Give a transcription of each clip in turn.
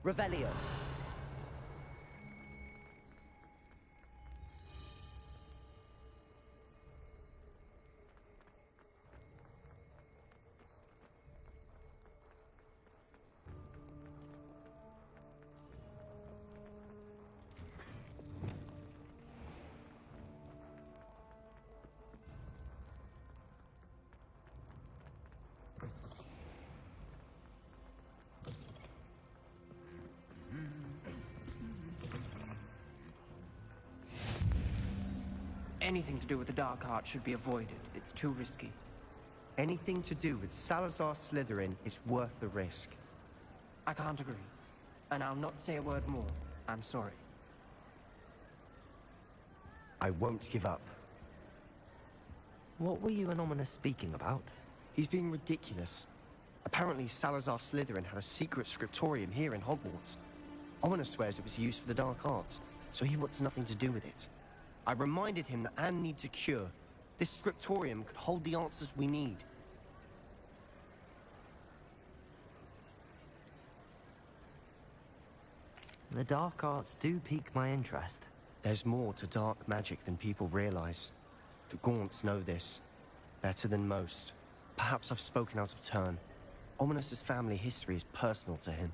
Revelio. Anything to do with the dark art should be avoided. It's too risky. Anything to do with Salazar Slytherin is worth the risk. I can't agree. And I'll not say a word more. I'm sorry. I won't give up. What were you and Ominous speaking about? He's being ridiculous. Apparently Salazar Slytherin had a secret scriptorium here in Hogwarts. Ominous swears it was used for the dark arts, so he wants nothing to do with it. I reminded him that Anne needs a cure. This scriptorium could hold the answers we need. The dark arts do pique my interest. There's more to dark magic than people realize. The Gaunts know this. Better than most. Perhaps I've spoken out of turn. Ominous's family history is personal to him.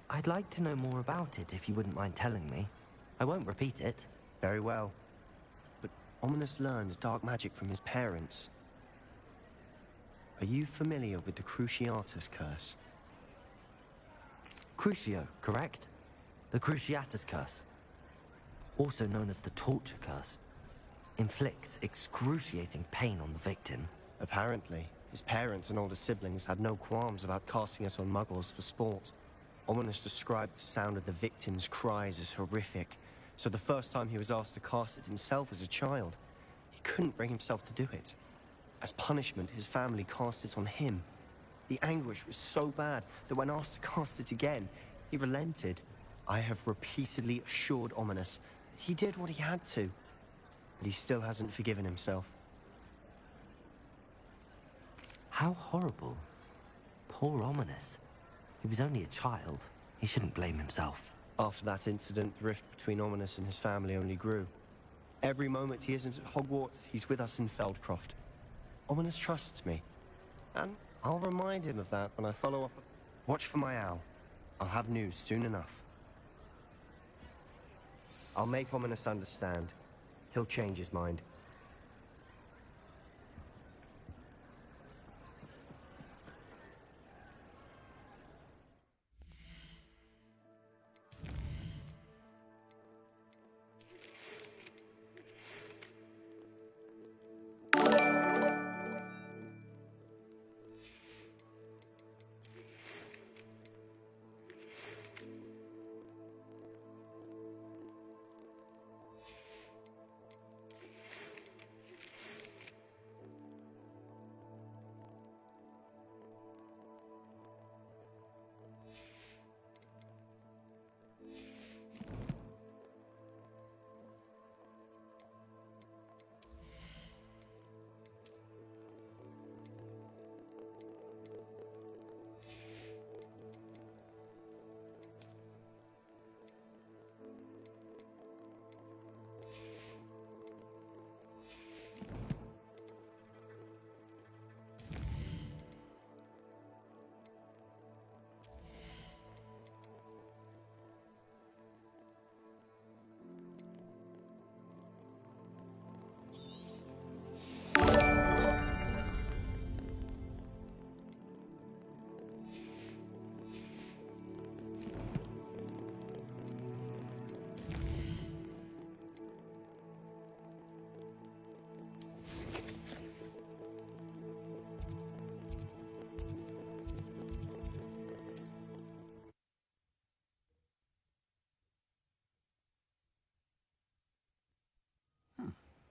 I'd like to know more about it if you wouldn't mind telling me. I won't repeat it. Very well. But Ominous learned dark magic from his parents. Are you familiar with the Cruciatus Curse? Crucio, correct? The Cruciatus Curse. Also known as the Torture Curse. Inflicts excruciating pain on the victim. Apparently, his parents and older siblings had no qualms about casting it on muggles for sport. Ominous described the sound of the victim's cries as horrific, so the first time he was asked to cast it himself as a child, he couldn't bring himself to do it. As punishment, his family cast it on him. The anguish was so bad that when asked to cast it again, he relented. I have repeatedly assured Ominous that he did what he had to, but he still hasn't forgiven himself. How horrible. Poor Ominous. He was only a child. He shouldn't blame himself. After that incident, the rift between Ominous and his family only grew. Every moment he isn't at Hogwarts, he's with us in Feldcroft. Ominous trusts me, and I'll remind him of that when I follow up. Watch for my owl. I'll have news soon enough. I'll make Ominous understand. He'll change his mind.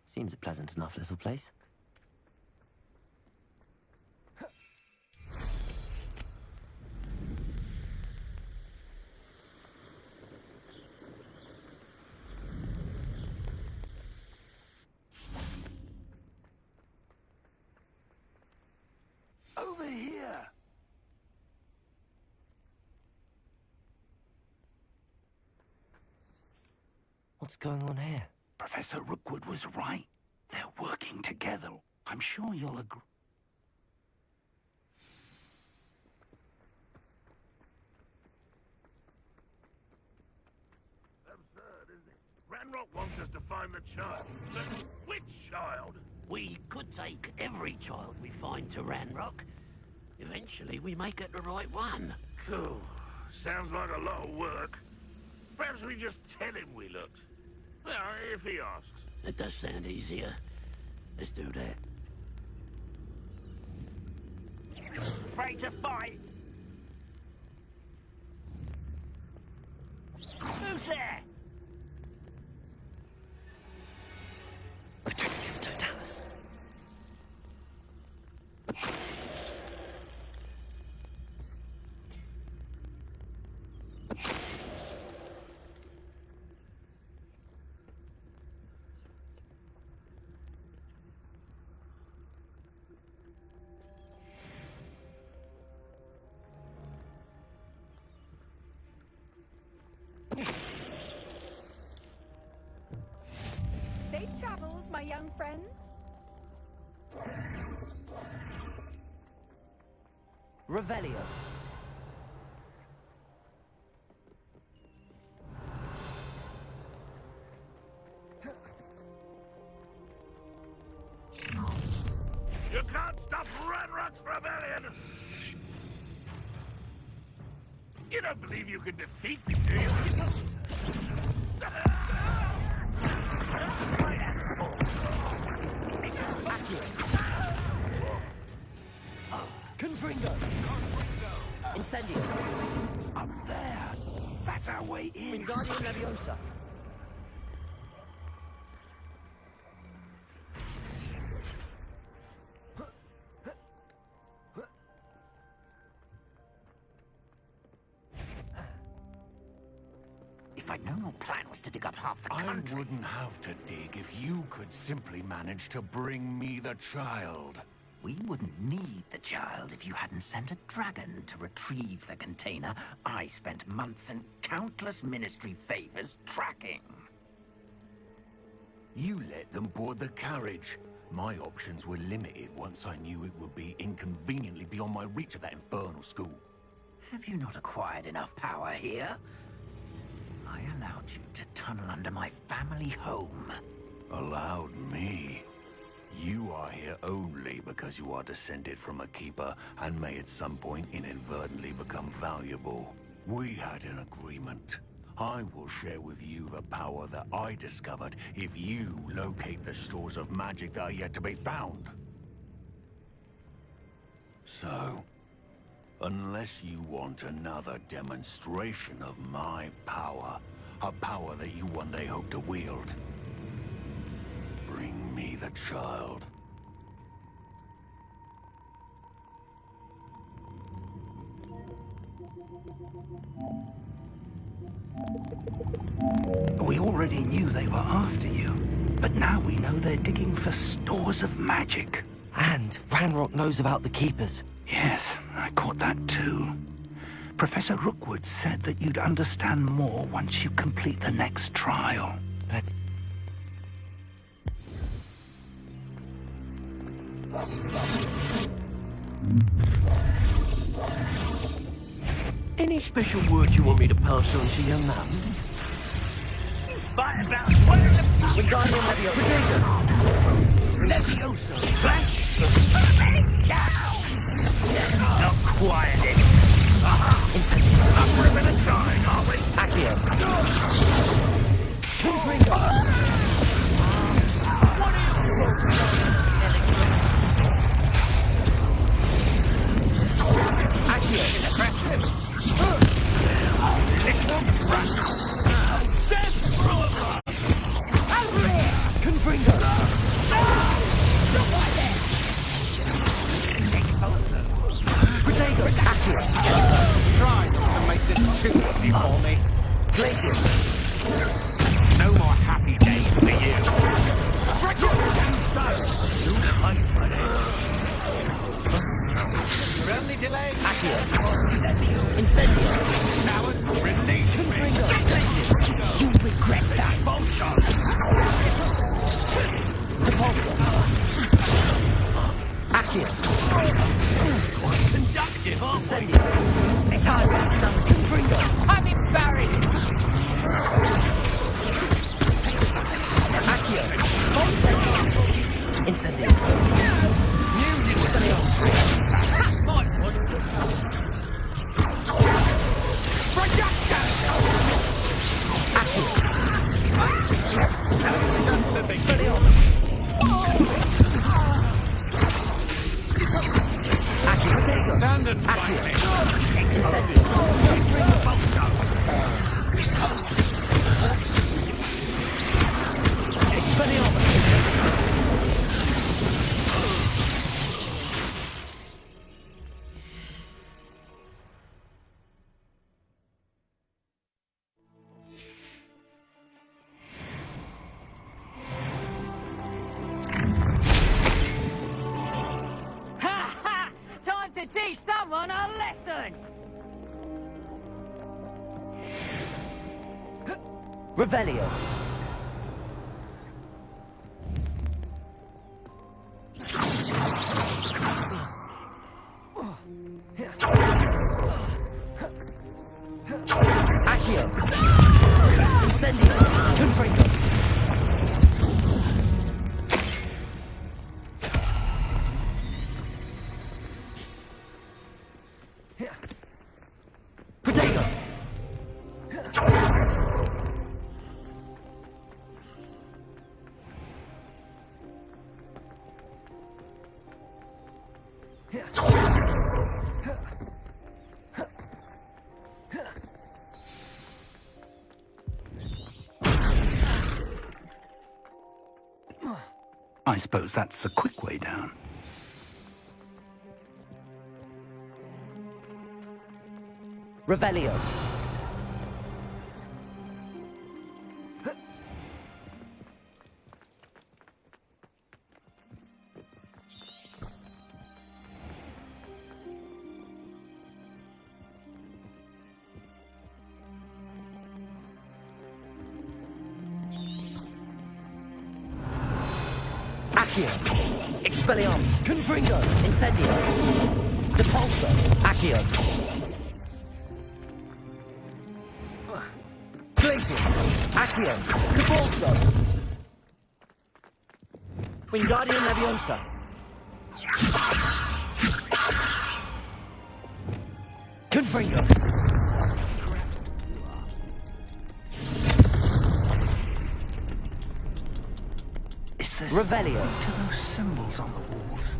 Seems a pleasant enough little place. Over here! What's going on here? Professor Rookwood was right. They're working together. I'm sure you'll agree. Absurd, isn't it? Ranrock wants us to find the child. But which child? We could take every child we find to Ranrock. Eventually, we may get the right one. Cool. Sounds like a lot of work. Perhaps we just tell him we looked. Well, if he asks. It does sound easier. Let's do that. Afraid to fight? Who's there? Protectus Totalis. Safe travels, my young friends. Revelio. You can't stop Ranrock's rebellion! You don't believe you can defeat me, do you? Confringo. Incendio. Up there. That's our way in. Wingardium Leviosa. If I'd known your plan was to dig up half the I country... wouldn't have to dig if you could simply manage to bring me the child. We wouldn't need the child if you hadn't sent a dragon to retrieve the container I spent months and countless ministry favors tracking. You let them board the carriage. My options were limited once I knew it would be inconveniently beyond my reach of that infernal school. Have you not acquired enough power here? I allowed you to tunnel under my family home. Allowed me? You are here only because you are descended from a keeper and may at some point inadvertently become valuable. We had an agreement. I will share with you the power that I discovered if you locate the stores of magic that are yet to be found. So, unless you want another demonstration of my power, a power that you one day hope to wield, bring me the child. We already knew they were after you, but now we know they're digging for stores of magic. And Ranrock knows about the Keepers. Yes, I caught that too. Professor Rookwood said that you'd understand more once you complete the next trial. Let's... Any special word you want me to pass on to your mum? But about Wingardium Leviosa. Leviosa splash! Not quiet then. Incendio. We're gonna die, are we? Accio. Confringo. Accio. Confringo. Protego. Accio. Try to make this too easy for me. Glacius. No more happy days for you. You're only delaying. Accio. Incendio. Now release me. Confringo. Glacius. You regret that. Ha ha! Time to teach someone a lesson! Revelio. Accio. Incendio. Confringo. Protego. I suppose that's the quick way down. Revelio. Accio. Expelliarmus. Confringo. Incendio. Depulso. Accio. Glacius. Accio. Depulso. Wingardium Leviosa. Confringo. Is there Revelio. something to those symbols on the walls?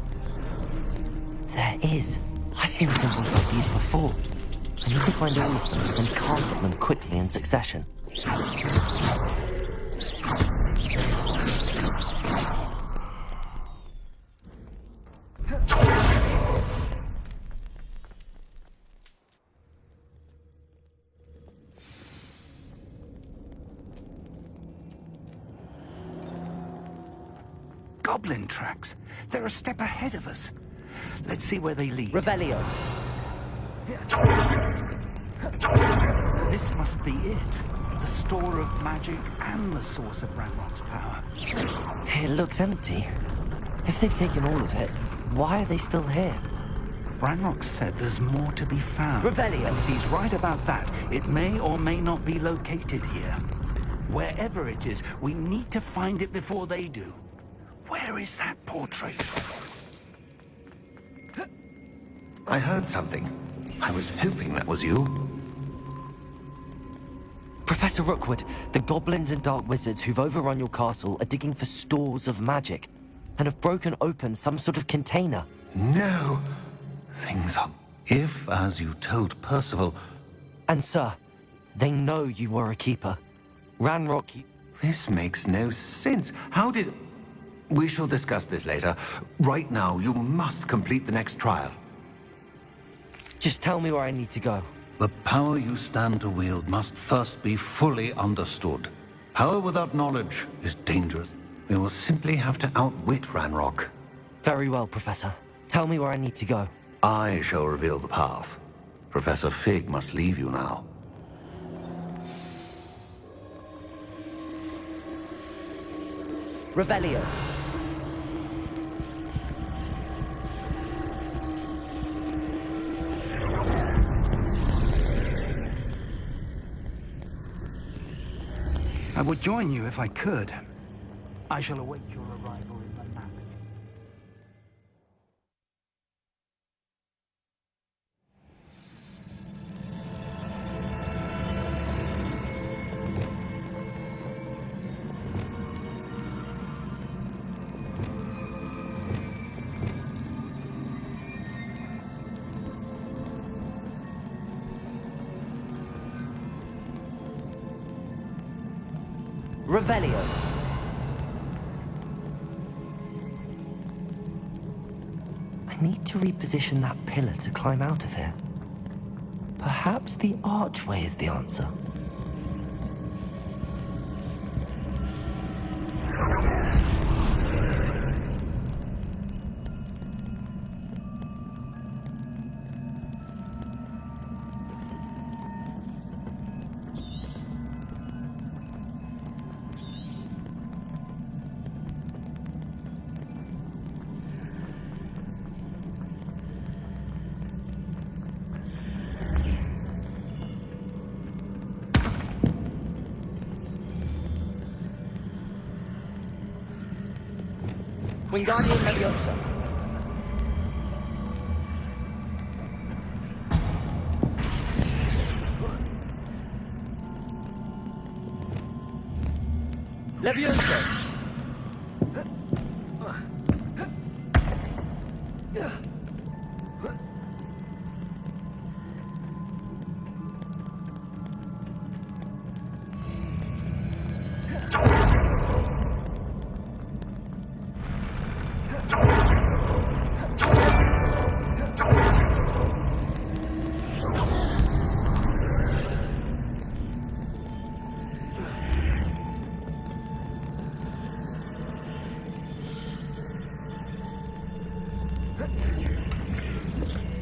There is. I've seen symbols like these before. I need to find all of them and cast them quickly in succession. Goblin tracks. They're a step ahead of us. Let's see where they lead. Revelio. This must be it. The store of magic and the source of Ranrock's power. It looks empty. If they've taken all of it, why are they still here? Ranrock said there's more to be found. Revelio. And if he's right about that, it may or may not be located here. Wherever it is, we need to find it before they do. Where is that portrait? I heard something. I was hoping that was you. Professor Rookwood, the goblins and dark wizards who've overrun your castle are digging for stores of magic and have broken open some sort of container. No. Things are... If, as you told Percival... And sir, they know you were a keeper. Ranrock... This makes no sense. How did... We shall discuss this later. Right now, you must complete the next trial. Just tell me where I need to go. The power you stand to wield must first be fully understood. Power without knowledge is dangerous. We will simply have to outwit Ranrock. Very well, Professor. Tell me where I need to go. I shall reveal the path. Professor Fig must leave you now. Revelio. I would join you if I could. I shall await your arrival in the map. Revelio. I need to reposition that pillar to climb out of here. Perhaps the archway is the answer. Wingardium Leviosa. Leviosa.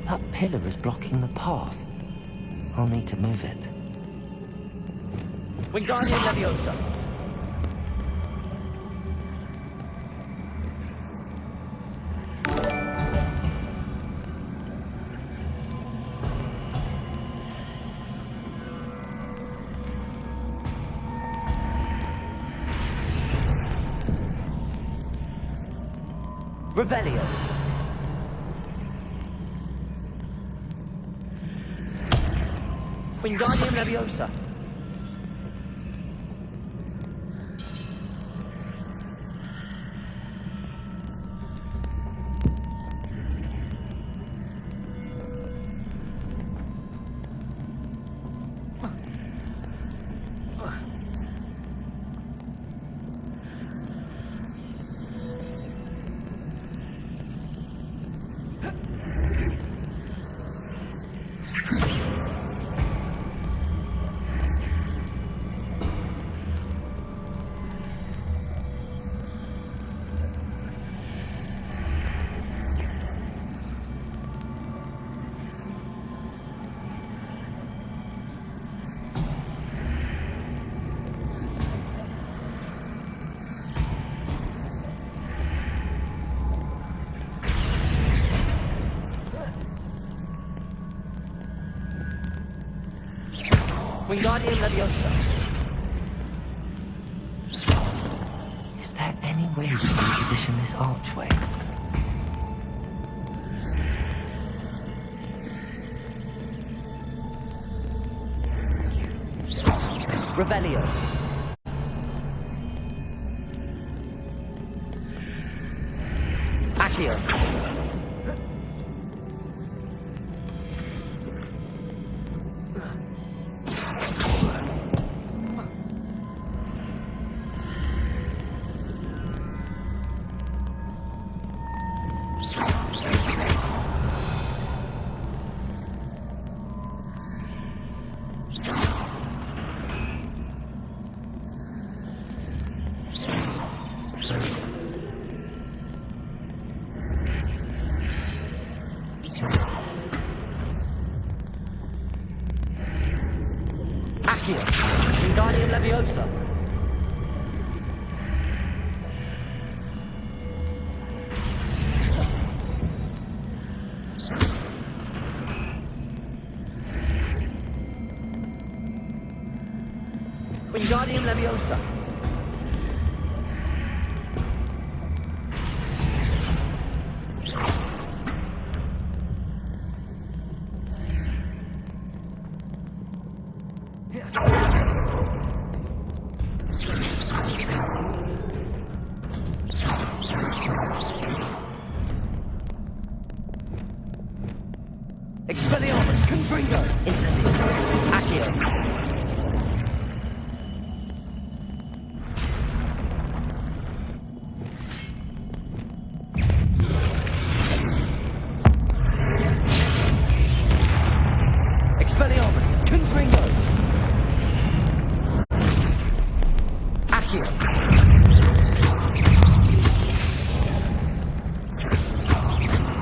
That pillar is blocking the path. I'll need to move it. Wingardium Leviosa. Revelio. Wingardium Leviosa. Wingardium Leviosa. Is there any way to reposition this archway? Revelio. Accio. Accio. Wingardium Leviosa. Wingardium Leviosa. Expelliarmus. Confringo. Incendio. Accio. Accio!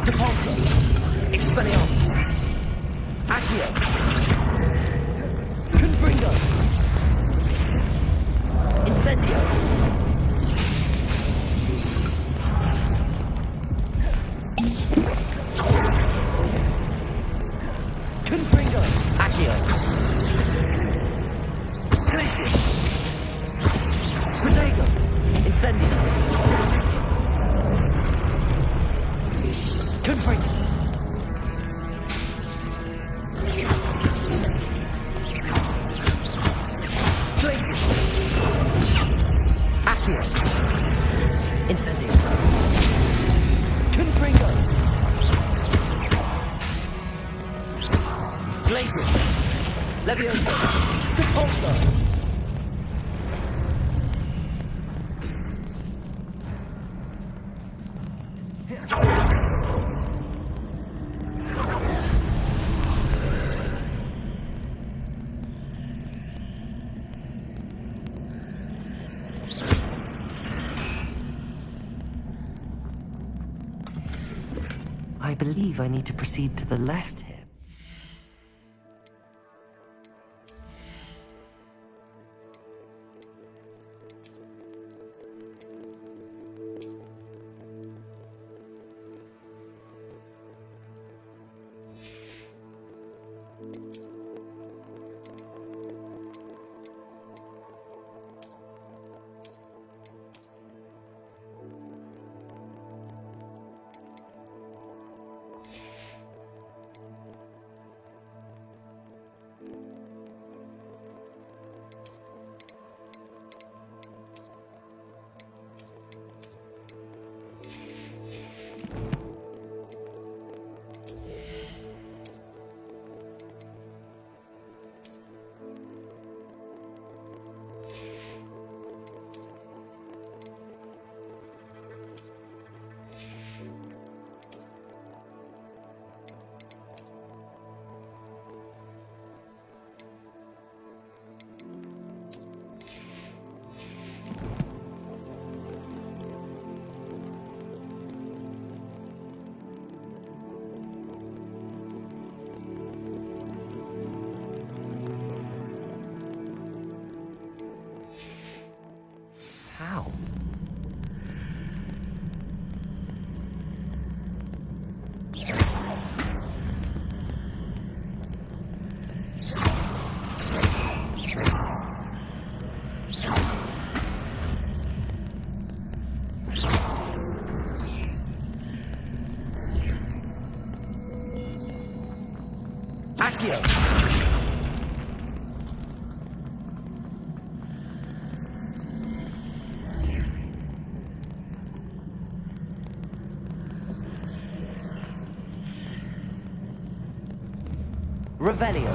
Depulso! Expelliarmus! Accio! Confringo! Incendio! Confringo! Accio! Glacius! Protego! Incendio! Confringo! Glacius! Accio! Incendio! Confringo! Glacius! Levioso! Depulso! I believe I need to proceed to the left here. How? Accio! Revelio.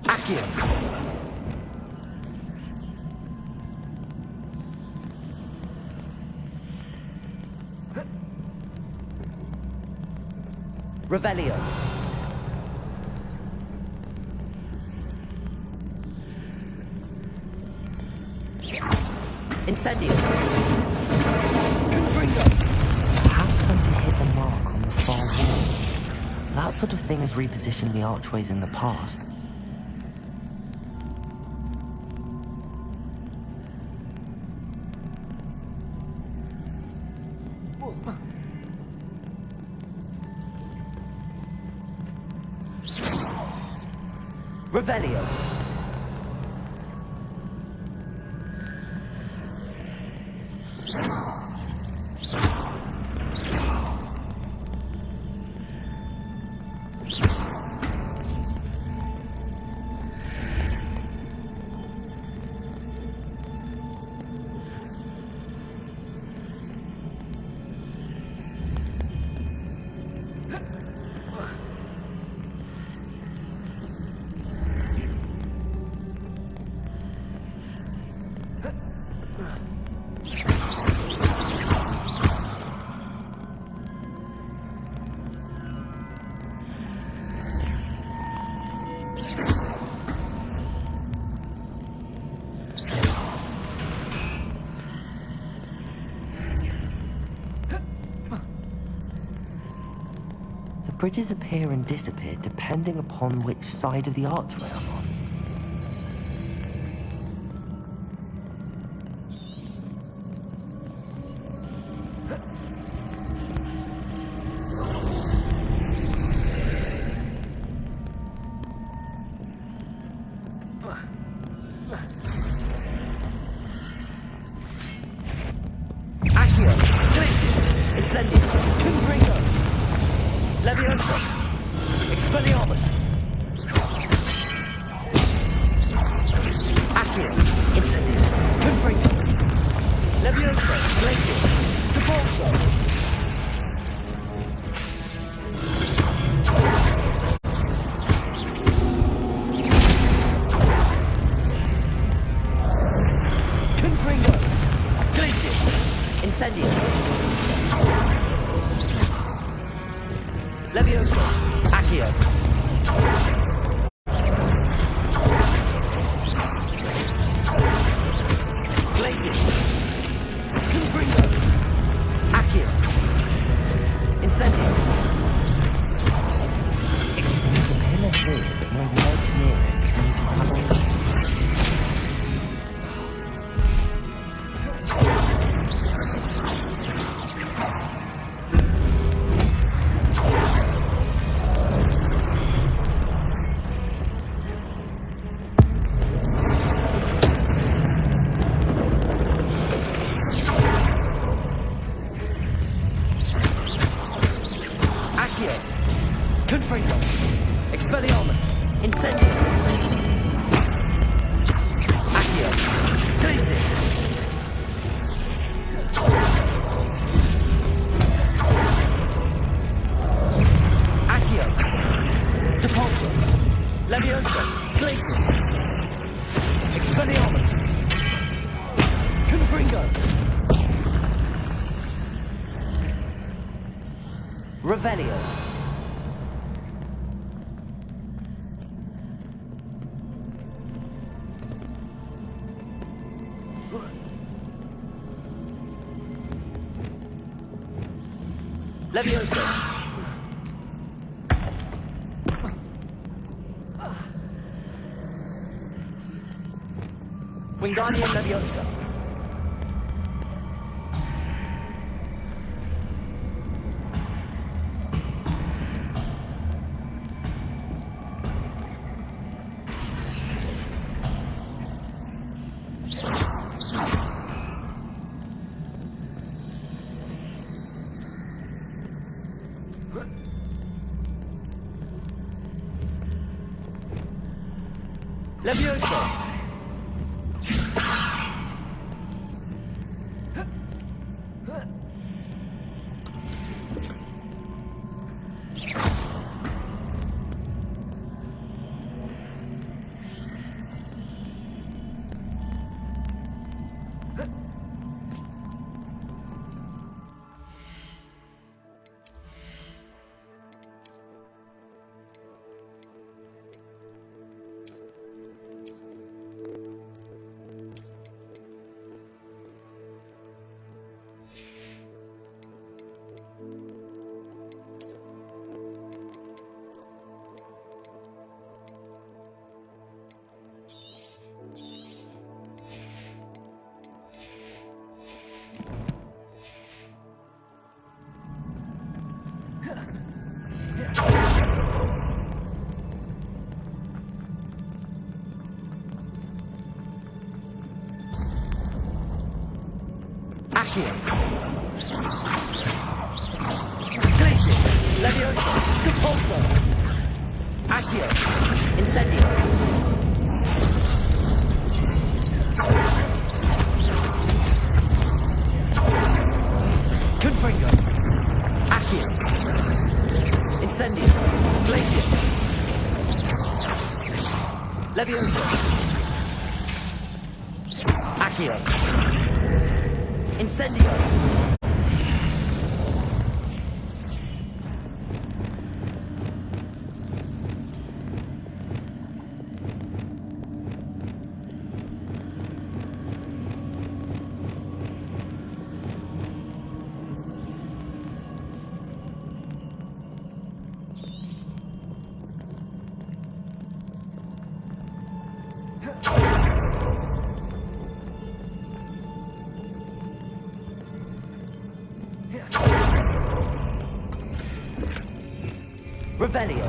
Accio. Revelio. Incendio. Confringo. Perhaps I'm to hit the mark on the far wall. That sort of thing has repositioned the archways in the past. Revelio. Bridges appear and disappear depending upon which side of the archway I'm on. Accio, Glacis, Incendio, Confringo, Levioso, Expelliarmus. Accio, Incendio, Confringo, Levioso, Glacis, Depulso. Confringo, Glacis, Incendio. Levioso, Accio. Glacis, Confringo, Accio. Incendio. There's a pillar here, but no ledge near it. Can you follow? Accio, Confringo, Expelliarmus, Incendio. Accio, Glacis. Accio, Depulso, Levioso, Glacis. Expelliarmus, Confringo. Revelio. Levioso. Wingardium Leviosa. Levioso. Accio. Glacis, Levioso, Depulso. Accio, Incendio. Confringo. Accio. Incendio. Glacis. Levioso. Accio. Incendio. Revelio.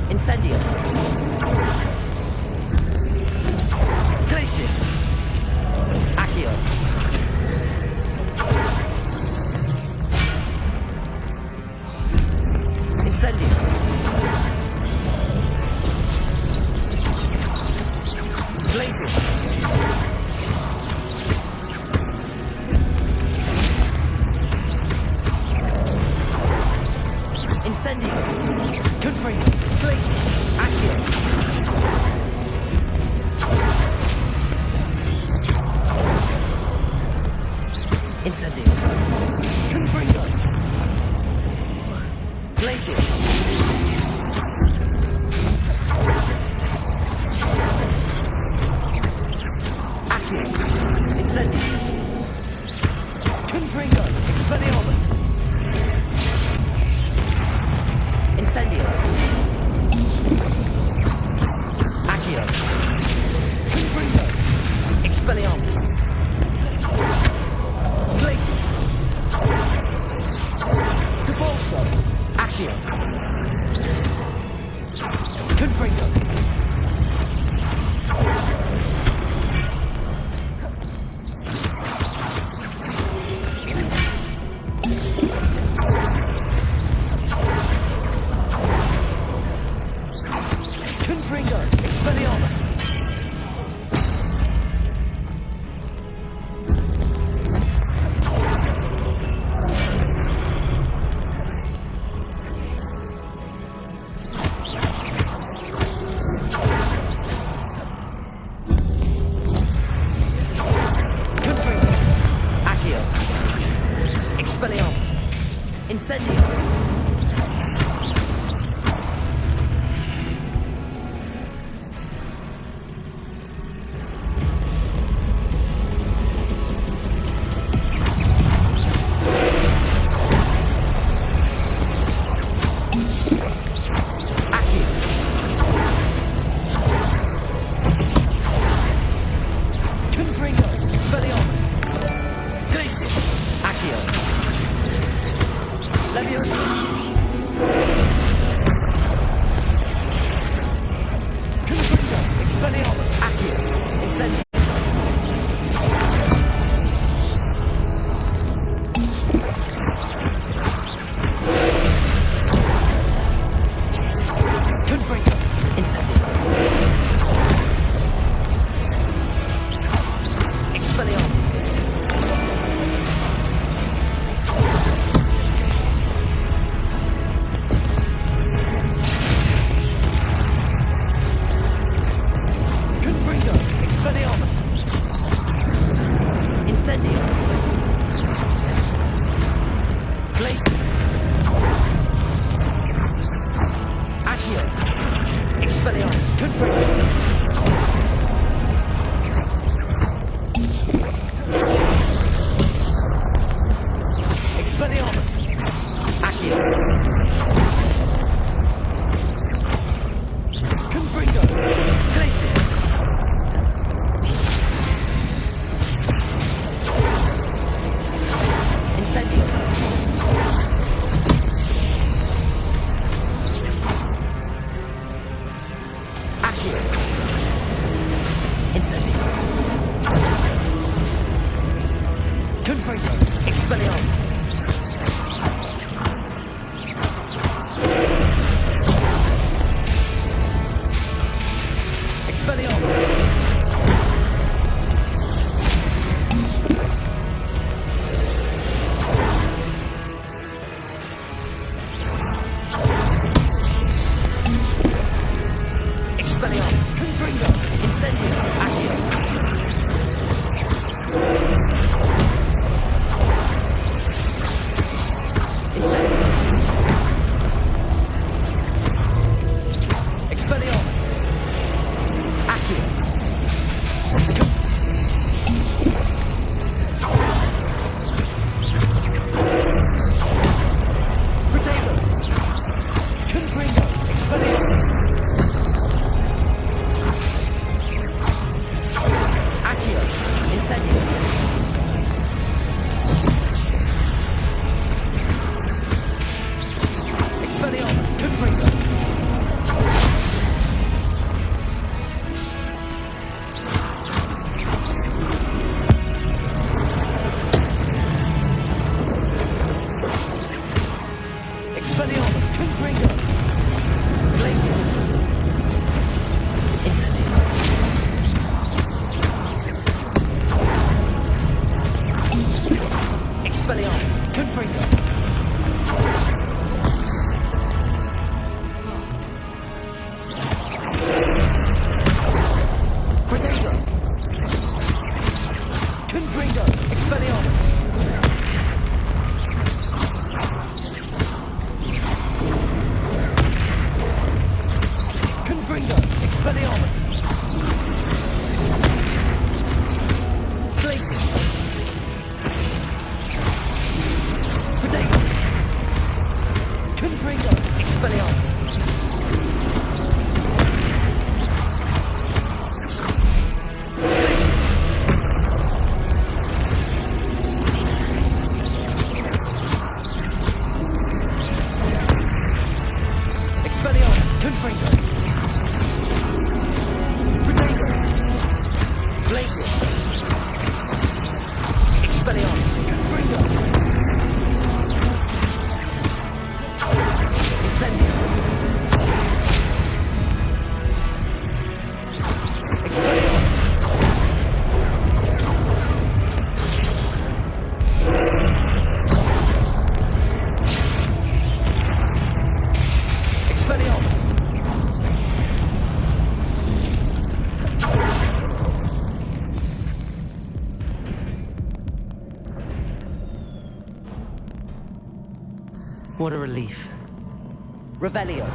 Incendio. Glacius. Accio. Incendio. Glacius. Incendio. Confringo. Glacius. Accio. Incendio. Confringo. Glacius. Accio. Incendio. Confringo. Expelliarmus. Incendio. Accio. Confringo. Expelliarmus. Glacius. Devolso. Accio. Confringo. Confringo. Expelliarmus. Confringo. Accio. Expelliarmus. Incendio. Accio. Confringo. Expelliarmus. Glacius. Accio. Leviosa. Confringo. Expelliarmus. Accio. Incendio. Confringo, Expelliarmus. Expelliarmus. Expelliarmus. Confringo, Incendio, Accio. Incendio. Expelliarmus. Accio. Protego. Confringo, Expelliarmus. Accio. Incendio. Expelliarmus. Confringo. Expelliarmus. Confringo. Glacius. Incendio. Expelliarmus. Confringo. Protego. Confringo. Expelliarmus. Confringo. Expelliarmus. Glacius. Protego. Confringo. Expelliarmus. Glacius. Expelliarmus. Confringo. Protego. Glacius. Expelliarmus. Confringo. Incendio. Expelliarmus. Expelliarmus. What a relief. Revelio.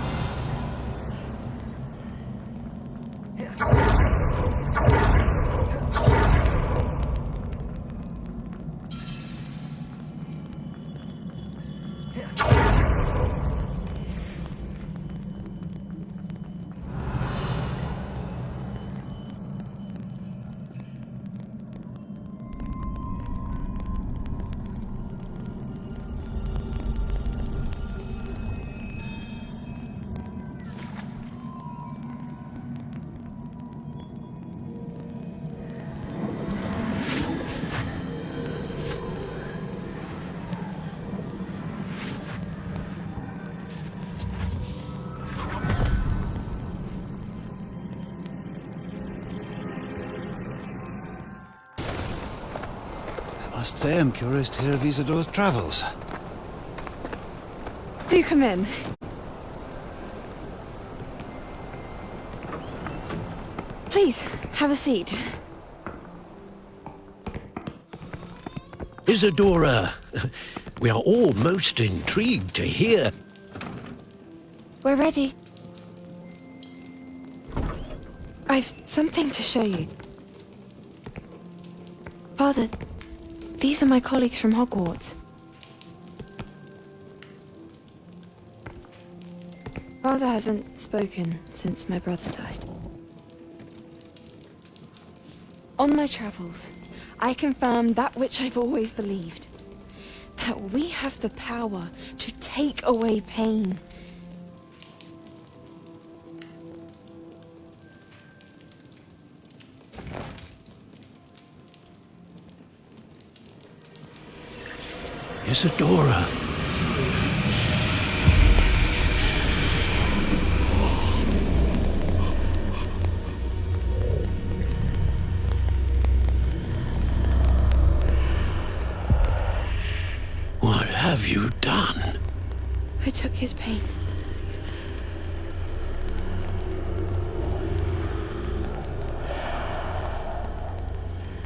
I must say I'm curious to hear of Isidore's travels. Do come in. Please, have a seat. Isadora, we are all most intrigued to hear. We're ready. I've something to show you. Father, these are my colleagues from Hogwarts. Father hasn't spoken since my brother died. On my travels, I confirmed that which I've always believed. That we have the power to take away pain. Isadora. What have you done? I took his pain.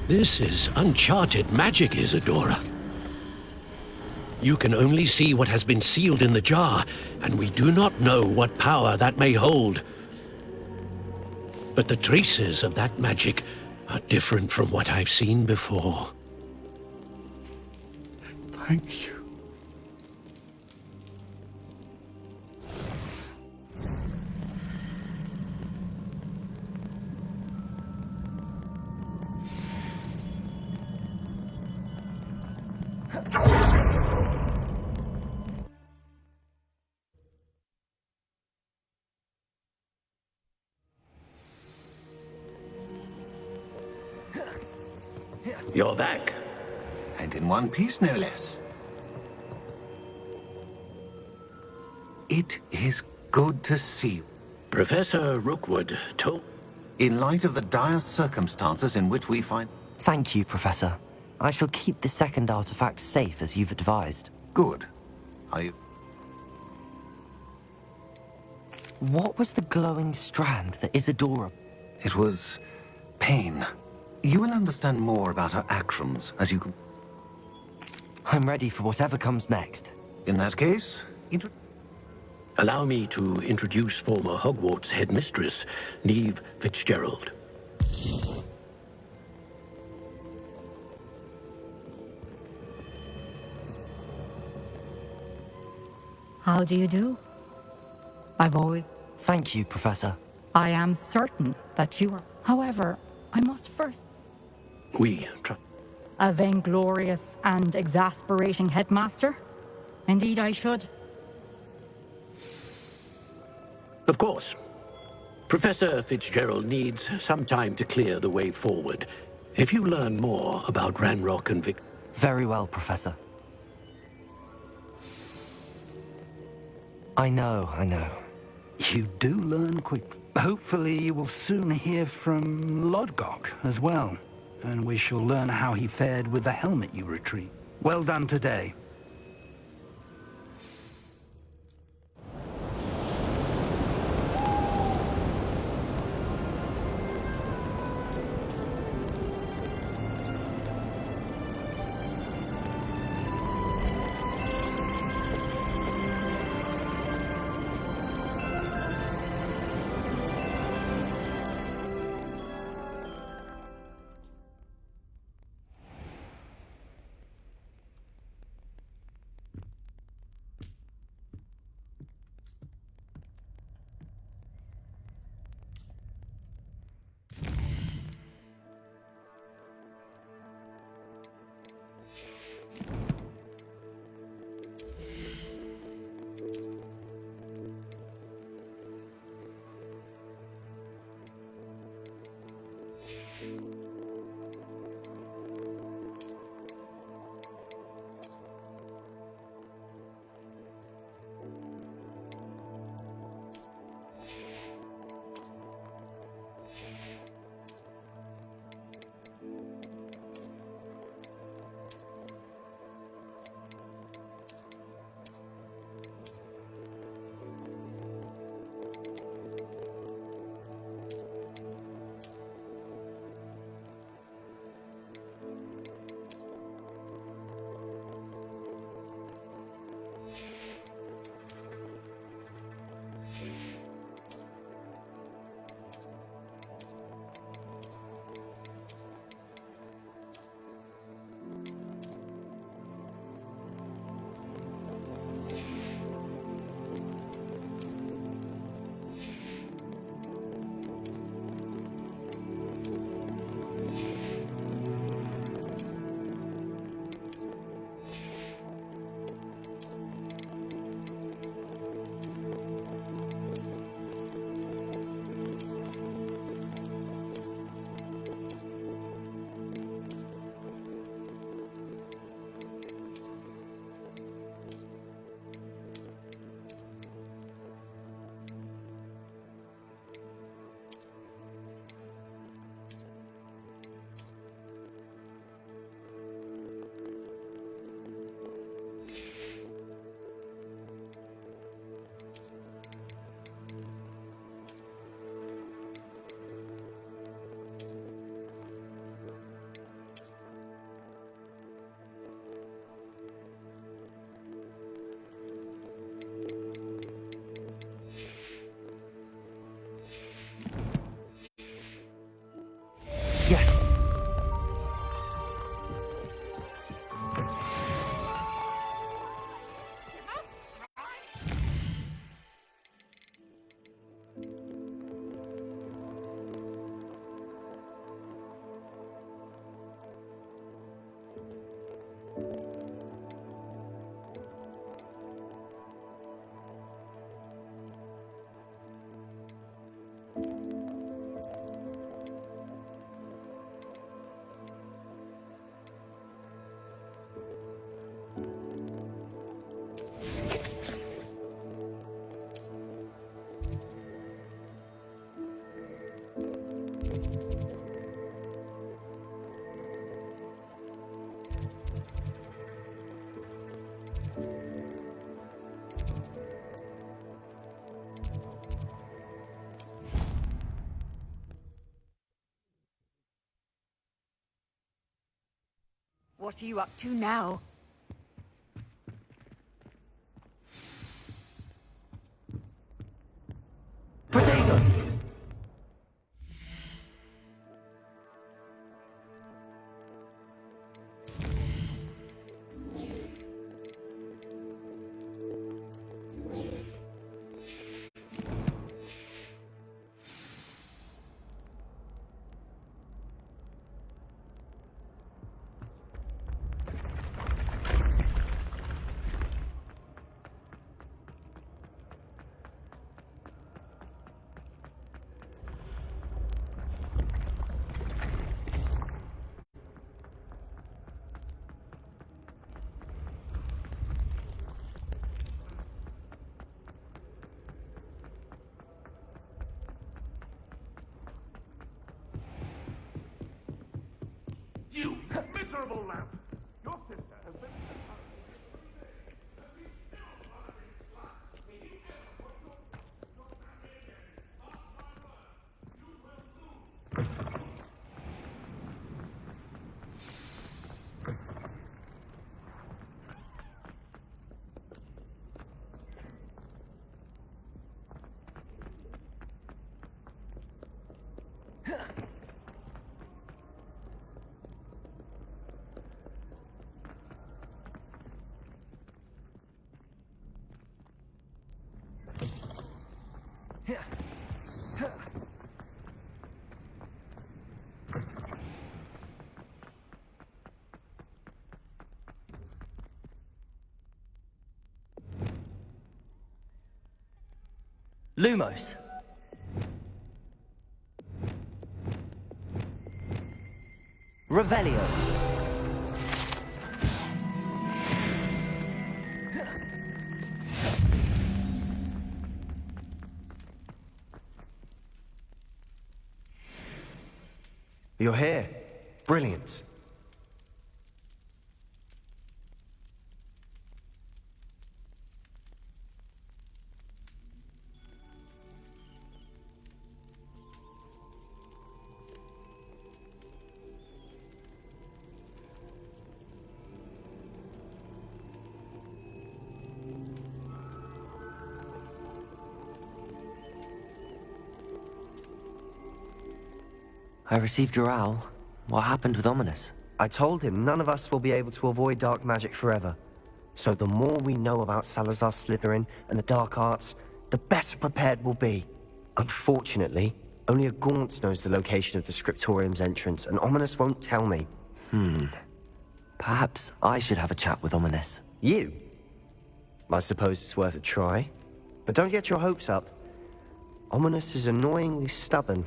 This is uncharted magic, Isadora. You can only see what has been sealed in the jar, and we do not know what power that may hold. But the traces of that magic are different from what I've seen before. Thank you. You're back. And in one piece, no less. It is good to see you. Professor Rookwood told... In light of the dire circumstances in which we find... Thank you, Professor. I shall keep the second artifact safe as you've advised. Good. Are you... What was the glowing strand that Isadora... It was... pain. You will understand more about her actions as you... I'm ready for whatever comes next. In that case... Allow me to introduce former Hogwarts headmistress, Neve Fitzgerald. How do you do? I've always... Thank you, Professor. I am certain that you are... However, I must first... We try... A vainglorious and exasperating headmaster? Indeed I should. Of course. Professor Fitzgerald needs some time to clear the way forward. If you learn more about Ranrock and Vic... Very well, Professor. I know. You do learn quick. Hopefully you will soon hear from Lodgok as well, and we shall learn how he fared with the helmet you retrieved. Well done today. What are you up to now? Protego! You miserable lamp! Your sister has been... Lumos. Revelio. You're here. Brilliant. I received your owl. What happened with Ominous? I told him none of us will be able to avoid dark magic forever. So the more we know about Salazar Slytherin and the dark arts, the better prepared we'll be. Unfortunately, only a Gaunt knows the location of the Scriptorium's entrance, and Ominous won't tell me. Perhaps I should have a chat with Ominous. You? I suppose it's worth a try. But don't get your hopes up. Ominous is annoyingly stubborn.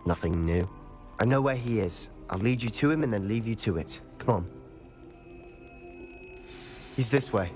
Nothing new. I know where he is. I'll lead you to him and then leave you to it. Come on. He's this way.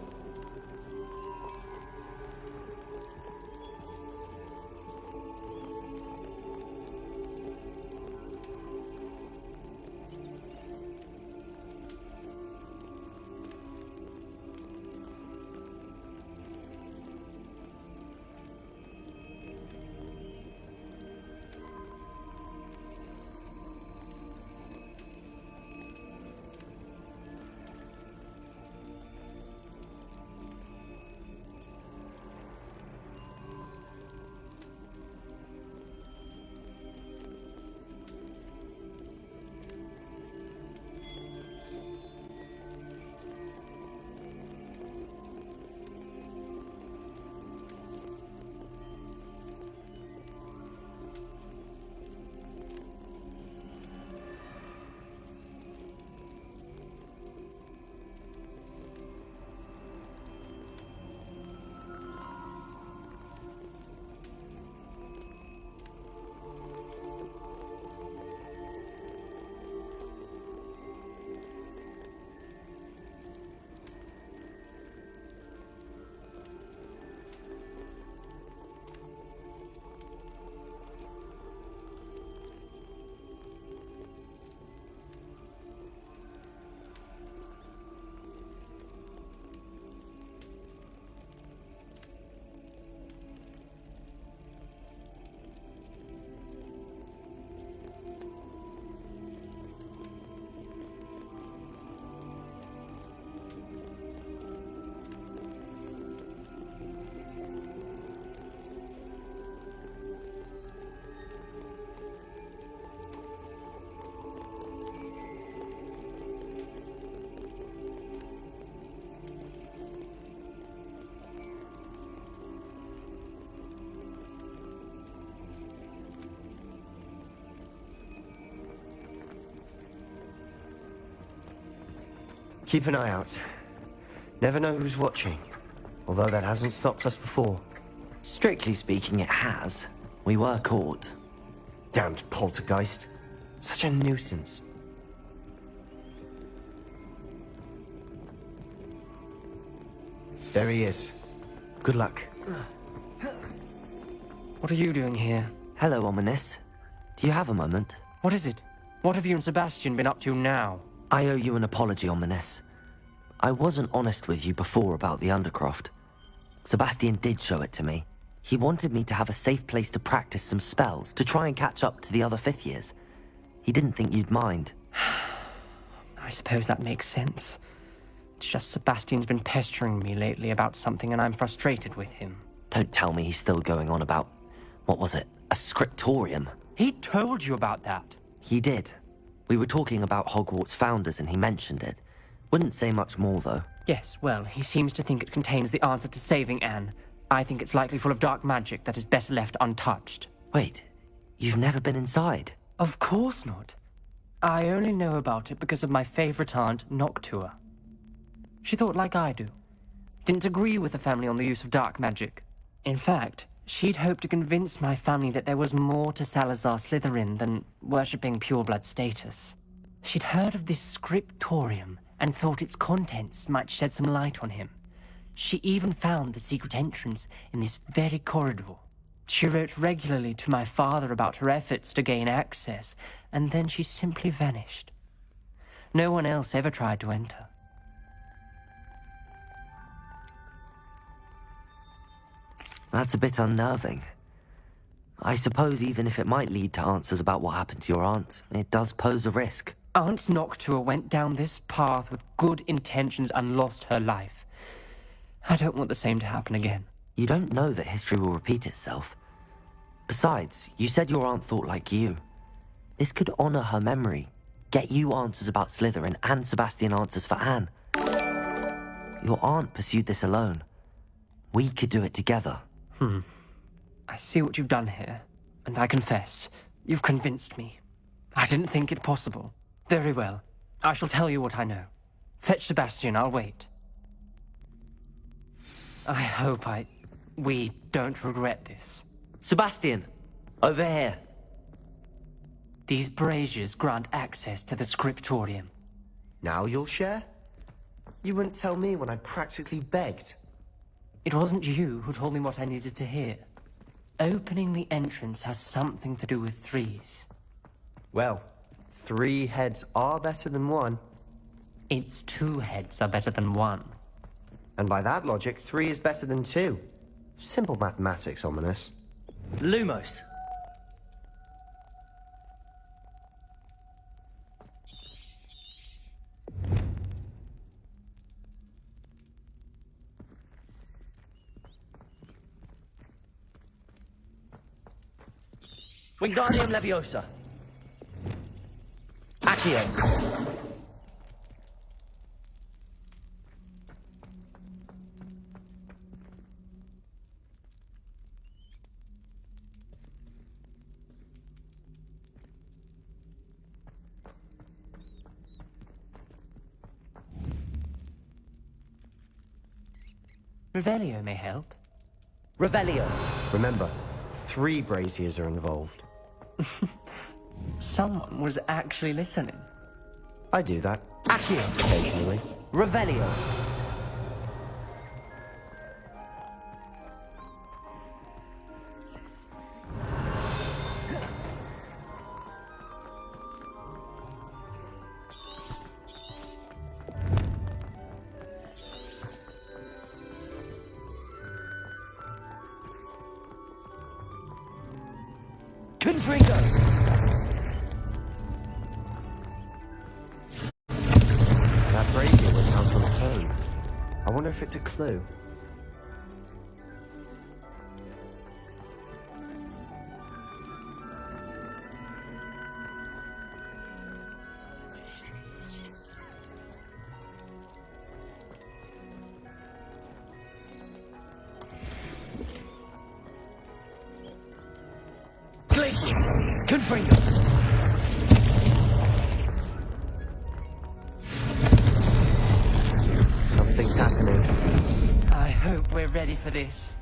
Keep an eye out. Never know who's watching. Although that hasn't stopped us before. Strictly speaking, it has. We were caught. Damned poltergeist. Such a nuisance. There he is. Good luck. What are you doing here? Hello, Ominous. Do you have a moment? What is it? What have you and Sebastian been up to now? I owe you an apology, Ominous. I wasn't honest with you before about the Undercroft. Sebastian did show it to me. He wanted me to have a safe place to practice some spells, to try and catch up to the other fifth years. He didn't think you'd mind. I suppose that makes sense. It's just Sebastian's been pestering me lately about something and I'm frustrated with him. Don't tell me he's still going on about, what was it, a scriptorium? He told you about that. He did. We were talking about Hogwarts founders and he mentioned it. Wouldn't say much more, though. Yes, well, he seems to think it contains the answer to saving Anne. I think it's likely full of dark magic that is better left untouched. Wait, you've never been inside? Of course not. I only know about it because of my favorite aunt, Noctua. She thought like I do. Didn't agree with the family on the use of dark magic. In fact, she'd hoped to convince my family that there was more to Salazar Slytherin than worshipping pureblood status. She'd heard of this scriptorium and thought its contents might shed some light on him. She even found the secret entrance in this very corridor. She wrote regularly to my father about her efforts to gain access, and then she simply vanished. No one else ever tried to enter. That's a bit unnerving. I suppose even if it might lead to answers about what happened to your aunt, it does pose a risk. Aunt Noctua went down this path with good intentions and lost her life. I don't want the same to happen again. You don't know that history will repeat itself. Besides, you said your aunt thought like you. This could honor her memory, get you answers about Slytherin and Sebastian answers for Anne. Your aunt pursued this alone. We could do it together. I see what you've done here, and I confess, you've convinced me. I didn't think it possible. Very well. I shall tell you what I know. Fetch Sebastian, I'll wait. I hope we don't regret this. Sebastian! Over here! These braziers grant access to the scriptorium. Now you'll share? You wouldn't tell me when I practically begged. It wasn't you who told me what I needed to hear. Opening the entrance has something to do with threes. Well, 3 heads are better than 1. It's 2 heads are better than 1. And by that logic, 3 is better than 2. Simple mathematics, Ominous. Lumos. Wingardium Leviosa. Accio. Revelio may help. Revelio. Remember, 3 braziers are involved. Someone was actually listening. I do that. Accio. Occasionally. Revelio. Confringo! That brazier went out on its own. I wonder if it's a clue. Confringo! hope we're ready for this.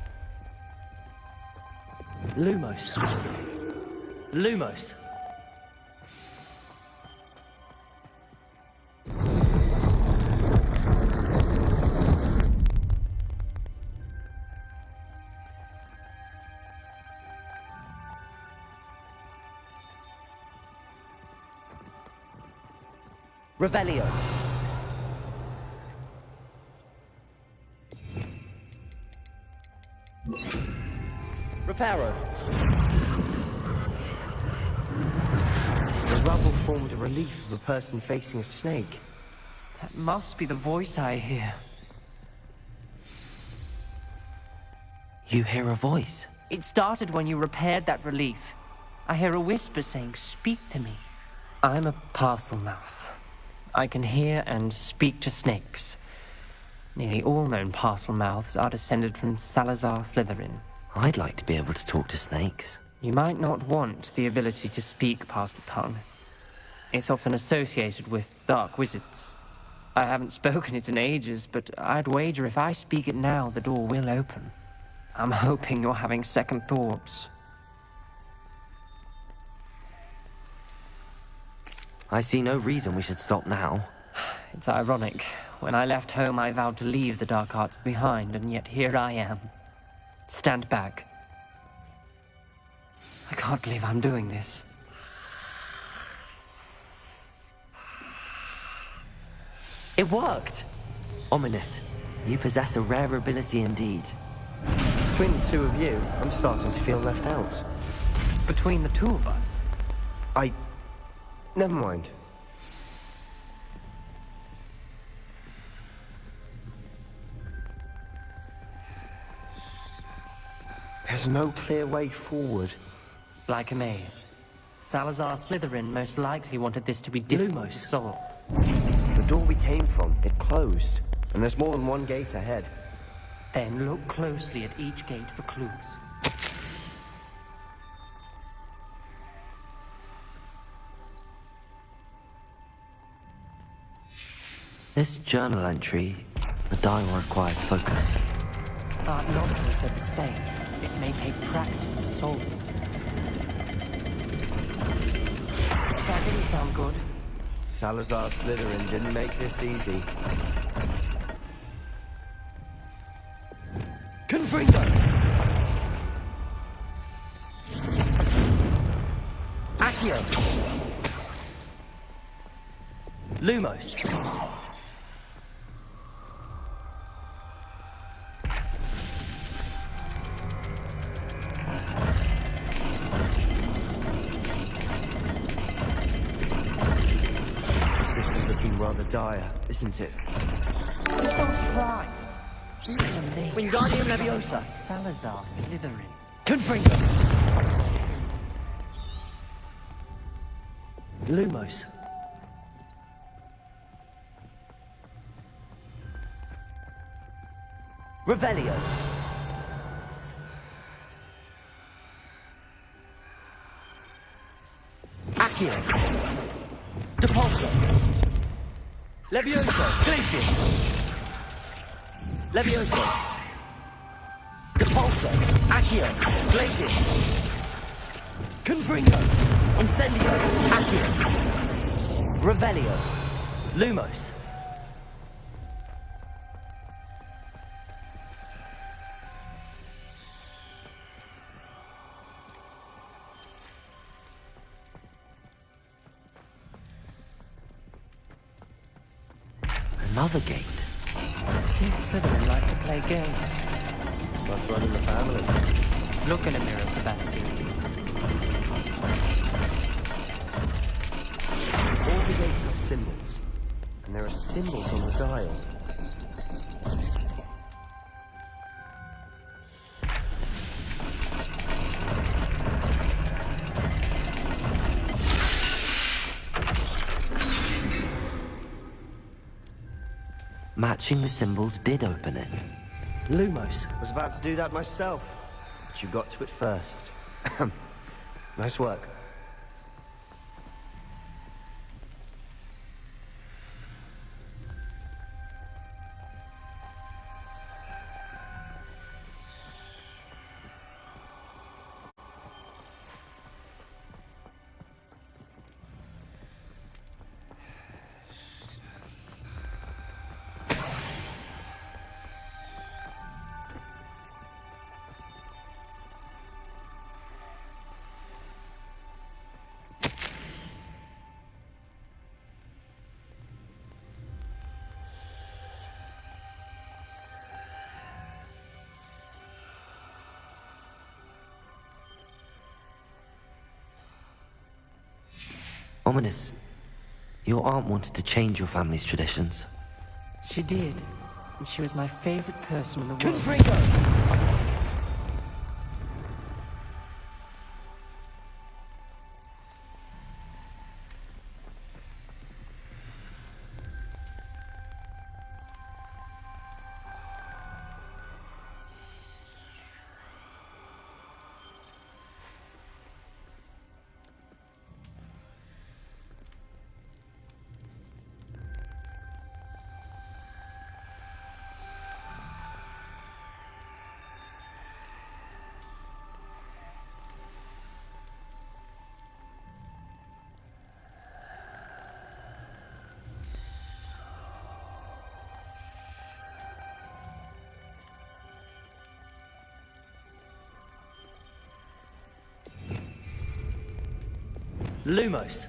Lumos. Lumos. Revelio. Reparo. The rubble formed a relief of a person facing a snake. That must be the voice I hear. You hear a voice? It started when you repaired that relief. I hear a whisper saying, "Speak to me." I'm a parcel mouth. I can hear and speak to snakes. Nearly all known parcel mouths are descended from Salazar Slytherin. I'd like to be able to talk to snakes. You might not want the ability to speak parcel tongue. It's often associated with dark wizards. I haven't spoken it in ages, but I'd wager if I speak it now, the door will open. I'm hoping you're having second thoughts. I see no reason we should stop now. It's ironic. When I left home, I vowed to leave the dark arts behind, and yet here I am. Stand back. I can't believe I'm doing this. It worked! Ominous. You possess a rare ability indeed. Between the two of you, I'm starting to feel left out. Between the two of us? Never mind. There's no clear way forward. Like a maze. Salazar Slytherin most likely wanted this to be difficult to solve. The door we came from, it closed. And there's more than one gate ahead. Then look closely at each gate for clues. This journal entry, the dial requires focus. Art Noctua said the same. It may take practice to solve it. That didn't sound good. Salazar Slytherin didn't make this easy. Confringo. Accio. Lumos. This is looking rather dire, isn't it? I'm so surprised. Wingardium Leviosa. Salazar Slytherin. Confringo. Lumos. Revelio. Accio. Depulso. Levioso. Glacius. Levioso. Depulso. Accio. Glacius. Confringo. Incendio. Accio. Revelio. Lumos. Another gate. Seems Slytherin like to play games. Must run in the family. Look in a mirror, Sebastian. All the gates have symbols. And there are symbols on the dial. Matching the symbols did open it. Lumos. Was about to do that myself. But you got to it first. Nice work. Ominous, your aunt wanted to change your family's traditions. She did. And she was my favorite person in the world. Confringo! Lumos.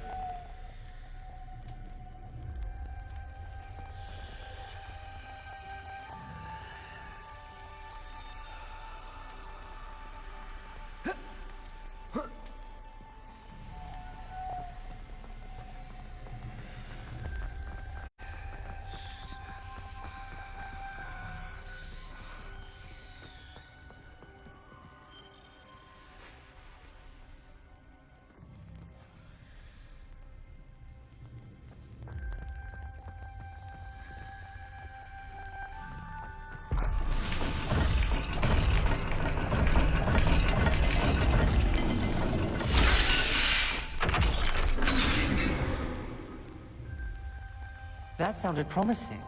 That sounded promising.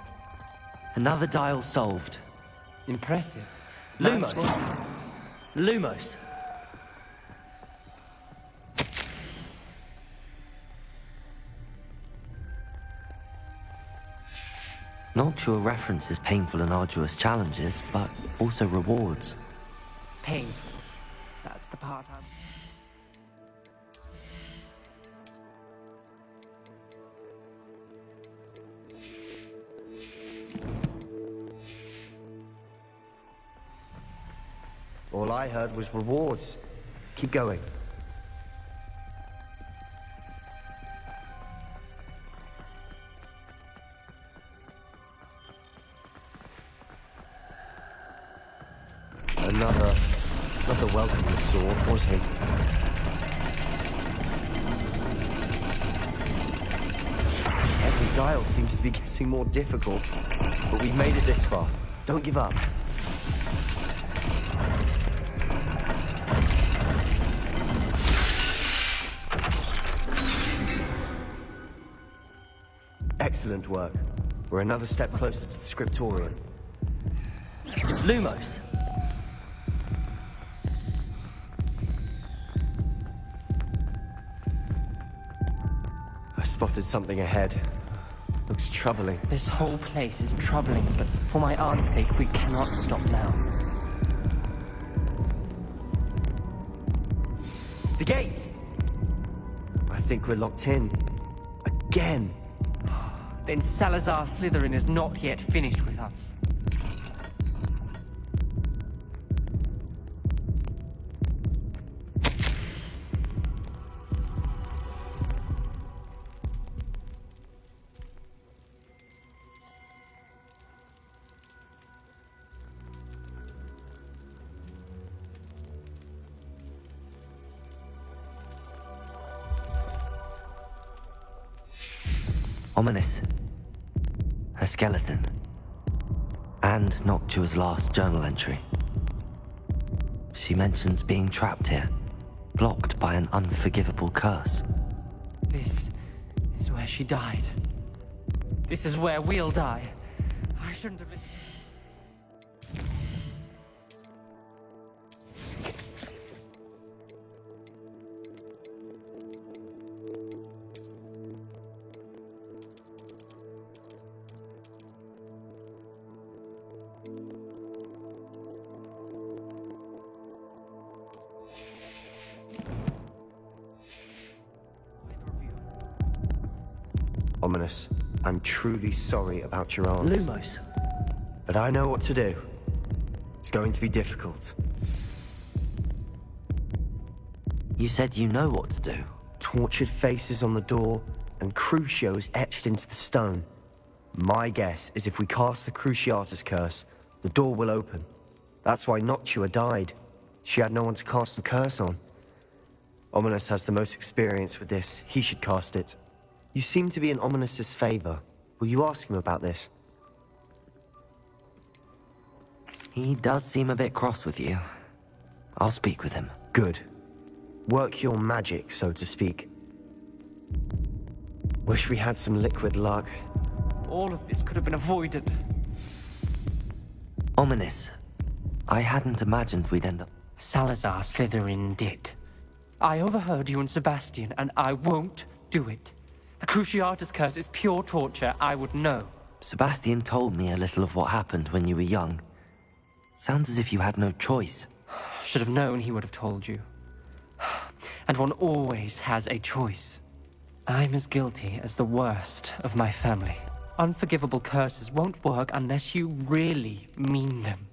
Another dial solved. Impressive. Lumos. Lumos. Noctua references painful and arduous challenges, but also rewards. Painful. That's the part I'm... All I heard was rewards. Keep going. Another welcoming sword, was he? Every dial seems to be getting more difficult, but we've made it this far. Don't give up. Excellent work. We're another step closer to the scriptorium. Lumos. I spotted something ahead. Looks troubling. This whole place is troubling, but for my aunt's sake, we cannot stop now. The gate! I think we're locked in. Again! Then Salazar Slytherin is not yet finished with us. Ominous. Her skeleton. And Noctua's last journal entry. She mentions being trapped here, blocked by an unforgivable curse. This is where she died. This is where we'll die. I shouldn't have... Ominous, I'm truly sorry about your aunt. Lumos. But I know what to do. It's going to be difficult. You said you know what to do. tortured faces on the door, and Crucios etched into the stone. My guess is if we cast the Cruciatus curse, the door will open. That's why Noctua died. She had no one to cast the curse on. Ominous has the most experience with this. He should cast it. You seem to be in Ominous's favor. Will you ask him about this? He does seem a bit cross with you. I'll speak with him. Good. Work your magic, so to speak. Wish we had some liquid luck. All of this could have been avoided. Ominous. I hadn't imagined we'd end up... Salazar Slytherin did. I overheard you and Sebastian, and I won't do it. The Cruciatus curse is pure torture, I would know. Sebastian told me a little of what happened when you were young. Sounds as if you had no choice. Should have known he would have told you. And one always has a choice. I'm as guilty as the worst of my family. Unforgivable curses won't work unless you really mean them.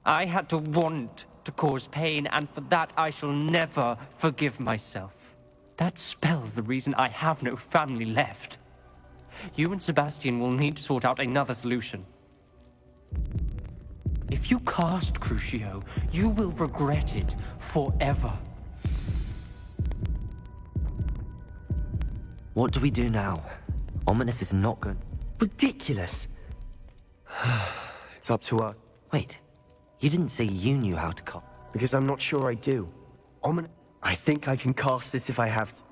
I had to want to cause pain, and for that I shall never forgive myself. That spells the reason I have no family left. You and Sebastian will need to sort out another solution. If you cast Crucio, you will regret it forever. What do we do now? Ominous is not good. Ridiculous! It's up to us. Wait, you didn't say you knew how to cast. Because I'm not sure I do. I think I can cast it if I have to.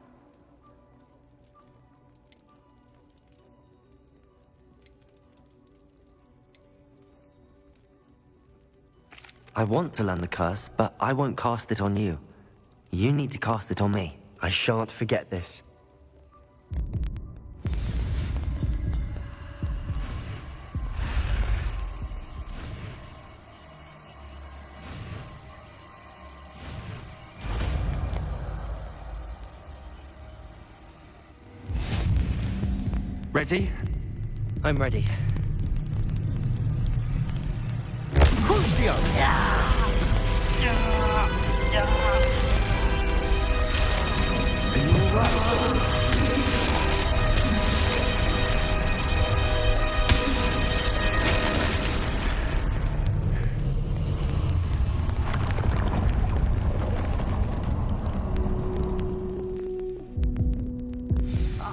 I want to learn the curse, but I won't cast it on you. You need to cast it on me. I shan't forget this. Ready? I'm ready. Crucio!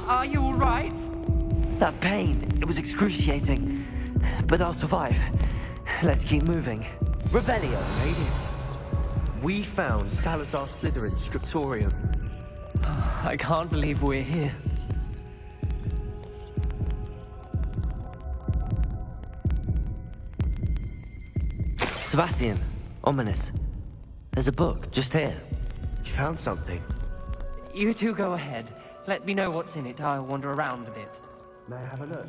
Are you all right? That pain, it was excruciating. But I'll survive. Let's keep moving. Revelio! Radiance. We found Salazar Slytherin's scriptorium. I can't believe we're here. Sebastian, Ominous. There's a book, just here. You found something? You two go ahead. Let me know what's in it. I'll wander around a bit. May I have a look?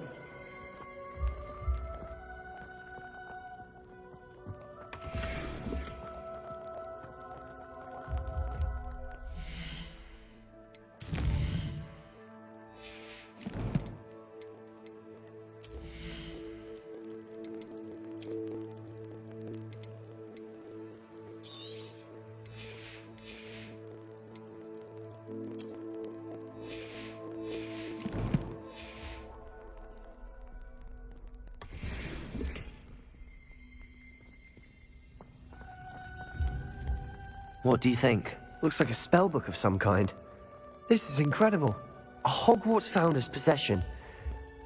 What do you think? Looks like a spellbook of some kind. This is incredible. A Hogwarts founder's possession.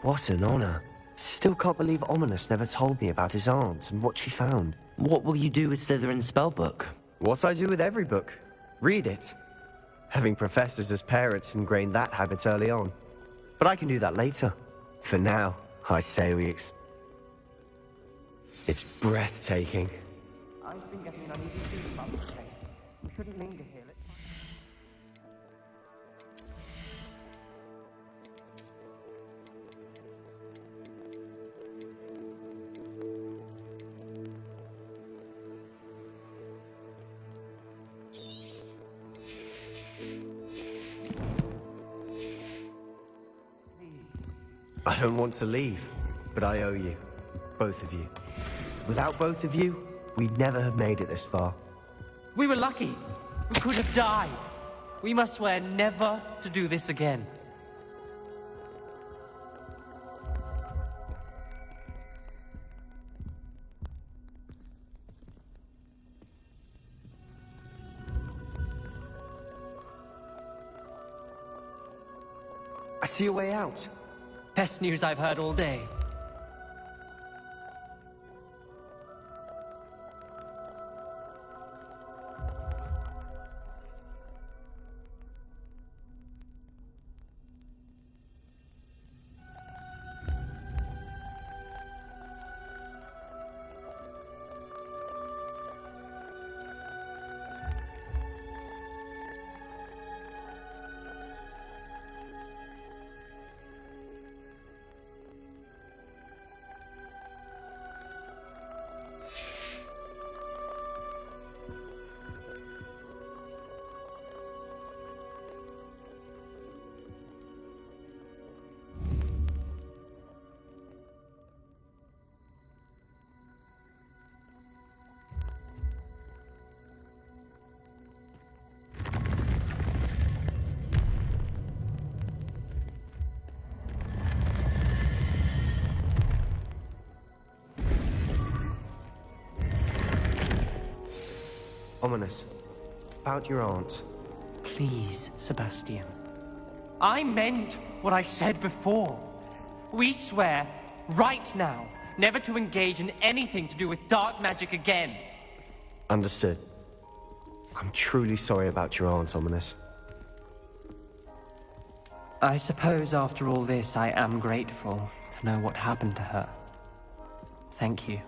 What an honor. Still can't believe Ominous never told me about his aunt and what she found. What will you do with Slytherin's spellbook? What I do with every book. Read it. Having professors as parents ingrained that habit early on. But I can do that later. For now, I say It's breathtaking. I've been getting an uneasy feeling about this place. We shouldn't linger here. I don't want to leave, but I owe you. Both of you. Without both of you, we'd never have made it this far. We were lucky. We could have died. we must swear never to do this again. I see a way out. Best news I've heard all day. Ominous. About your aunt. Please, Sebastian. I meant what I said before. We swear, right now, never to engage in anything to do with dark magic again. Understood. I'm truly sorry about your aunt, Ominous. I suppose after all this, I am grateful to know what happened to her. Thank you.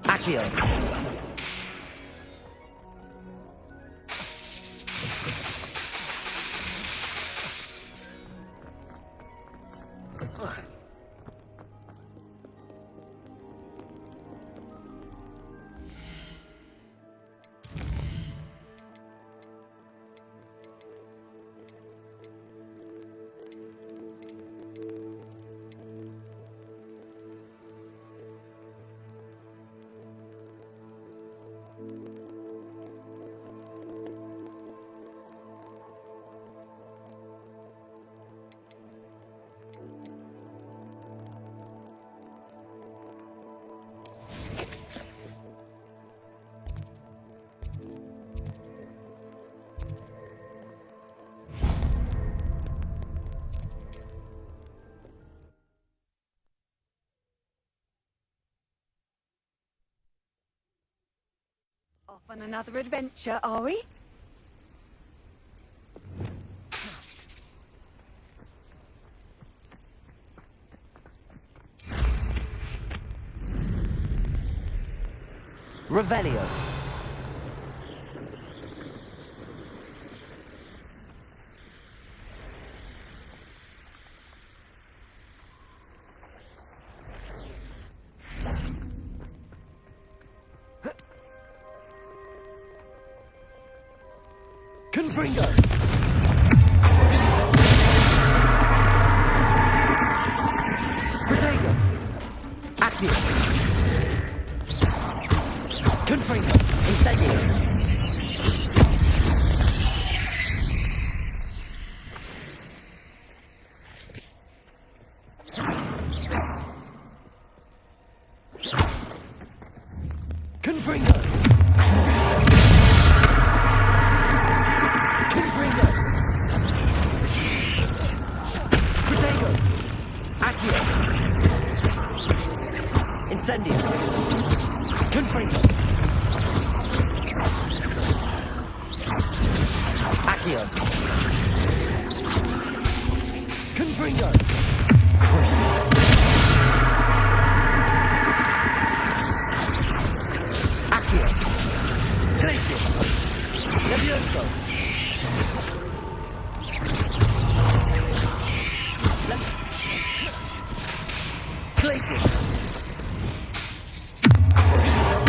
Accio. Off on another adventure, are we? Revelio. Confringo! Protego. Accio. Confringo. Incendio. Confringo! Confringo! Incendio. Confringo. Accio. Confringo. Crucible. Accio. Glacius. Levioso. Glacius. Crucible.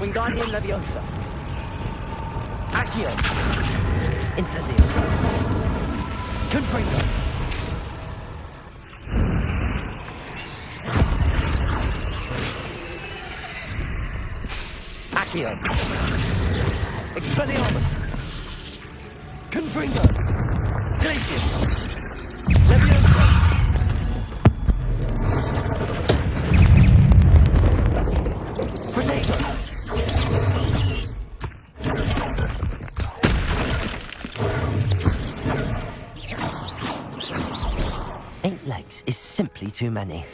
Wingardium Leviosa. Accio. Incendio. Confringo. Accio. Expelliarmus. Confringo. Glacius. Leviosa. Protego. 8 legs is simply too many.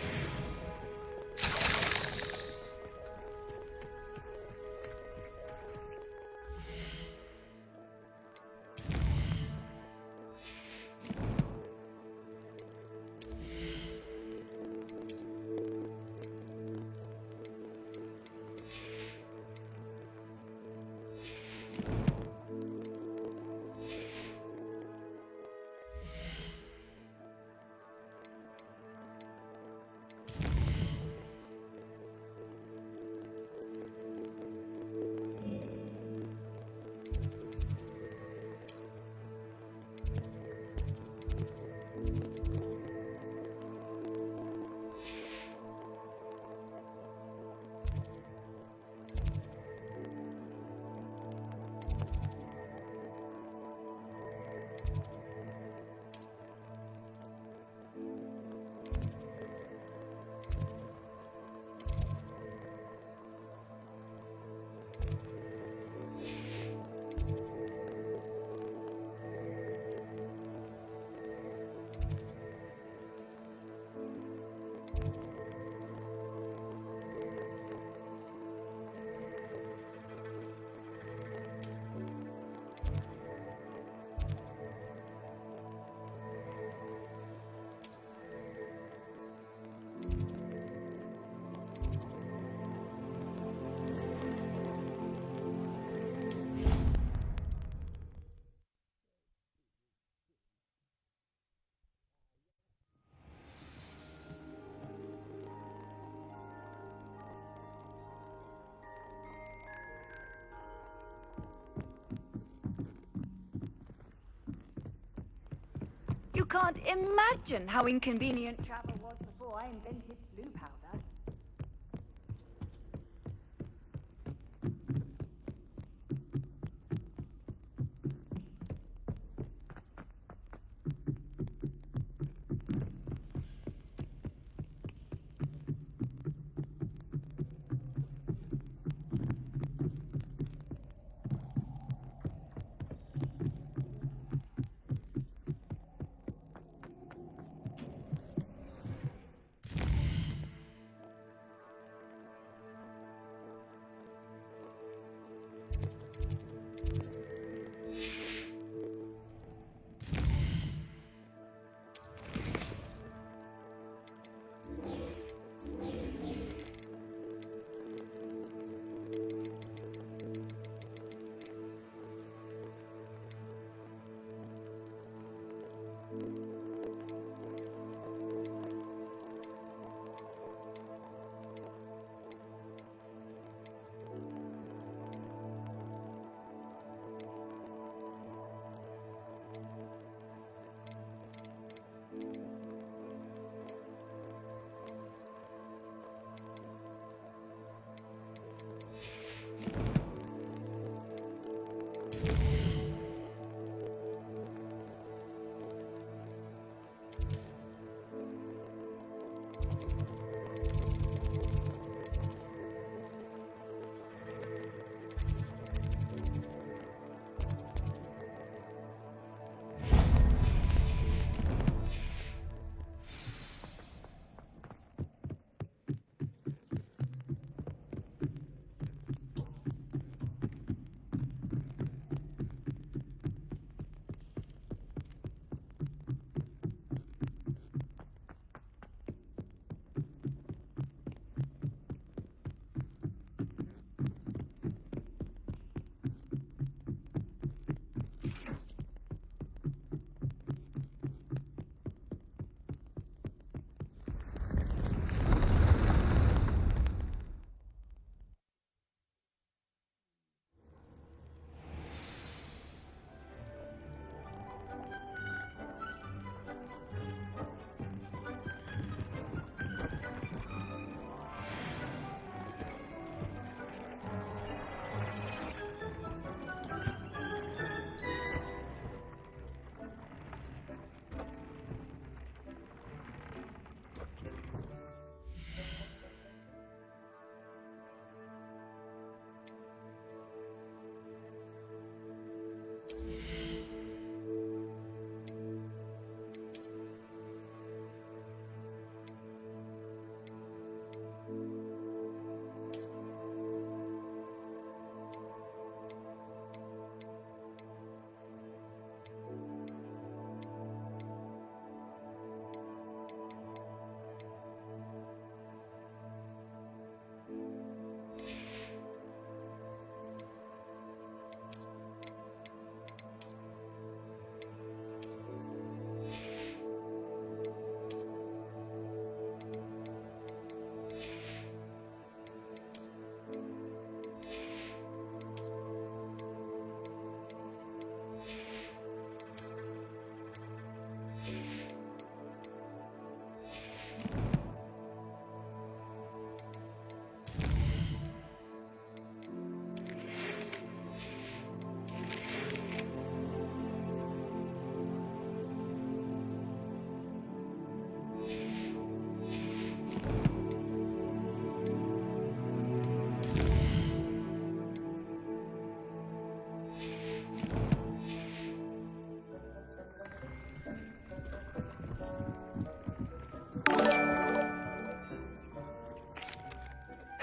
You can't imagine how inconvenient travel was before I invented blue powder.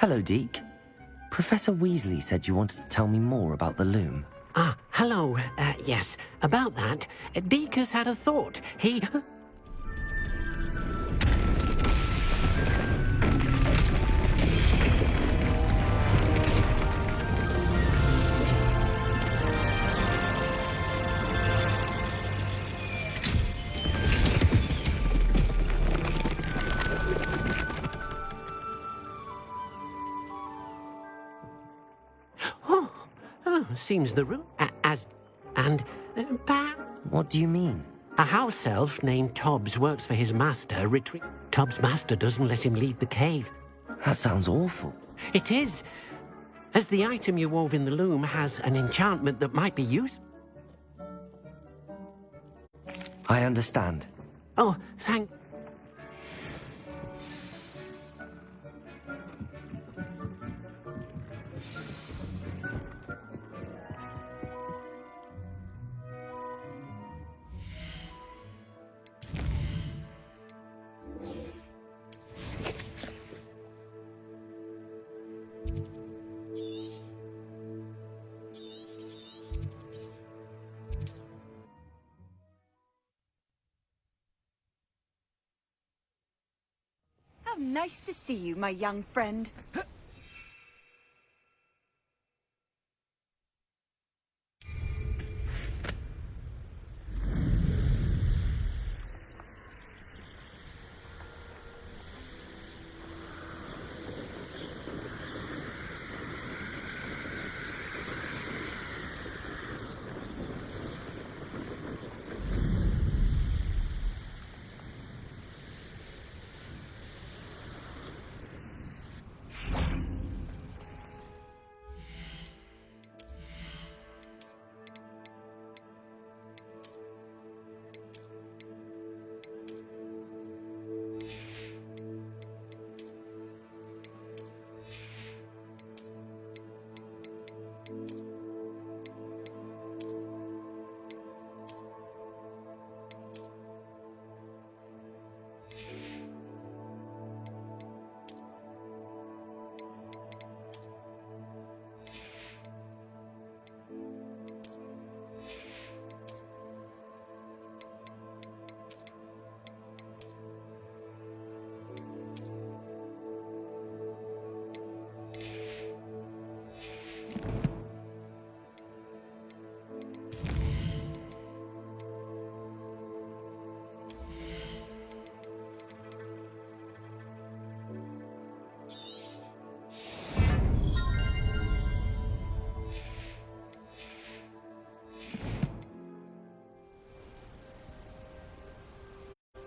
Hello, Deke. Professor Weasley said you wanted to tell me more about the loom. Ah, hello. Yes, about that. Deke has had a thought. He... Seems the room What do you mean? A house elf named Tobbs works for his master, Tobbs' master doesn't let him leave the cave. That sounds awful. It is. As the item you wove in the loom has an enchantment that might be used. I understand. Oh, thank... How nice to see you, my young friend.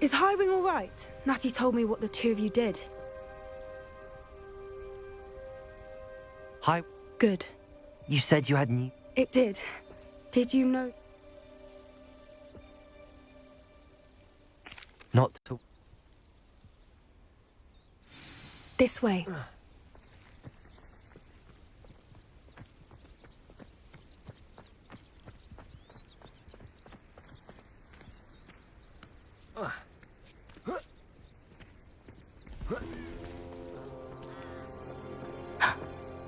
Is Highwing all right? Natty told me what the two of you did. Hi. Good. You said you had new... It did. Did you know... Not to... This way.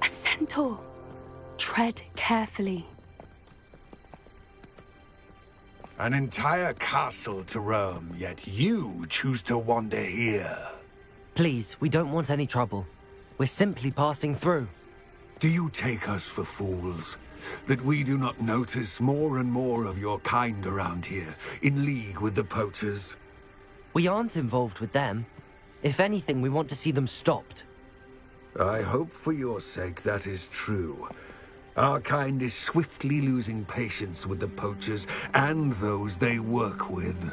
A centaur. Tread carefully. An entire castle to roam, yet you choose to wander here. Please, we don't want any trouble. We're simply passing through. Do you take us for fools? That we do not notice more and more of your kind around here, in league with the poachers? We aren't involved with them. If anything, we want to see them stopped. I hope for your sake that is true. Our kind is swiftly losing patience with the poachers and those they work with.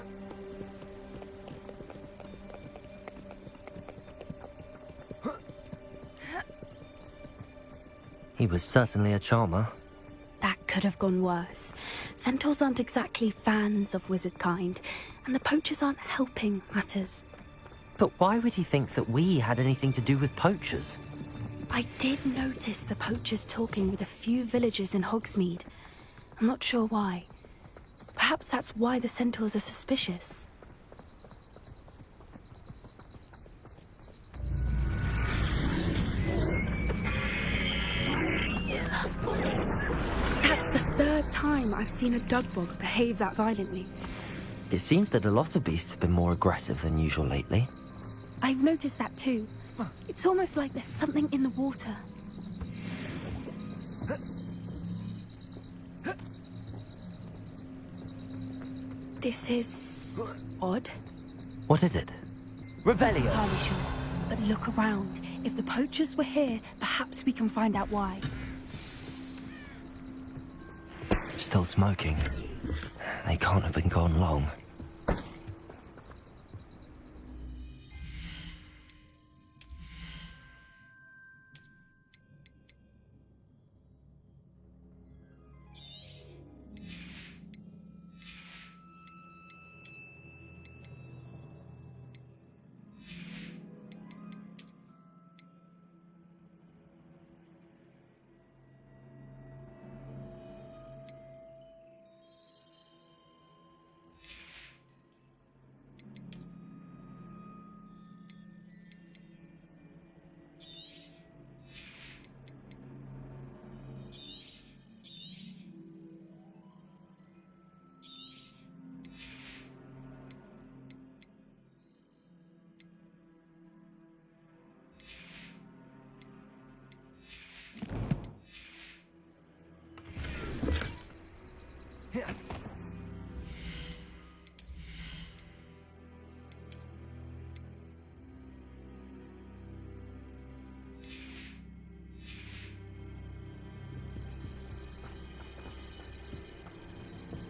He was certainly a charmer. That could have gone worse. Centaurs aren't exactly fans of wizard kind, and the poachers aren't helping matters. But why would he think that we had anything to do with poachers? I did notice the poachers talking with a few villagers in Hogsmeade. I'm not sure why. Perhaps that's why the centaurs are suspicious. That's the third time I've seen a dugbog behave that violently. It seems that a lot of beasts have been more aggressive than usual lately. I've noticed that too. It's almost like there's something in the water. This is odd. What is it? Not entirely sure, but look around. If the poachers were here, perhaps we can find out why. Still smoking. They can't have been gone long.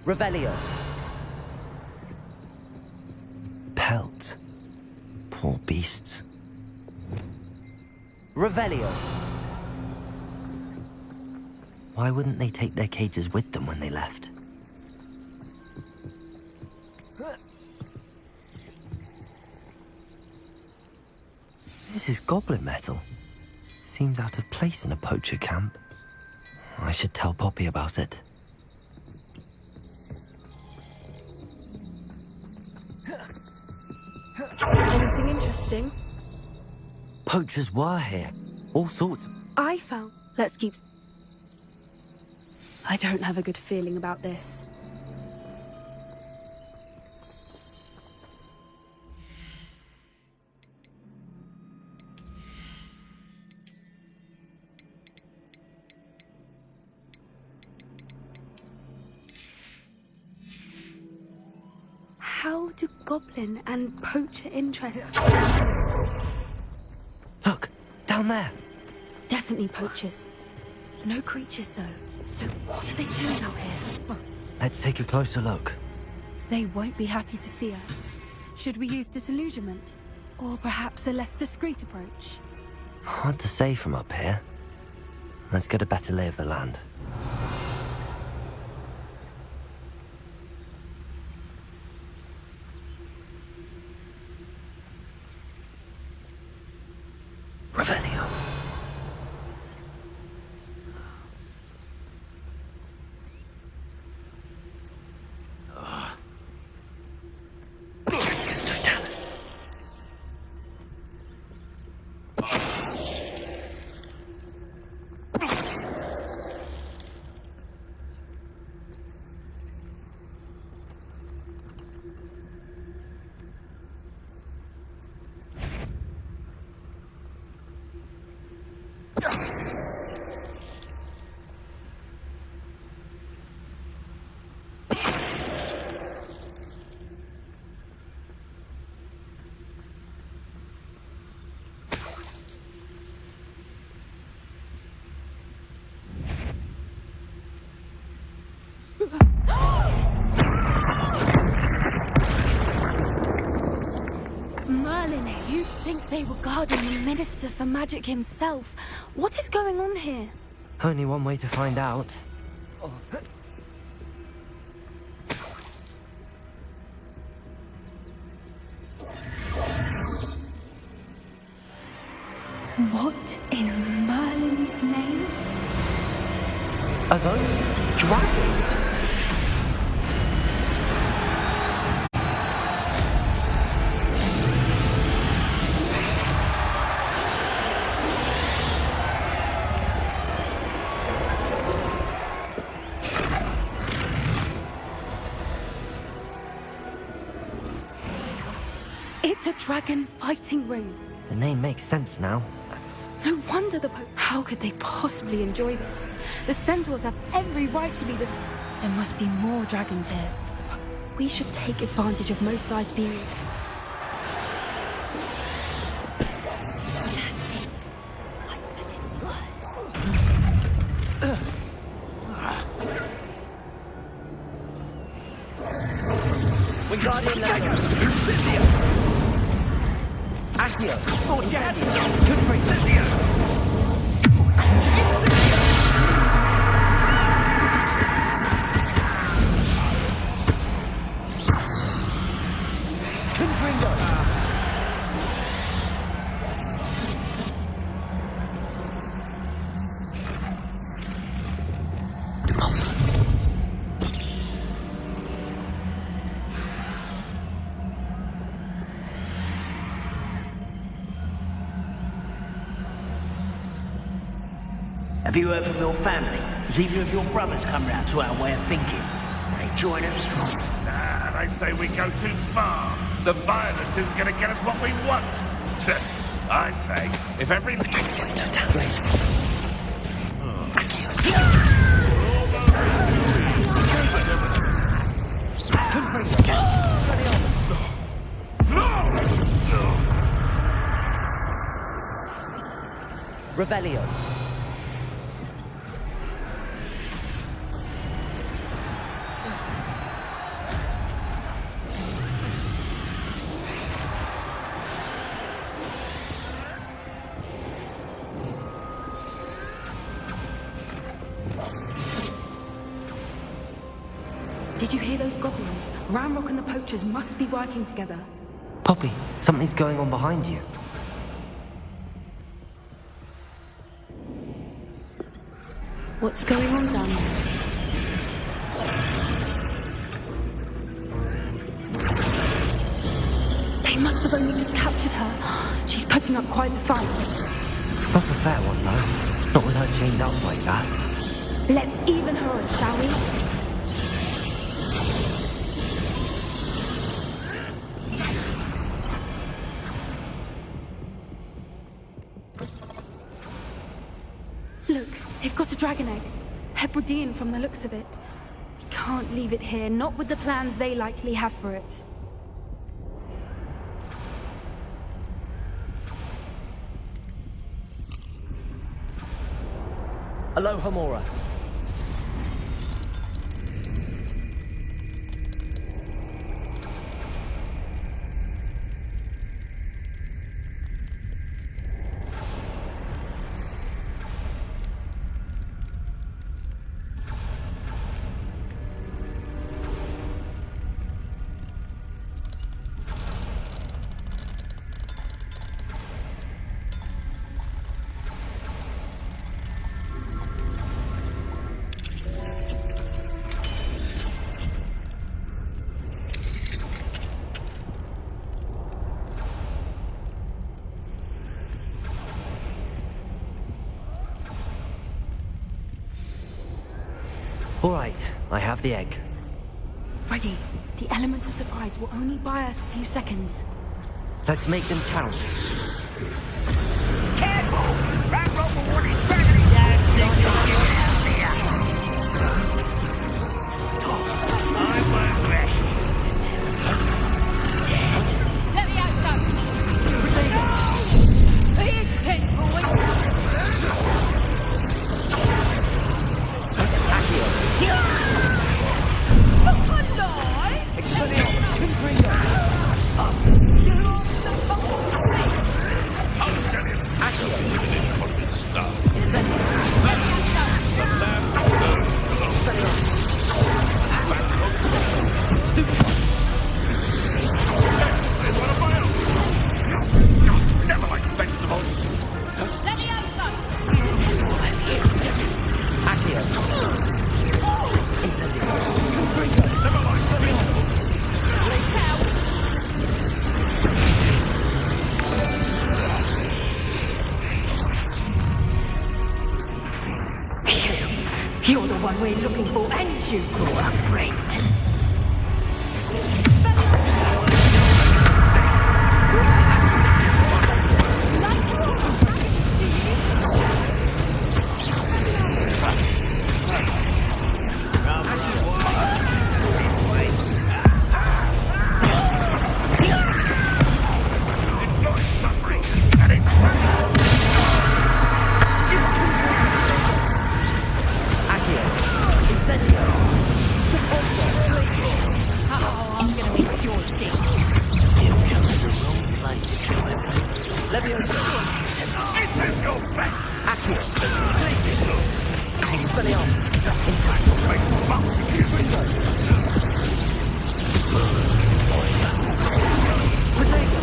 Revelio. Pelt. Poor beasts. Revelio. Why wouldn't they take their cages with them when they left? This is goblin metal. Seems out of place in a poacher camp. I should tell Poppy about it. Anything interesting? Poachers were here. All sorts of... I found... Let's keep... I don't have a good feeling about this. How do goblin and poacher interests... Look, down there. Definitely poachers. No creatures, though. So what are they doing out here? Let's take a closer look. They won't be happy to see us. Should we use disillusionment? Or perhaps a less discreet approach? Hard to say from up here. Let's get a better lay of the land. Revelio. Merlin, you'd think they were guarding the Minister for Magic himself. What is going on here? Only one way to find out. What in Merlin's name? Are those dragons? Dragon Fighting Ring. The name makes sense now. No wonder the Pope... How could they possibly enjoy this? The Centaurs have every right to be this... There must be more dragons here. We should take advantage of most eyes being... That's it. I bet it's the word. We got it now. Incendio! Accio! Incendio! Good for Incendio! Have you heard from your family? Has either of your brothers come round to our way of thinking? Will they join us? Nah, they say we go too far. The violence isn't gonna get us what we want. I say, if every... Revelio. Did you hear those goblins? Ramrock and the poachers must be working together. Poppy, something's going on behind you. What's going on down there? They must have only just captured her. She's putting up quite the fight. Not a fair one, though. Not with her chained up like that. Let's even her on, shall we? Look, they've got a dragon egg. Hebridean from the looks of it. We can't leave it here, not with the plans they likely have for it. Alohomora. All right, I have the egg. Ready. The element of surprise will only buy us a few seconds. Let's make them count. Careful! Ramrock will want his dragon down. I won't rest until dead. Let me out, son! No! Here's 10 points! Never like vegetables. Let me out, son! Incendio. Never mind. You're the one we're looking for, ain't you? You're a friend. Expect Expelliarmus! Protego!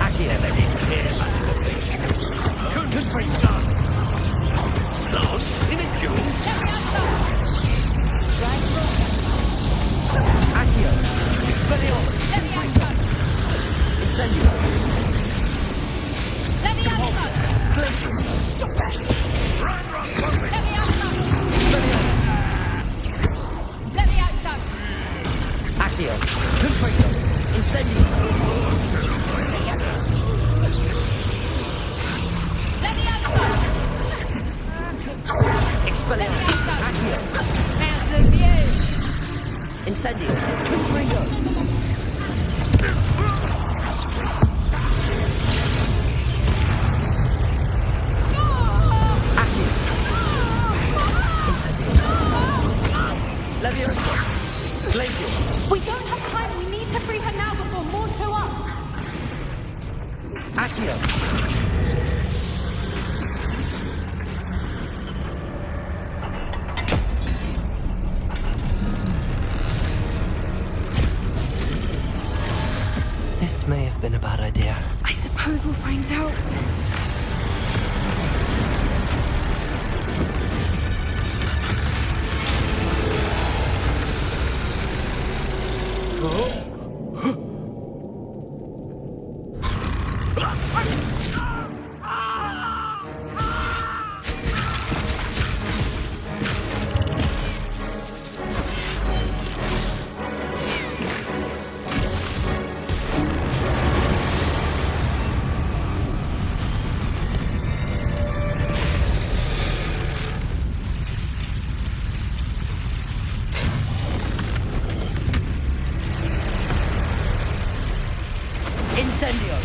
Accio! Confringo! Lance, in a duel! Accio! Expelliarmus! Incendio! Compulsor! Glacius! Stop that! Expelliarmus! Accio! Confringo! Incendio! Expelliarmus! Accio! Incendio! Confringo! Accio! Incendio! Leviosa! Glacius! We don't have time. We need to free her now before more show up. Accio! This may have been a bad idea. I suppose we'll find out. Incendio!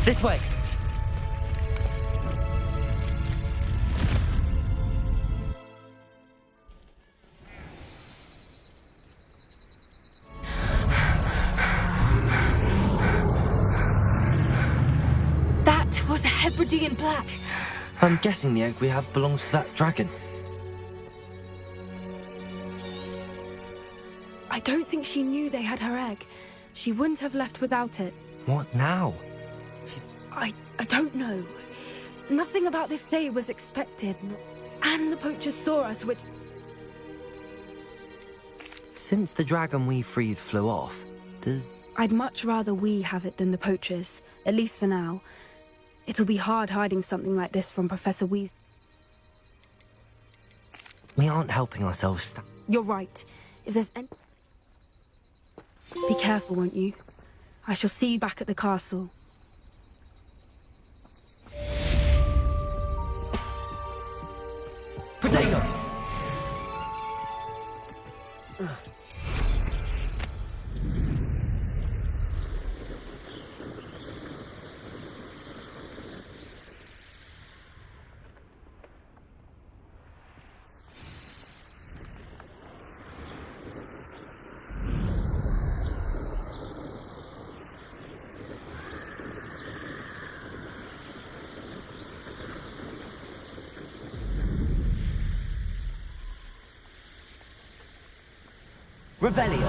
This way! That was a Hebridean black. I'm guessing the egg we have belongs to that dragon. I don't think she knew they had her egg. She wouldn't have left without it. What now? I don't know. Nothing about this day was expected. And the poachers saw us, which... Since the dragon we freed flew off, does... I'd much rather we have it than the poachers, at least for now. It'll be hard hiding something like this from Professor Weasley. We aren't helping ourselves. You're right. If there's any... Be careful, won't you? I shall see you back at the castle. Protego! Revelio!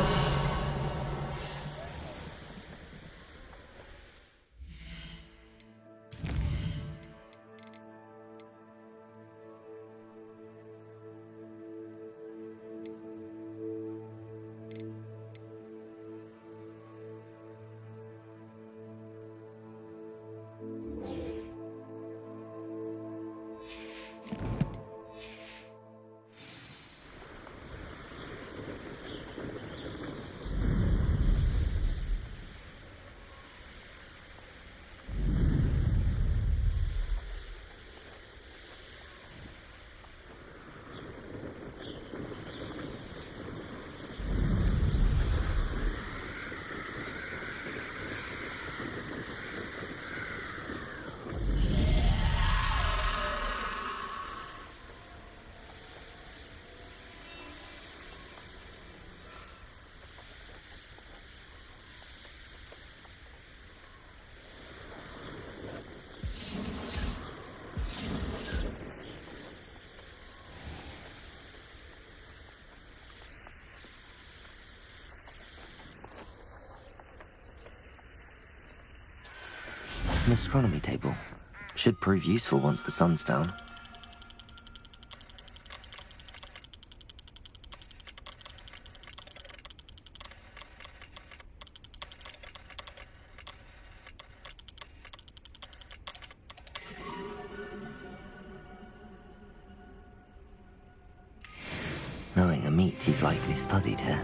astronomy table. Should prove useful once the sun's down. Knowing a meat, he's likely studied here.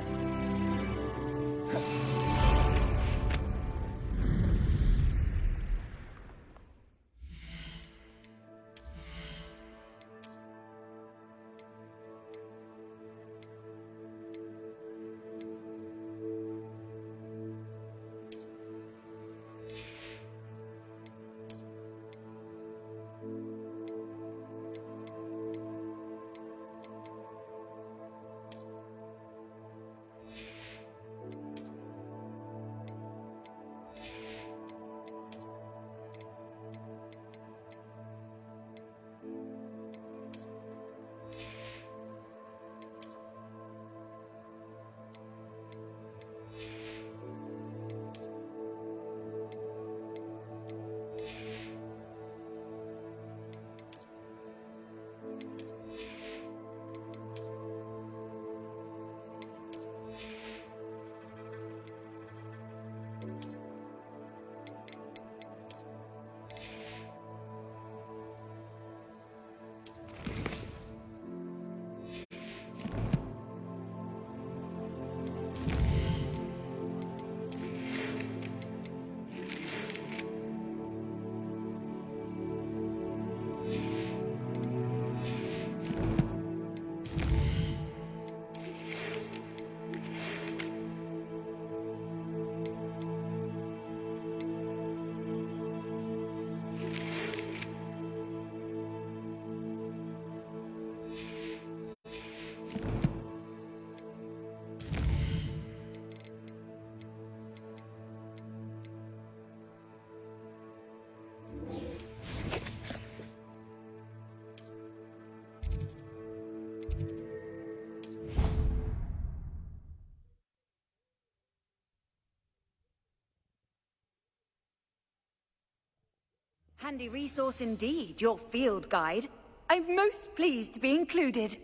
Handy resource indeed, your field guide. I'm most pleased to be included.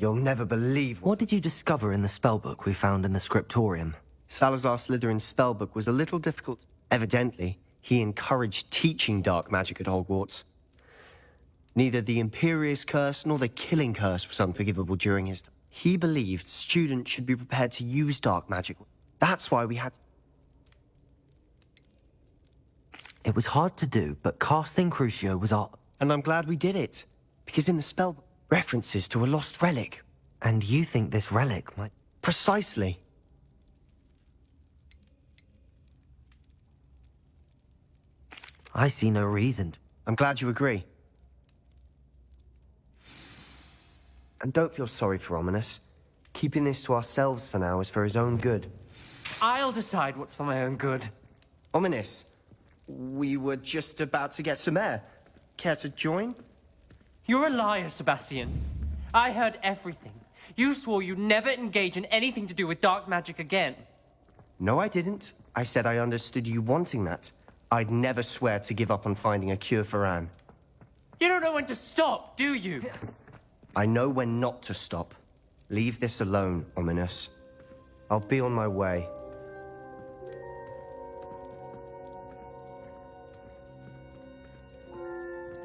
You'll never believe What did you discover in the spellbook we found in the scriptorium? Salazar Slytherin's spellbook was a little difficult. Evidently, he encouraged teaching dark magic at Hogwarts. Neither the Imperious Curse nor the Killing Curse was unforgivable during his time. He believed students should be prepared to use dark magic. That's why we had... It was hard to do, but casting Crucio was our... And I'm glad we did it. Because in the spellbook, references to a lost relic. And you think this relic might... Precisely. I see no reason. I'm glad you agree. And don't feel sorry for Ominous. Keeping this to ourselves for now is for his own good. I'll decide what's for my own good. Ominous, we were just about to get some air. Care to join? You're a liar, Sebastian. I heard everything. You swore you'd never engage in anything to do with dark magic again. No, I didn't. I said I understood you wanting that. I'd never swear to give up on finding a cure for Anne. You don't know when to stop, do you? I know when not to stop. Leave this alone, Ominous. I'll be on my way.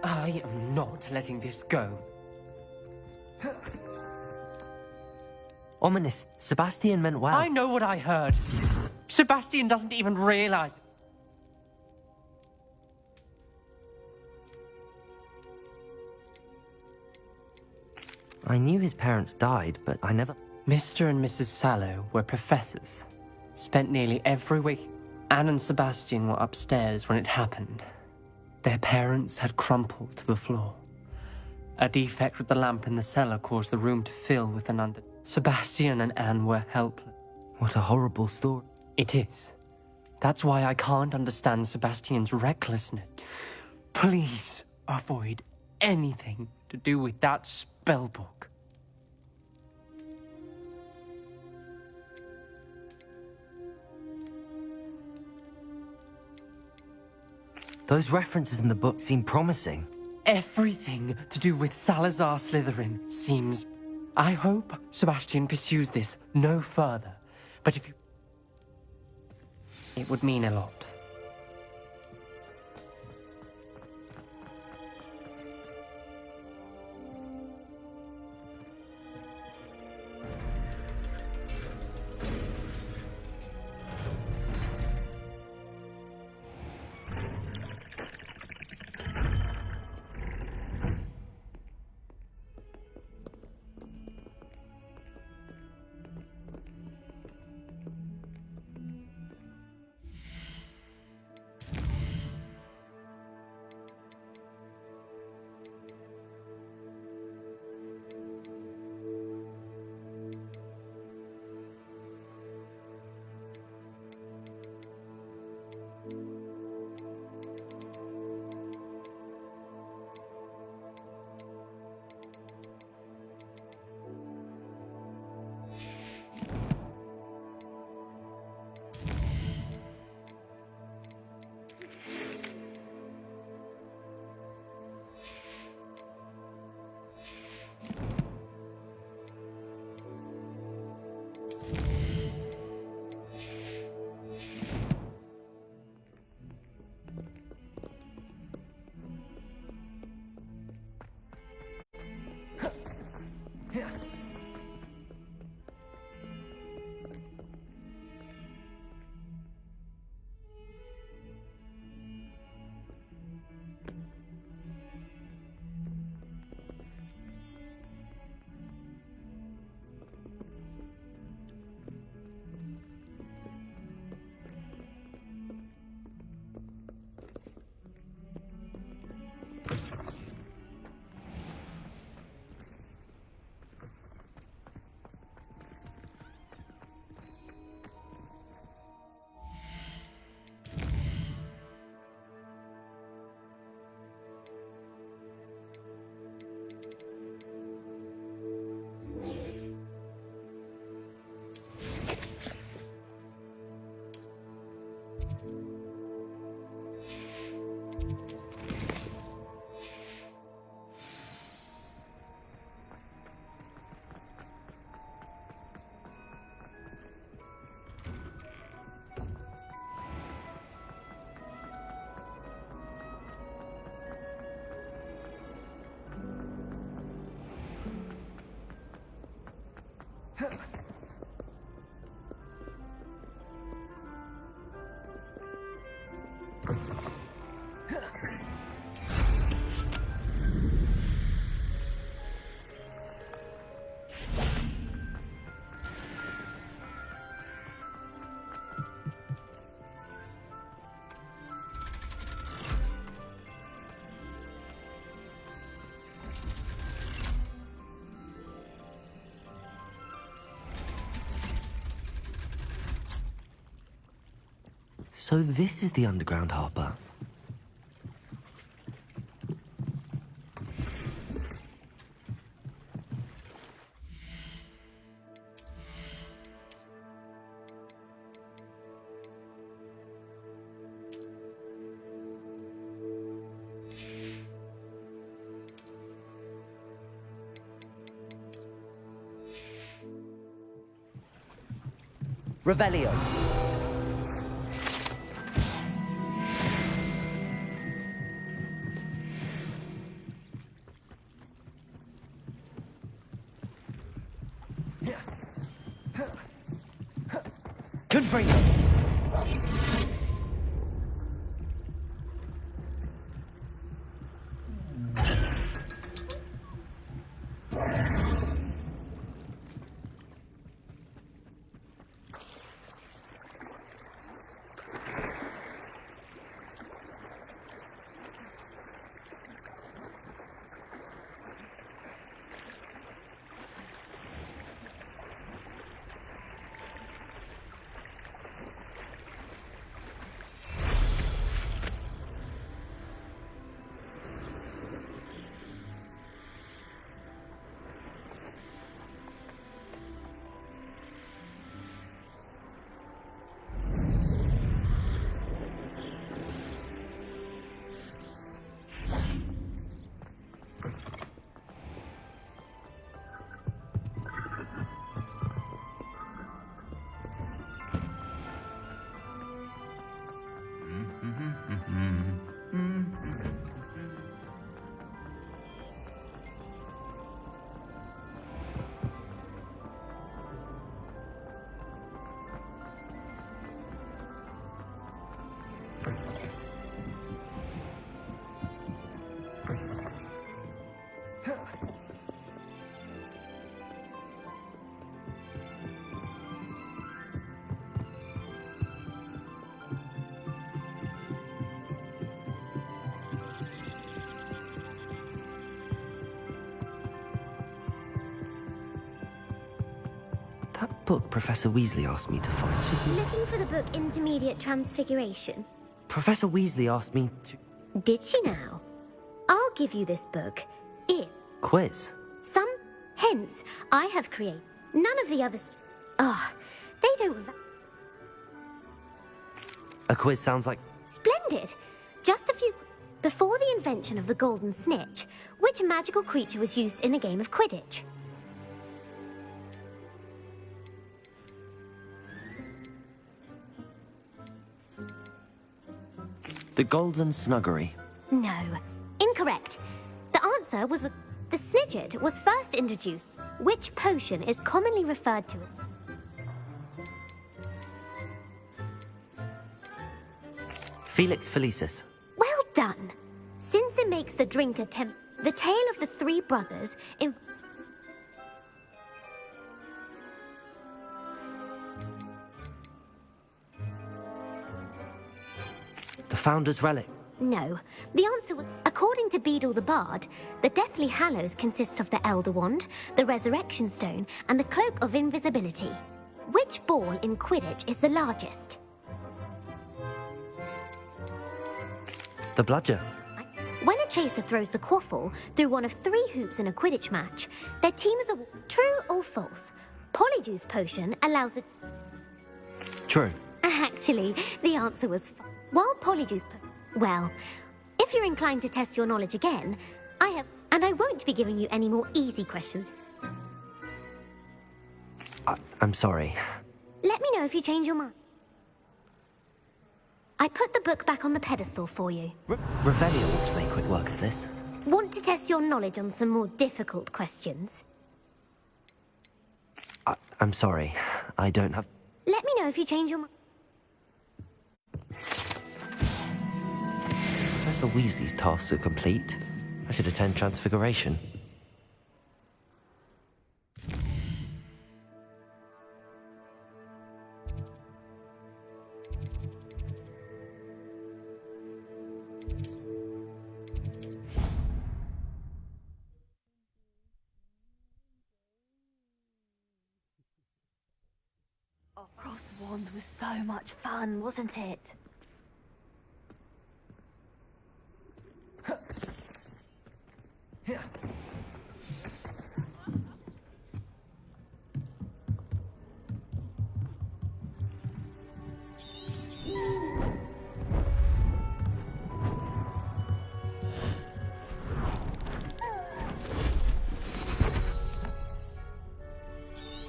I am not letting this go. Ominous, Sebastian meant well. I know what I heard. Sebastian doesn't even realize it. I knew his parents died, but I never... Mr. and Mrs. Sallow were professors. Spent nearly every week. Anne and Sebastian were upstairs when it happened. Their parents had crumpled to the floor. A defect with the lamp in the cellar caused the room to fill with an under... Sebastian and Anne were helpless. What a horrible story. It is. That's why I can't understand Sebastian's recklessness. Please avoid anything to do with that spellbook. Those references in the book seem promising. Everything to do with Salazar Slytherin seems... I hope Sebastian pursues this no further, but if you... It would mean a lot. So this is the underground harbour. Revelio. Confringo. book Professor Weasley asked me to find? Looking for the book Intermediate Transfiguration? Professor Weasley asked me to... Did she now? I'll give you this book. Quiz? Hence, I have created. None of the others... Oh, they don't... A quiz sounds like... Splendid! Just a few... Before the invention of the golden snitch, which magical creature was used in a game of Quidditch? The Golden Snuggery. No, incorrect. The answer was the Snidget was first introduced. Which potion is commonly referred to? Felix Felicis. Well done. Since it makes the drinker the tale of the three brothers in... The Founder's Relic. No. The answer was... According to Beedle the Bard, the Deathly Hallows consists of the Elder Wand, the Resurrection Stone, and the Cloak of Invisibility. Which ball in Quidditch is the largest? The Bludger. When a chaser throws the quaffle through one of 3 hoops in a Quidditch match, their team is a... True or false? Polyjuice potion allows a... True. Actually, the answer was... While Polyjuice... Well, if you're inclined to test your knowledge again, I have... And I won't be giving you any more easy questions. I'm sorry. Let me know if you change your mind. I put the book back on the pedestal for you. Revelio ought to make quick work of this. Want to test your knowledge on some more difficult questions? I'm sorry. I don't have... Let me know if you change your mind. Professor Weasley's tasks are complete. I should attend Transfiguration. Across the Wands was so much fun, wasn't it?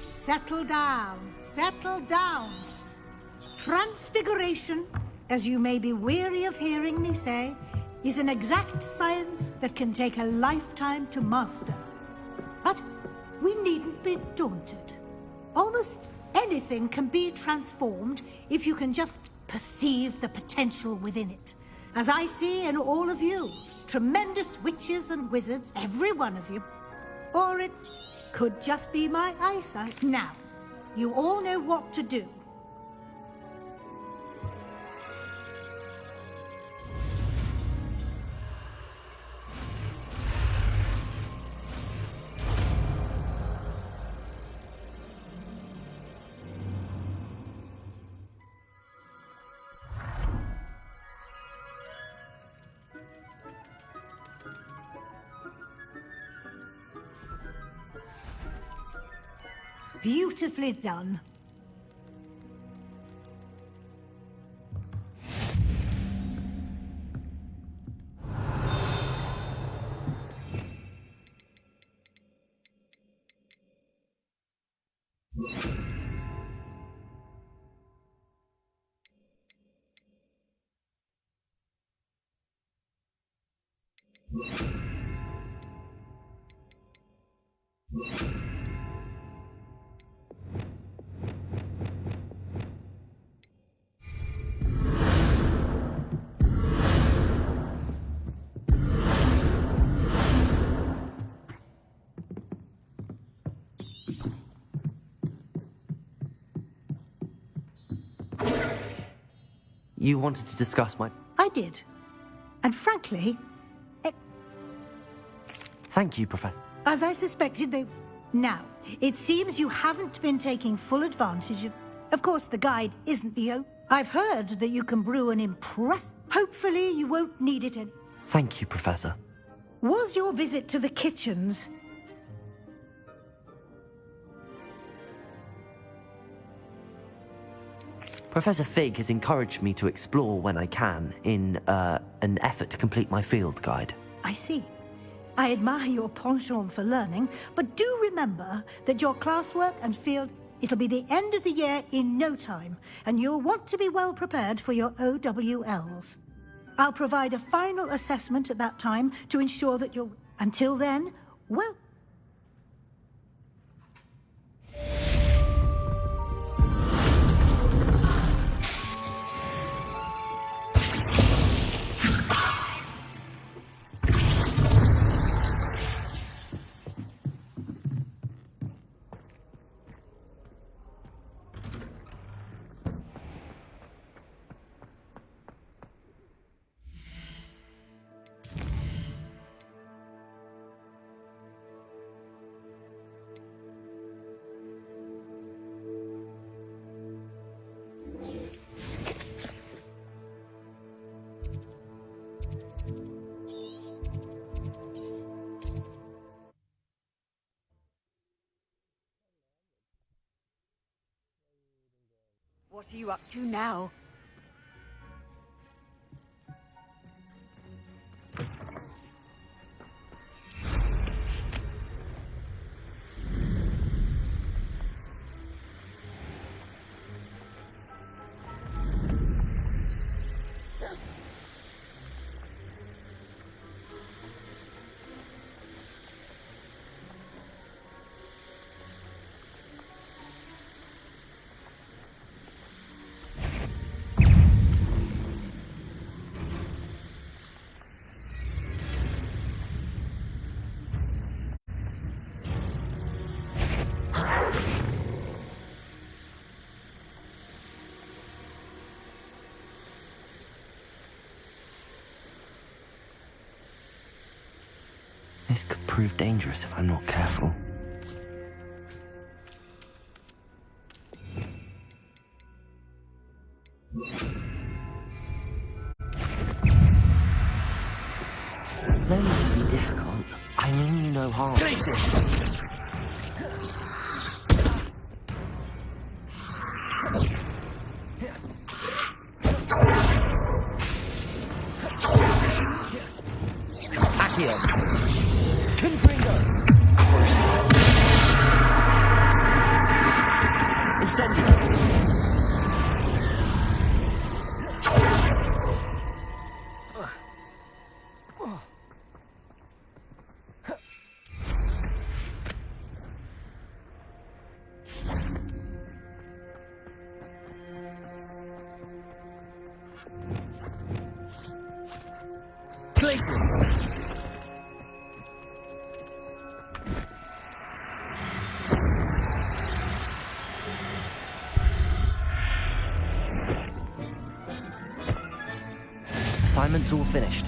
Settle down, settle down. Transfiguration, as you may be weary of hearing me say, is an exact science that can take a lifetime to master. But we needn't be daunted. Almost anything can be transformed if you can just perceive the potential within it. As I see in all of you, tremendous witches and wizards, every one of you. Or it could just be my eyesight. Now, you all know what to do. Beautifully done. You wanted to discuss my... I did. And frankly, Thank you, Professor. as I suspected, they Now, it seems you haven't been taking full advantage of... Of course, the guide isn't the... I've heard that you can brew an Hopefully, you won't need it any... Thank you, Professor. Was your visit to the kitchens... Professor Fig has encouraged me to explore when I can in an effort to complete my field guide. I see. I admire your penchant for learning, but do remember that your classwork and field... It'll be the end of the year in no time, and you'll want to be well prepared for your OWLs. I'll provide a final assessment at that time to ensure that you're... Until then, well... What are you up to now? This could prove dangerous if I'm not careful. No need to be difficult. I mean you no harm. Places! Assignment's all finished.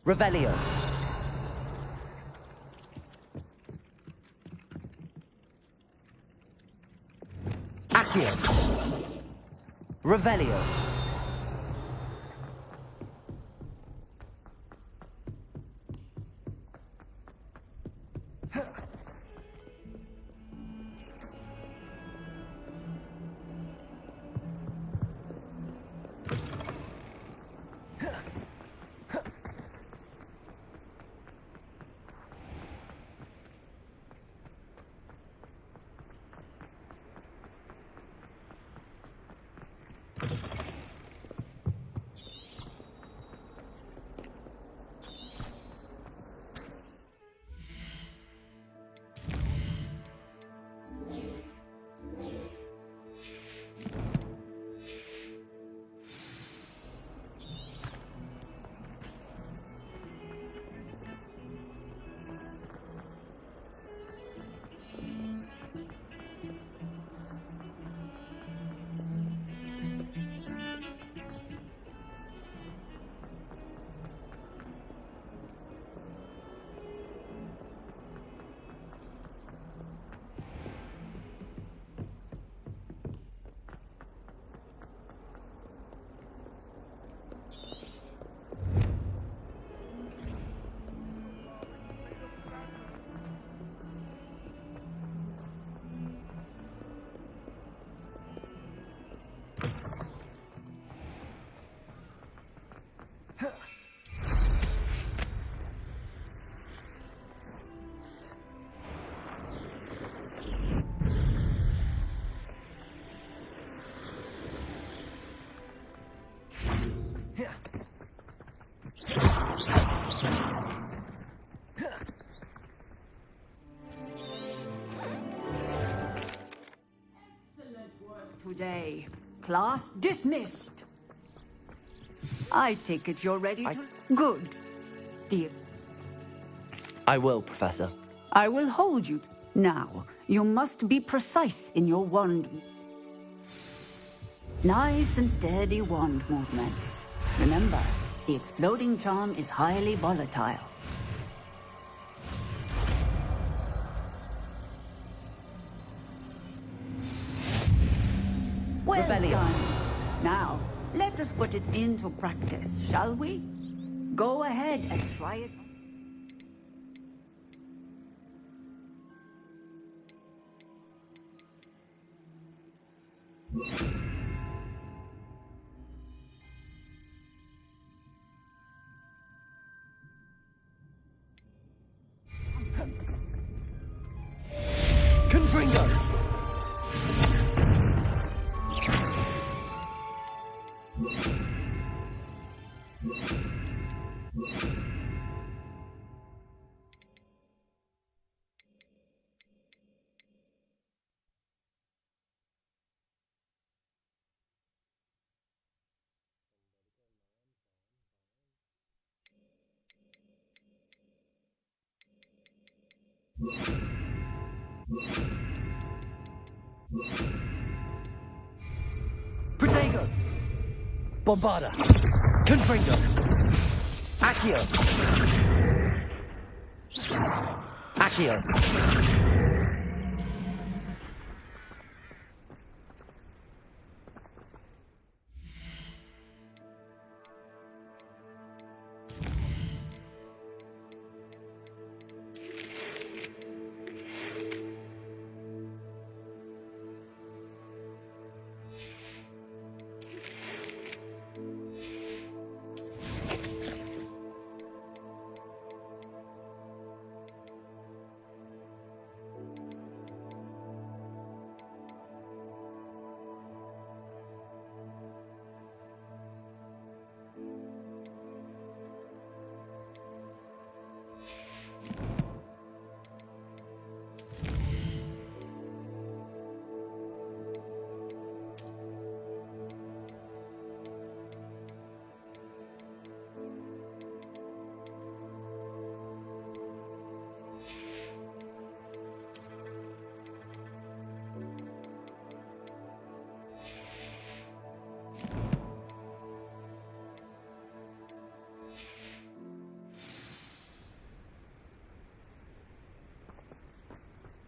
Revelio. Accio. Revelio. Today. Class dismissed. I take it you're ready to... Good. Dear. I will, Professor. I will hold you. Now, you must be precise in your wand. Nice and steady wand movements. Remember, the exploding charm is highly volatile. Well done. Now, let us put it into practice, shall we? Go ahead and try it. Confringo! Protego! Bombarda! Confringo! Accio! Accio!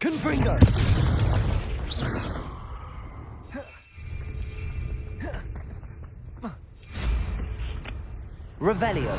Confringo! Revelio.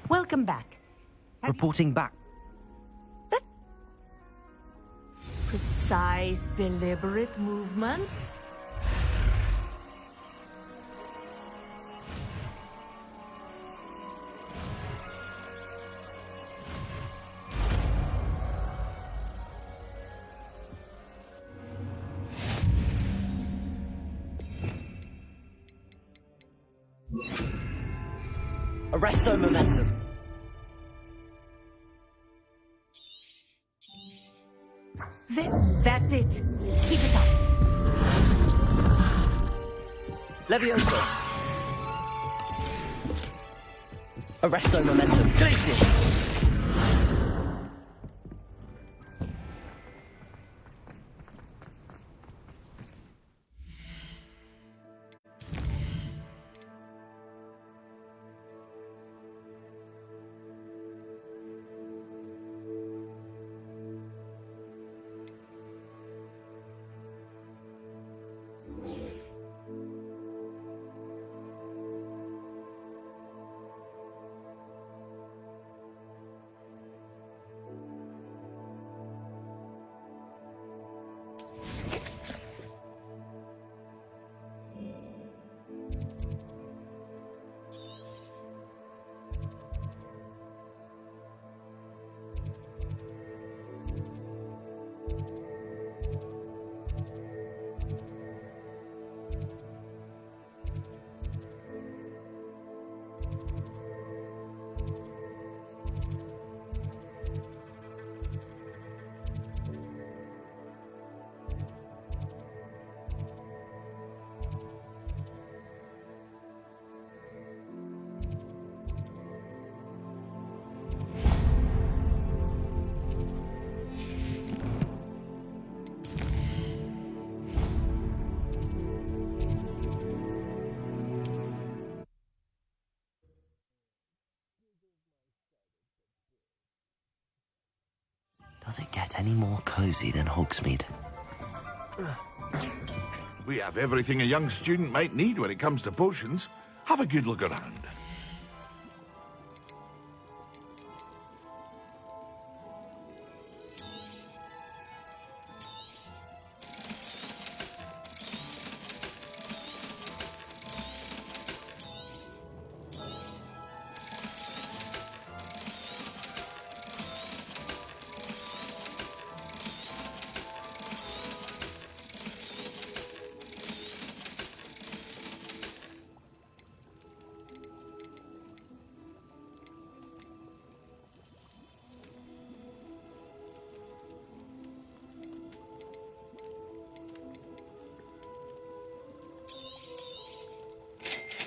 Welcome back. Reporting back. Precise, deliberate movements. Arresto momentum. That's it. Keep it up. Levioso. Arresto momentum. Glacis. Does it get any more cozy than Hogsmeade? We have everything a young student might need when it comes to potions. Have a good look around.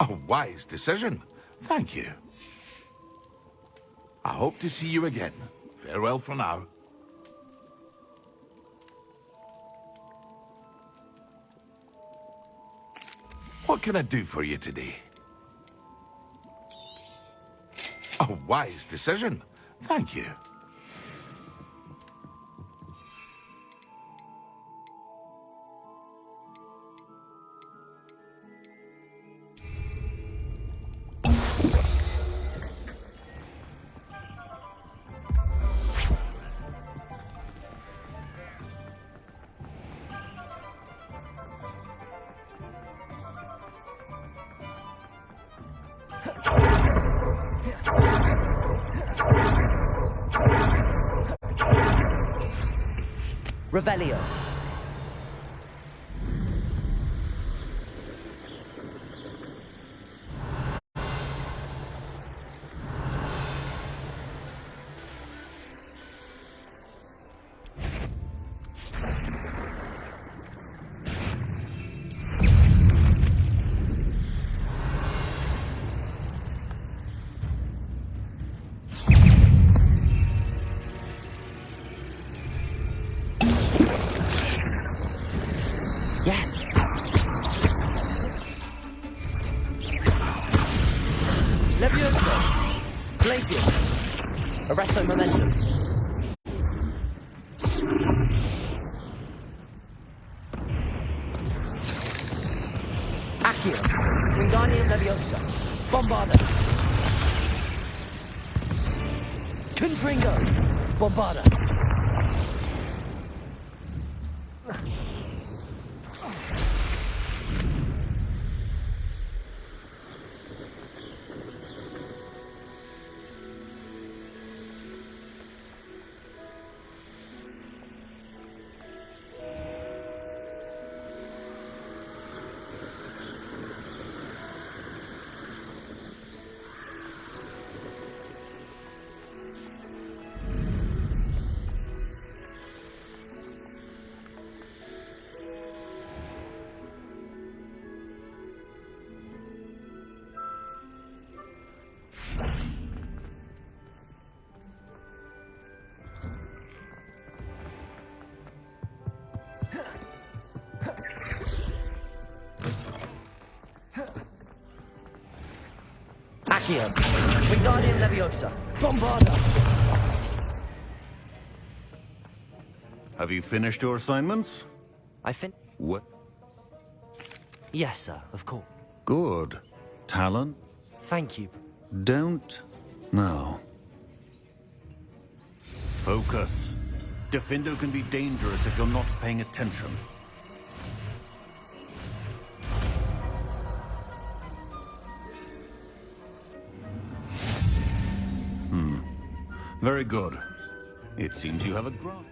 A wise decision. Thank you. I hope to see you again. Farewell for now. What can I do for you today? A wise decision. Thank you. Revelio. Arresto momentum. Accio. Wingardium Leviosa. Bombarda. Confringo. Bombarda. Accio. Wingardium Leviosa. Bombarda. Have you finished your assignments? What? Yes, sir, of course. Good. Talon? Thank you. Don't. No. Focus. Defendo can be dangerous if you're not paying attention. Very good. It seems you have a grasp.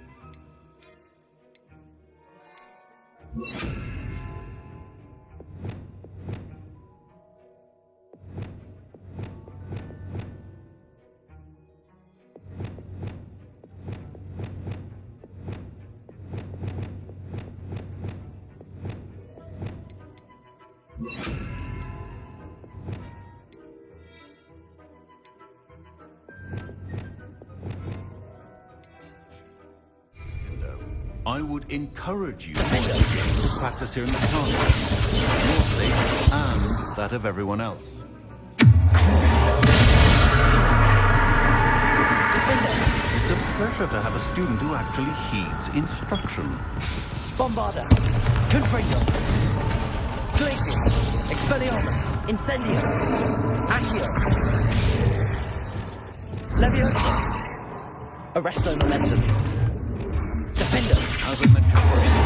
I would encourage you to practice here in the castle. Your sake and that of everyone else. It's a pleasure to have a student who actually heeds instruction. Bombarda. Confringo. Glacius. Expelliarmus. Incendio. Accio. Leviosa. Arresto momentum. Defender. As I mentioned first.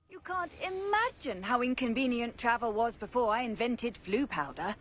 You can't imagine how inconvenient travel was before I invented flu powder.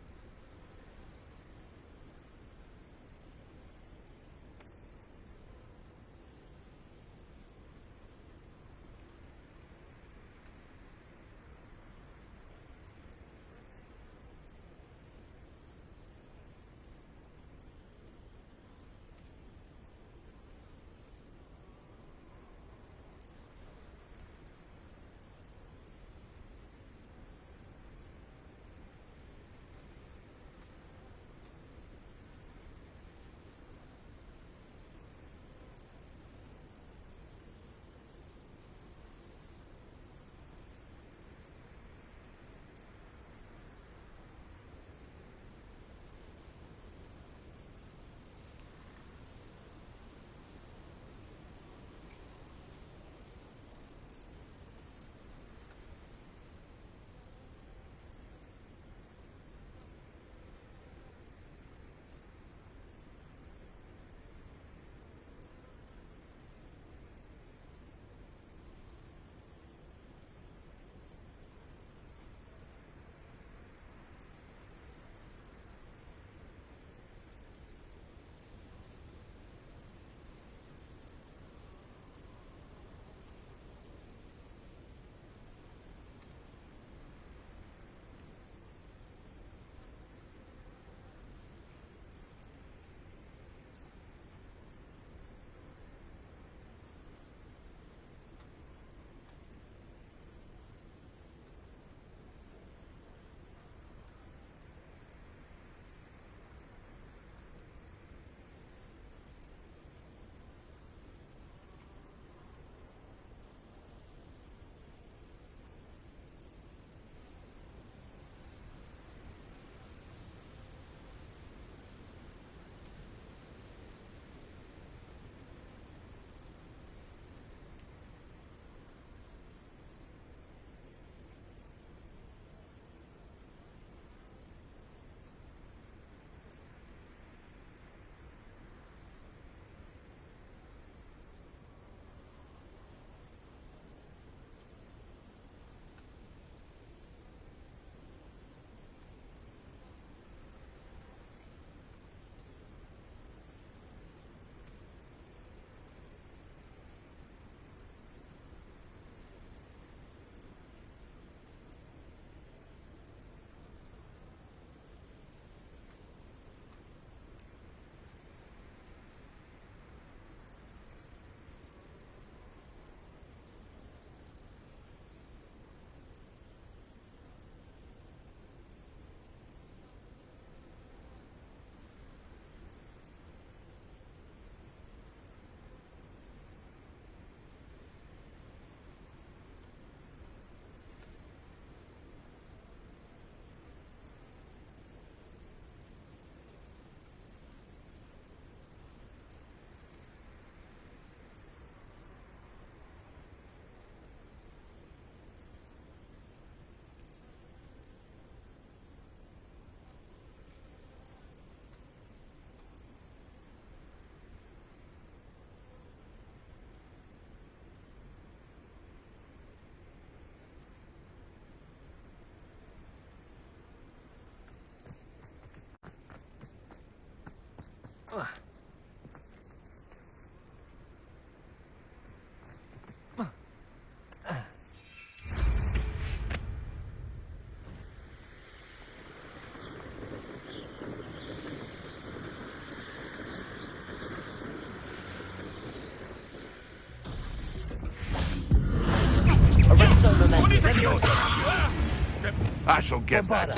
I shall get that.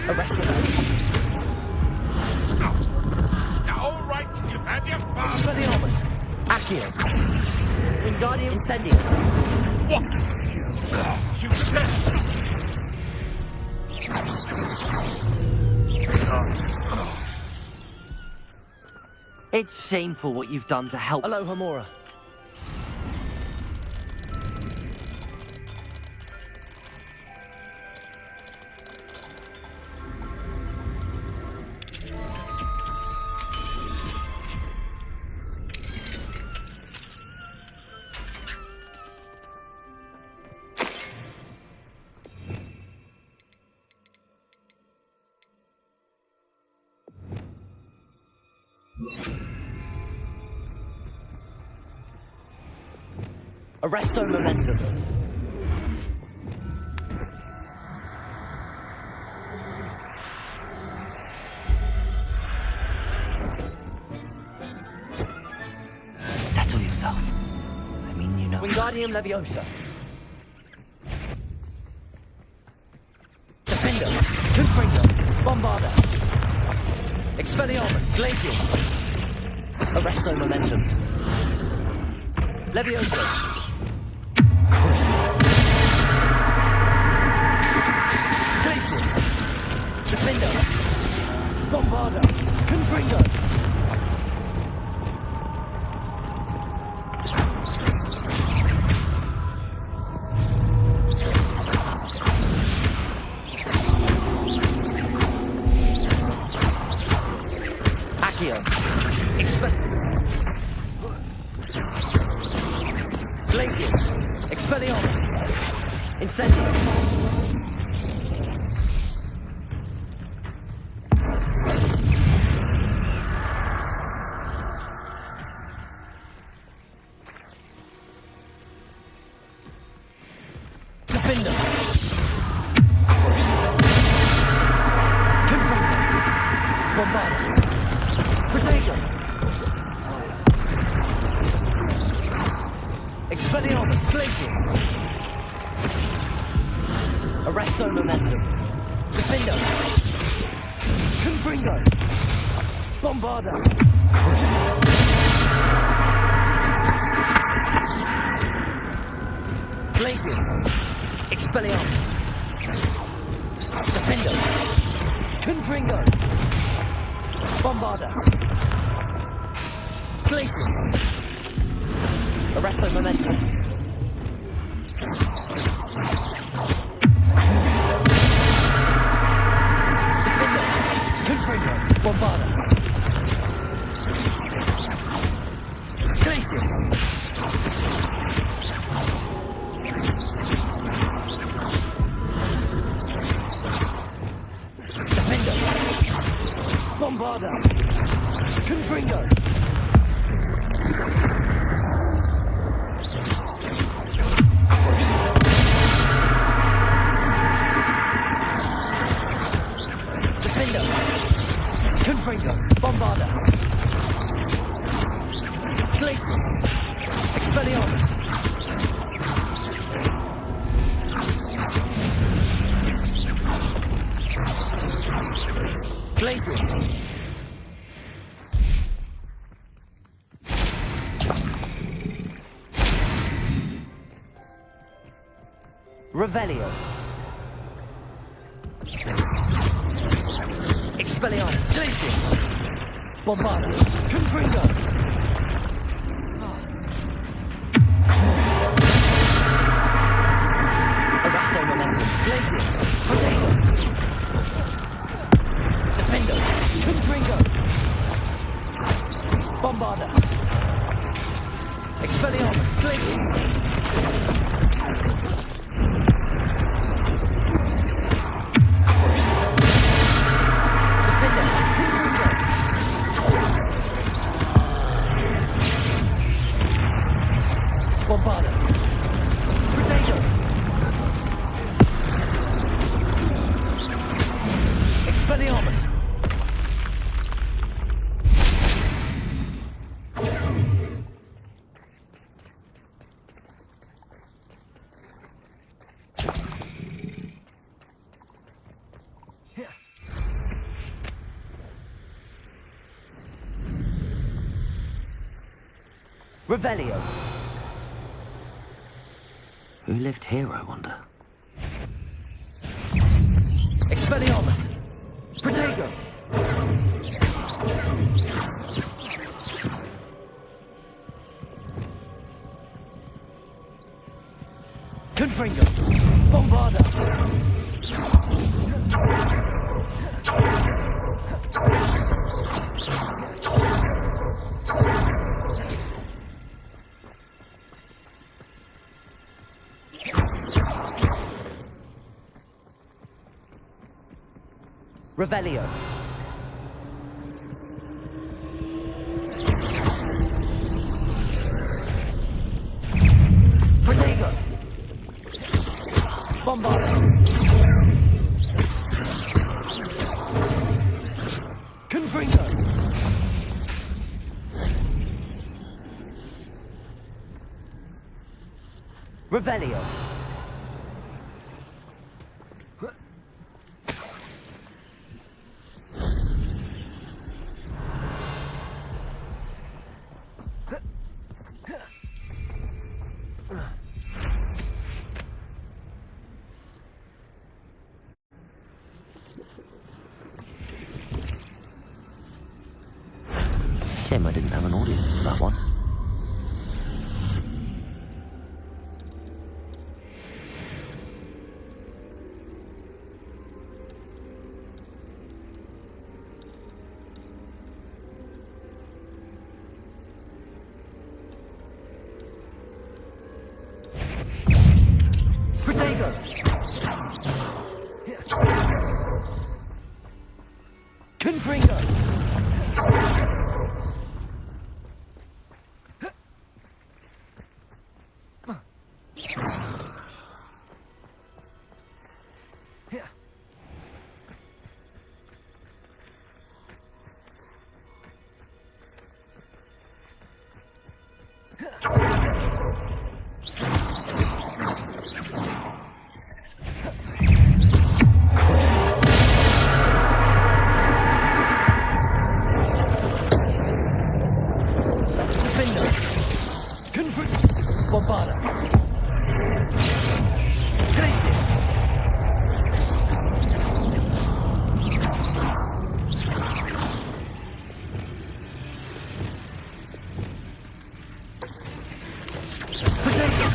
Arrest them. All right, you've had your fun. Expelliarmus. Accio. Wingardium Incendium. What? Shoot the test. It's shameful what you've done to help. Aloha Mora. Arresto Momentum. Settle yourself. I mean, you know. Wingardium Leviosa. Defender. Confringo. Bombarda. Expelliarmus. Glacius. Arresto Momentum. Leviosa. Glacius. Defender. Bombarda. Confringo. Accio. Glacius. Expelliarmus. Incendio. Defender. Crucible. Confringo. Bombarda. Protego. Expelliarmus. Glacius. Arresto Momentum. Defender. Confringo. Bombarda. Crucible. Glacius. Expelliarmus. Defender. Confringo. Bombarda. Glacius. Arresto Momentum. Confringo. Bombarda. Glacius. Defender. Bombarda. Confringo. Defender. Confringo. Bombarda. Glacius. Expelliarmus. Glacius. Revelio. Expelliarmus. Glacius. Bombarda. Confringo. Arresto Momentum. Glacius. Protego. Defender. Confringo. Bombarda. Expelliarmus! Glacius! Crucible! Defender! Confringo! Bombarda! Protego! Expelliarmus! Revelio. Who lived here, I wonder? Expelliarmus. Protego. Confringo. Bombarda. Revelio. Protego. Bombarda. Confringo. Revelio. Shame I didn't have an audience for that one. Protego. Confringo. Defender. Bombarda. Glacius. Protego.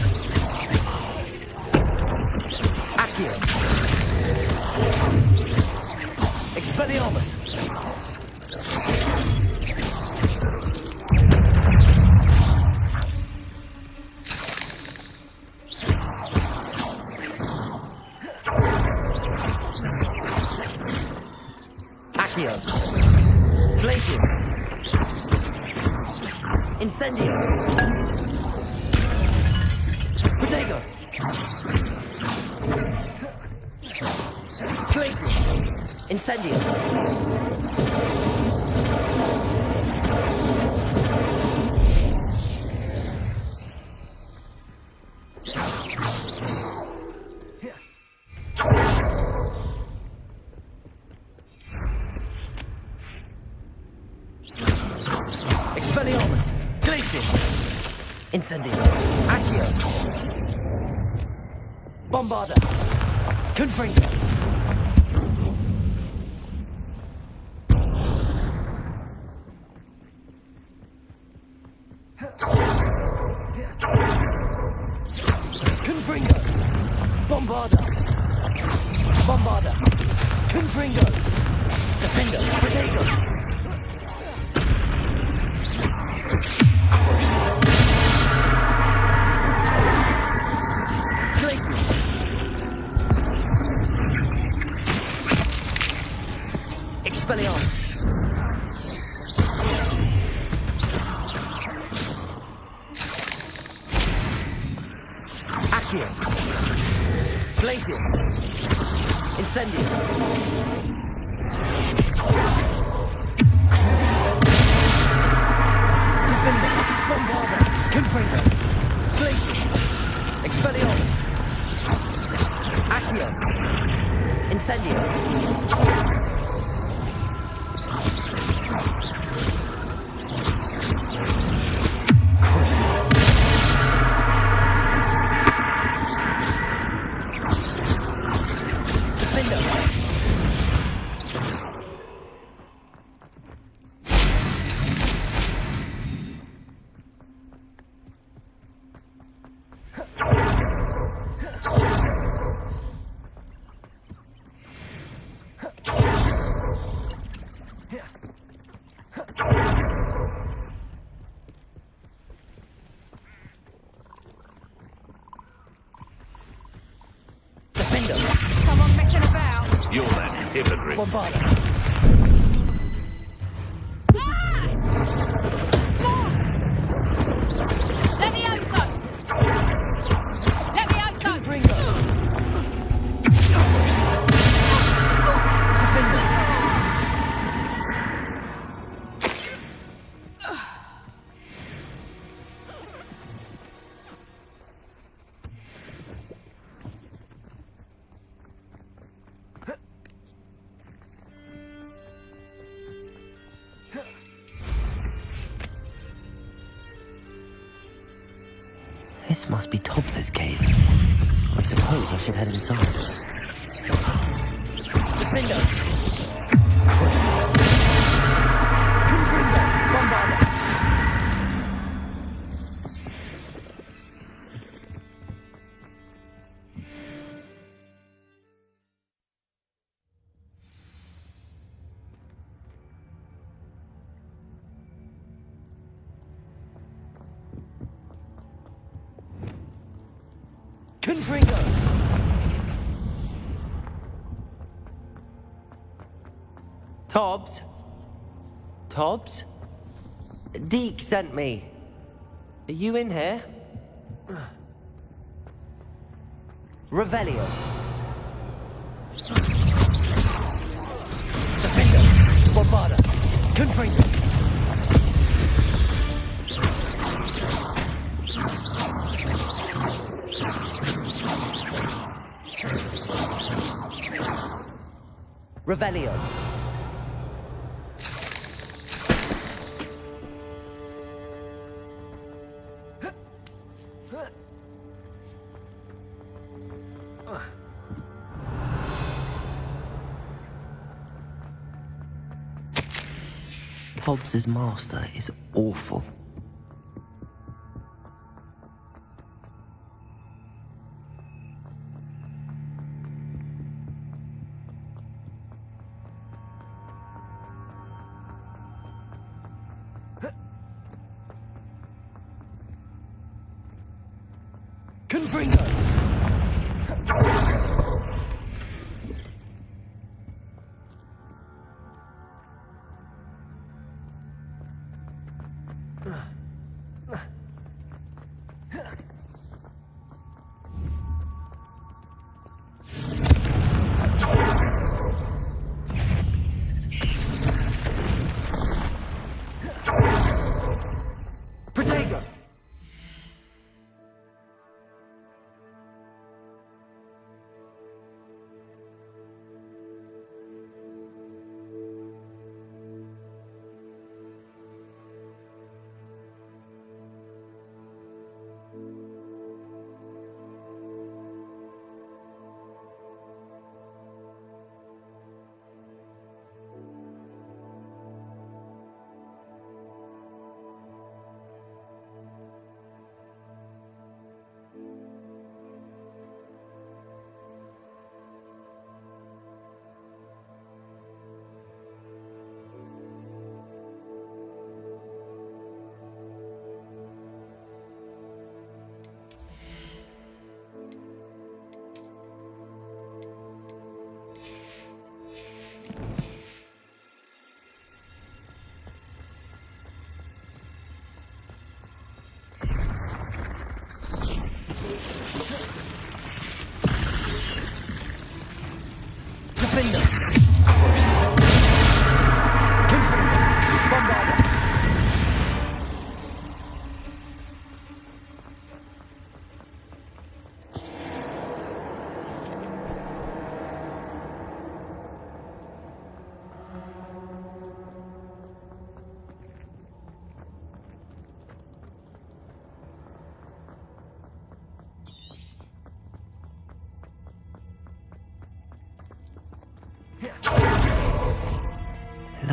Accio. Expelliarmus. Accio. Glacius. Incendio. Protego. Glacius. Incendio. Expelliarmus. Glacius. Incendio. Accio. Bombarda. Confringo. Confringo. Bombarda. Bombarda. Confringo. Defender. Protego. Crucible. Accio. Glacius. Incendio. Defender. Bombarda. Confringo. Glacius. Expelliarmus. Accio. Incendio. Someone messing about. You're that hypocrite. Bombarda. Let me out, son. Let me out, son. This must be Tobbs's cave. I suppose I should head inside. Defender. Cruise. Confringo. Bombarda. Confringo! Tobbs? Tobbs? Deke sent me. Are you in here? Revelio. Defender. Bombarda. Confringo. Revelio. Tobbs's master is awful. Confringo! Protego!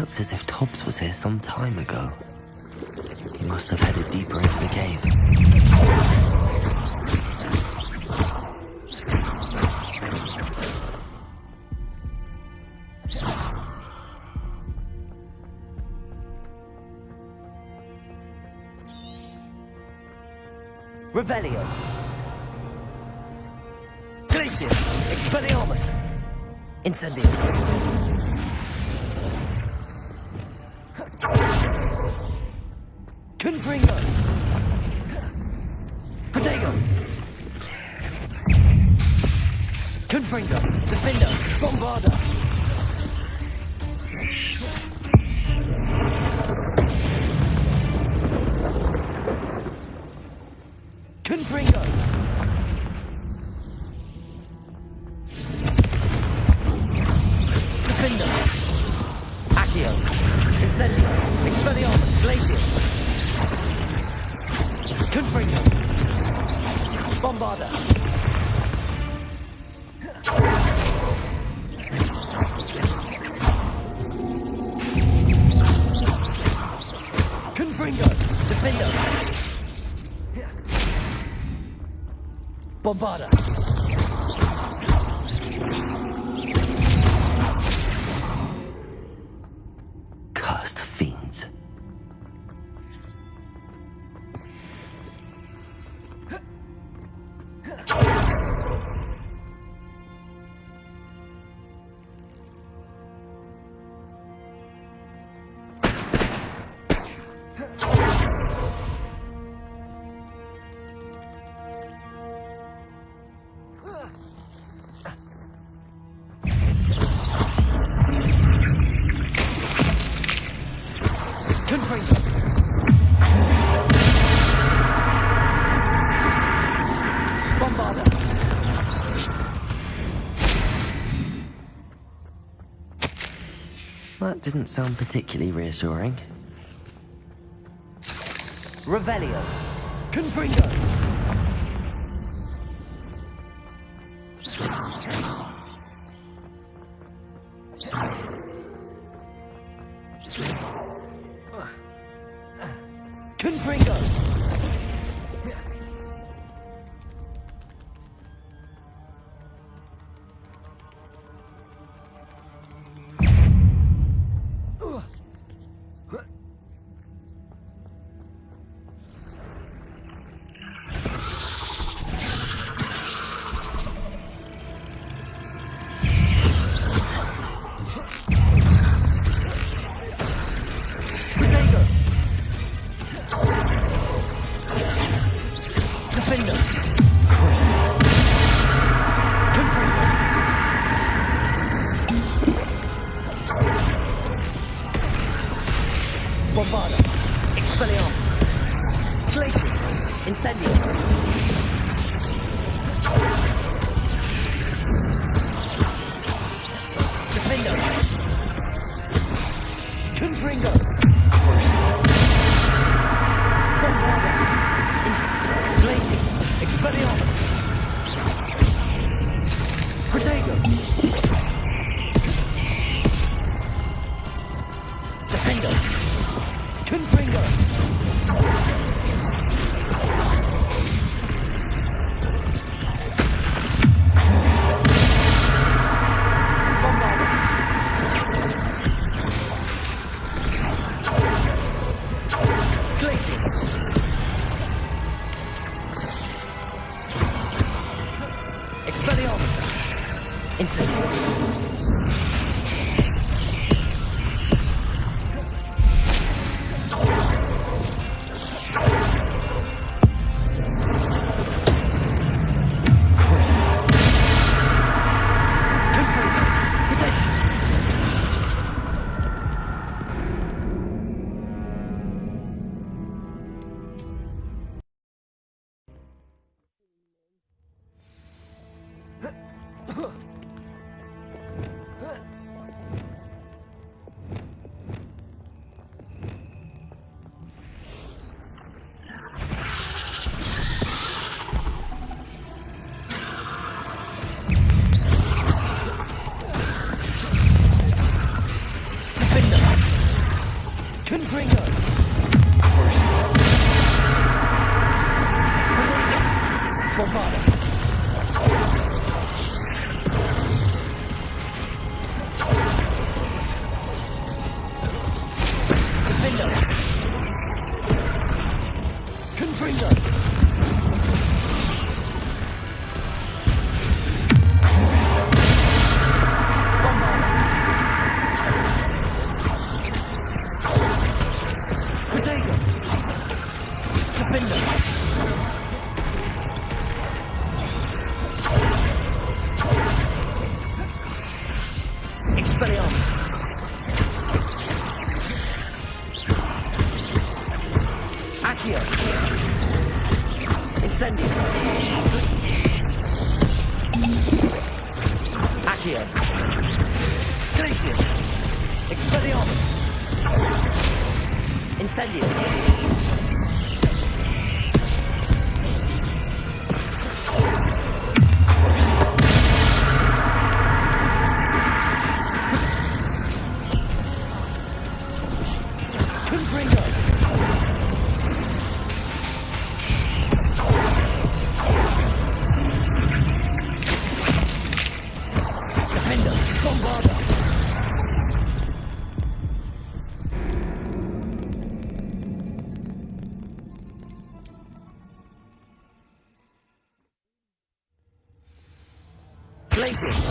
looked as if Tobbs was here some time ago. He must have headed deeper into the cave. Revelio. Glacius. Expelliarmus. Incendio. Confringo. Protego. Confringo. Defender. Bombarda. Confringo. Defender. Accio. Incendio. Expelliarmus. Glacius. Confringo. Bombarda. Confringo. Defender. Bombarda. Cursed fiends. Confringo. Bombarda. That didn't sound particularly reassuring. Revelio. Confringo. Confringo. Protego. Defender. Crucible. Confringo. Bombarda. Expelliarmus. Glacius. Incendio. Defender. Confringo. Crucible. Bombarda. Glacius. Expelliarmus. Protego. Defender. Confringo. Bombarda. Glacius. Expelliarmus. Incendio. Crucible. Confringo. Protego. Defender! Expelliarmus! Accio! Incendio! Accio! Glacius! Expelliarmus! Incendio! Glacius!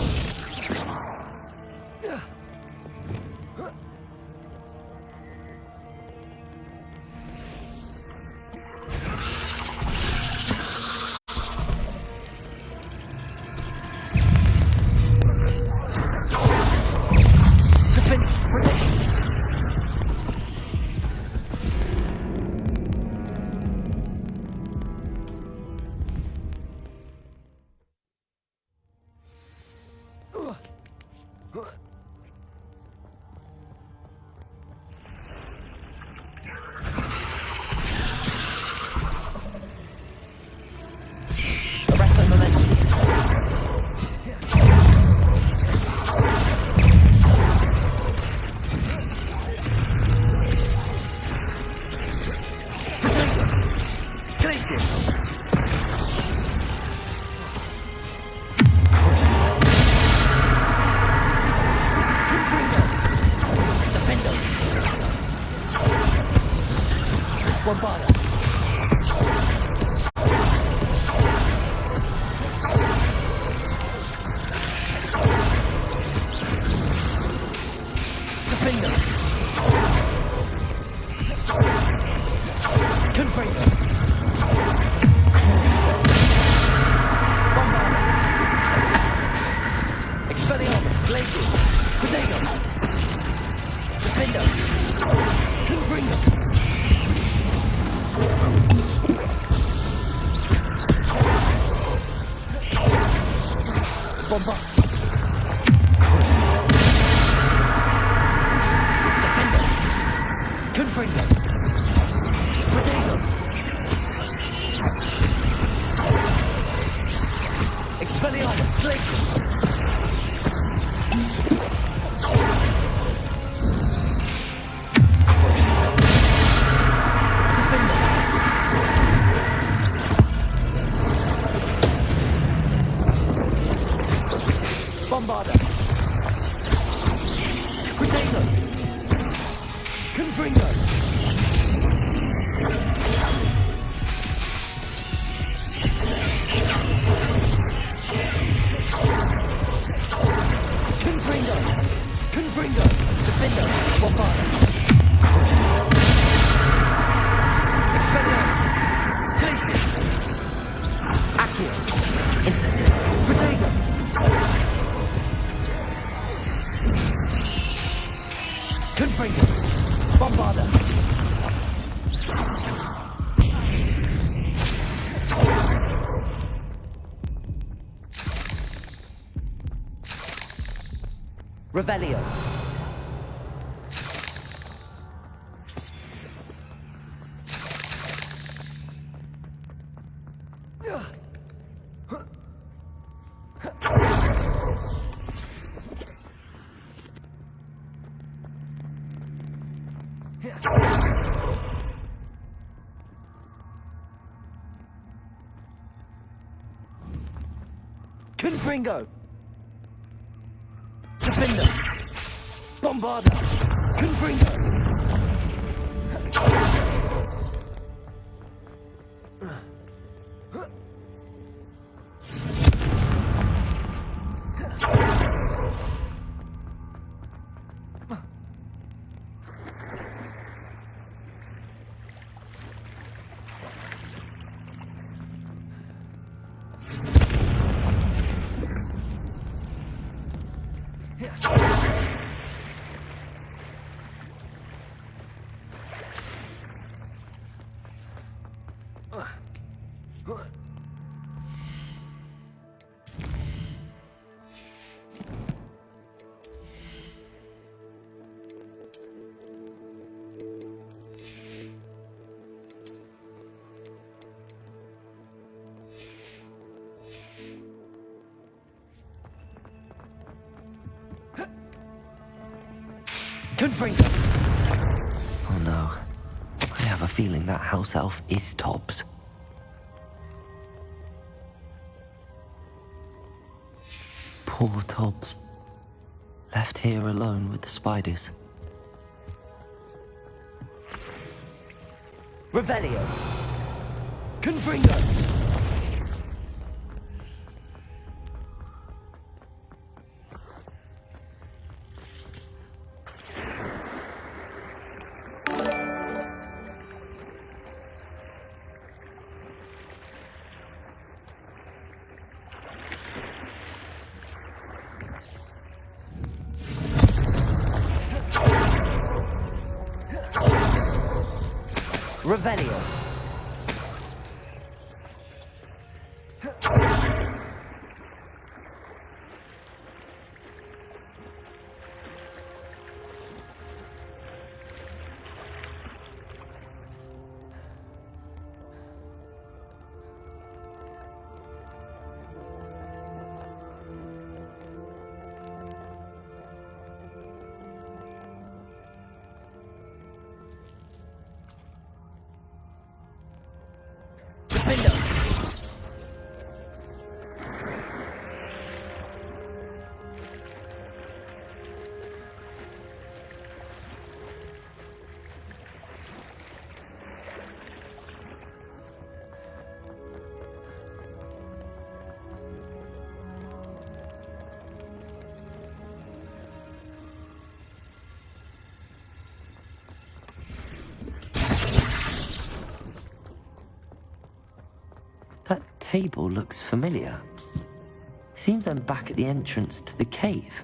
Arrest the momentum. Glacius! Defender! Bombarda! Defender! Confringo! Bombarda! Expelliarmus! Glacius! Protego! Defender! Confringo! Bombard! Defender! Confringo! Protego! Expelliarmus! Glacius! Bombarda! Protego! Confringo! Confringo! Confringo! Defender! Bombarda! Expelliarmus! Glacius! Accio! Incendio! Protego! Confringo! Bombarda! Revelio! Confringo! Defender! Bombarda! Confringo! Oh no. I have a feeling that house elf is Tobbs. Poor Tobbs. Left here alone with the spiders. Revelio. Confringo. Revelio. That table looks familiar. Seems I'm back at the entrance to the cave.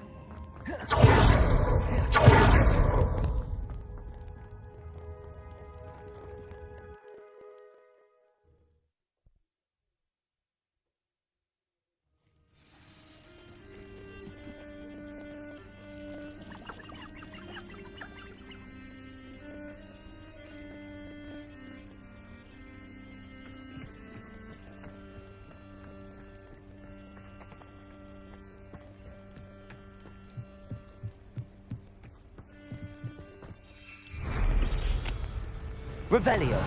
Revelio.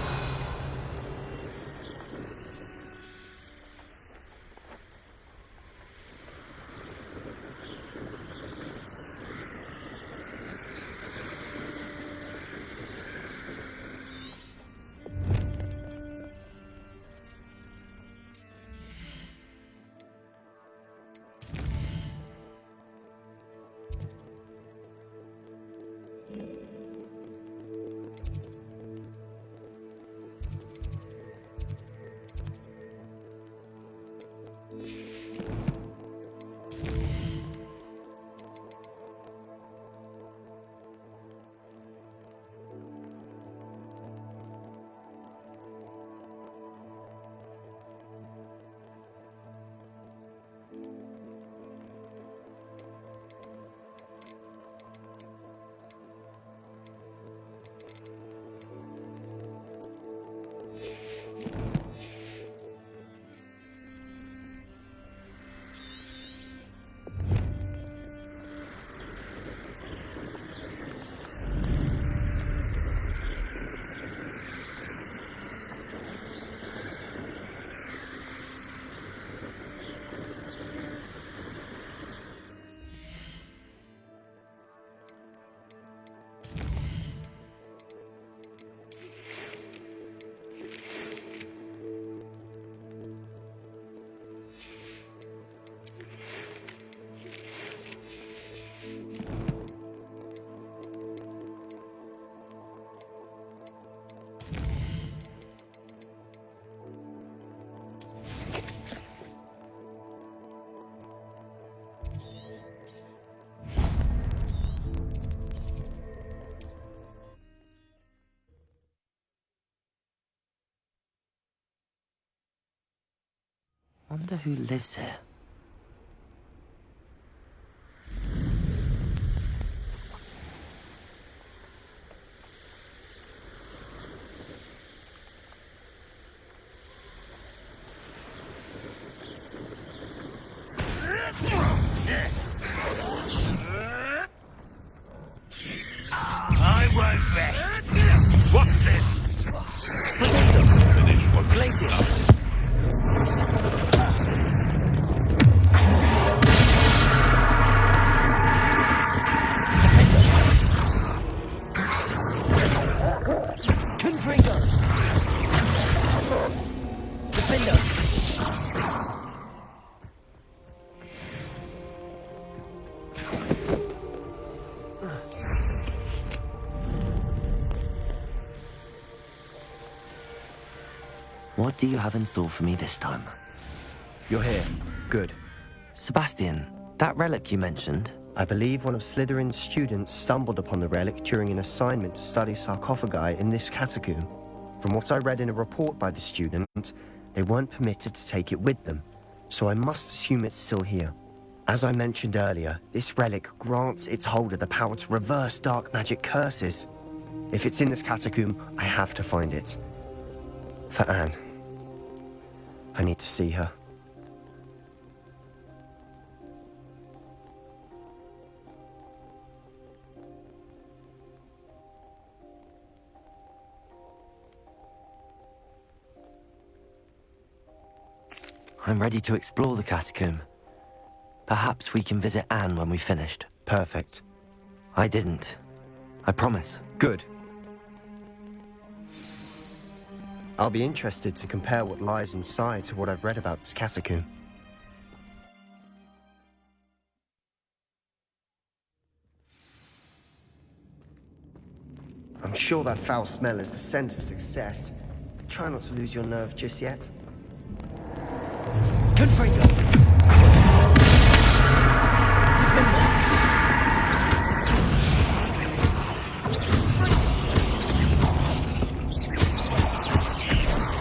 Wonder who lives here. I won't rest. What's this? Potato! Finish what Glacier! Confringo! Defender! What do you have in store for me this time? You're here. Good. Sebastian, that relic you mentioned? I believe one of Slytherin's students stumbled upon the relic during an assignment to study sarcophagi in this catacomb. From what I read in a report by the student, they weren't permitted to take it with them, so I must assume it's still here. As I mentioned earlier, this relic grants its holder the power to reverse dark magic curses. If it's in this catacomb, I have to find it. For Anne. I need to see her. I'm ready to explore the catacomb. Perhaps we can visit Anne when we've finished. Perfect. I didn't. I promise. Good. I'll be interested to compare what lies inside to what I've read about this catacomb. I'm sure that foul smell is the scent of success. Try not to lose your nerve just yet. Confringo!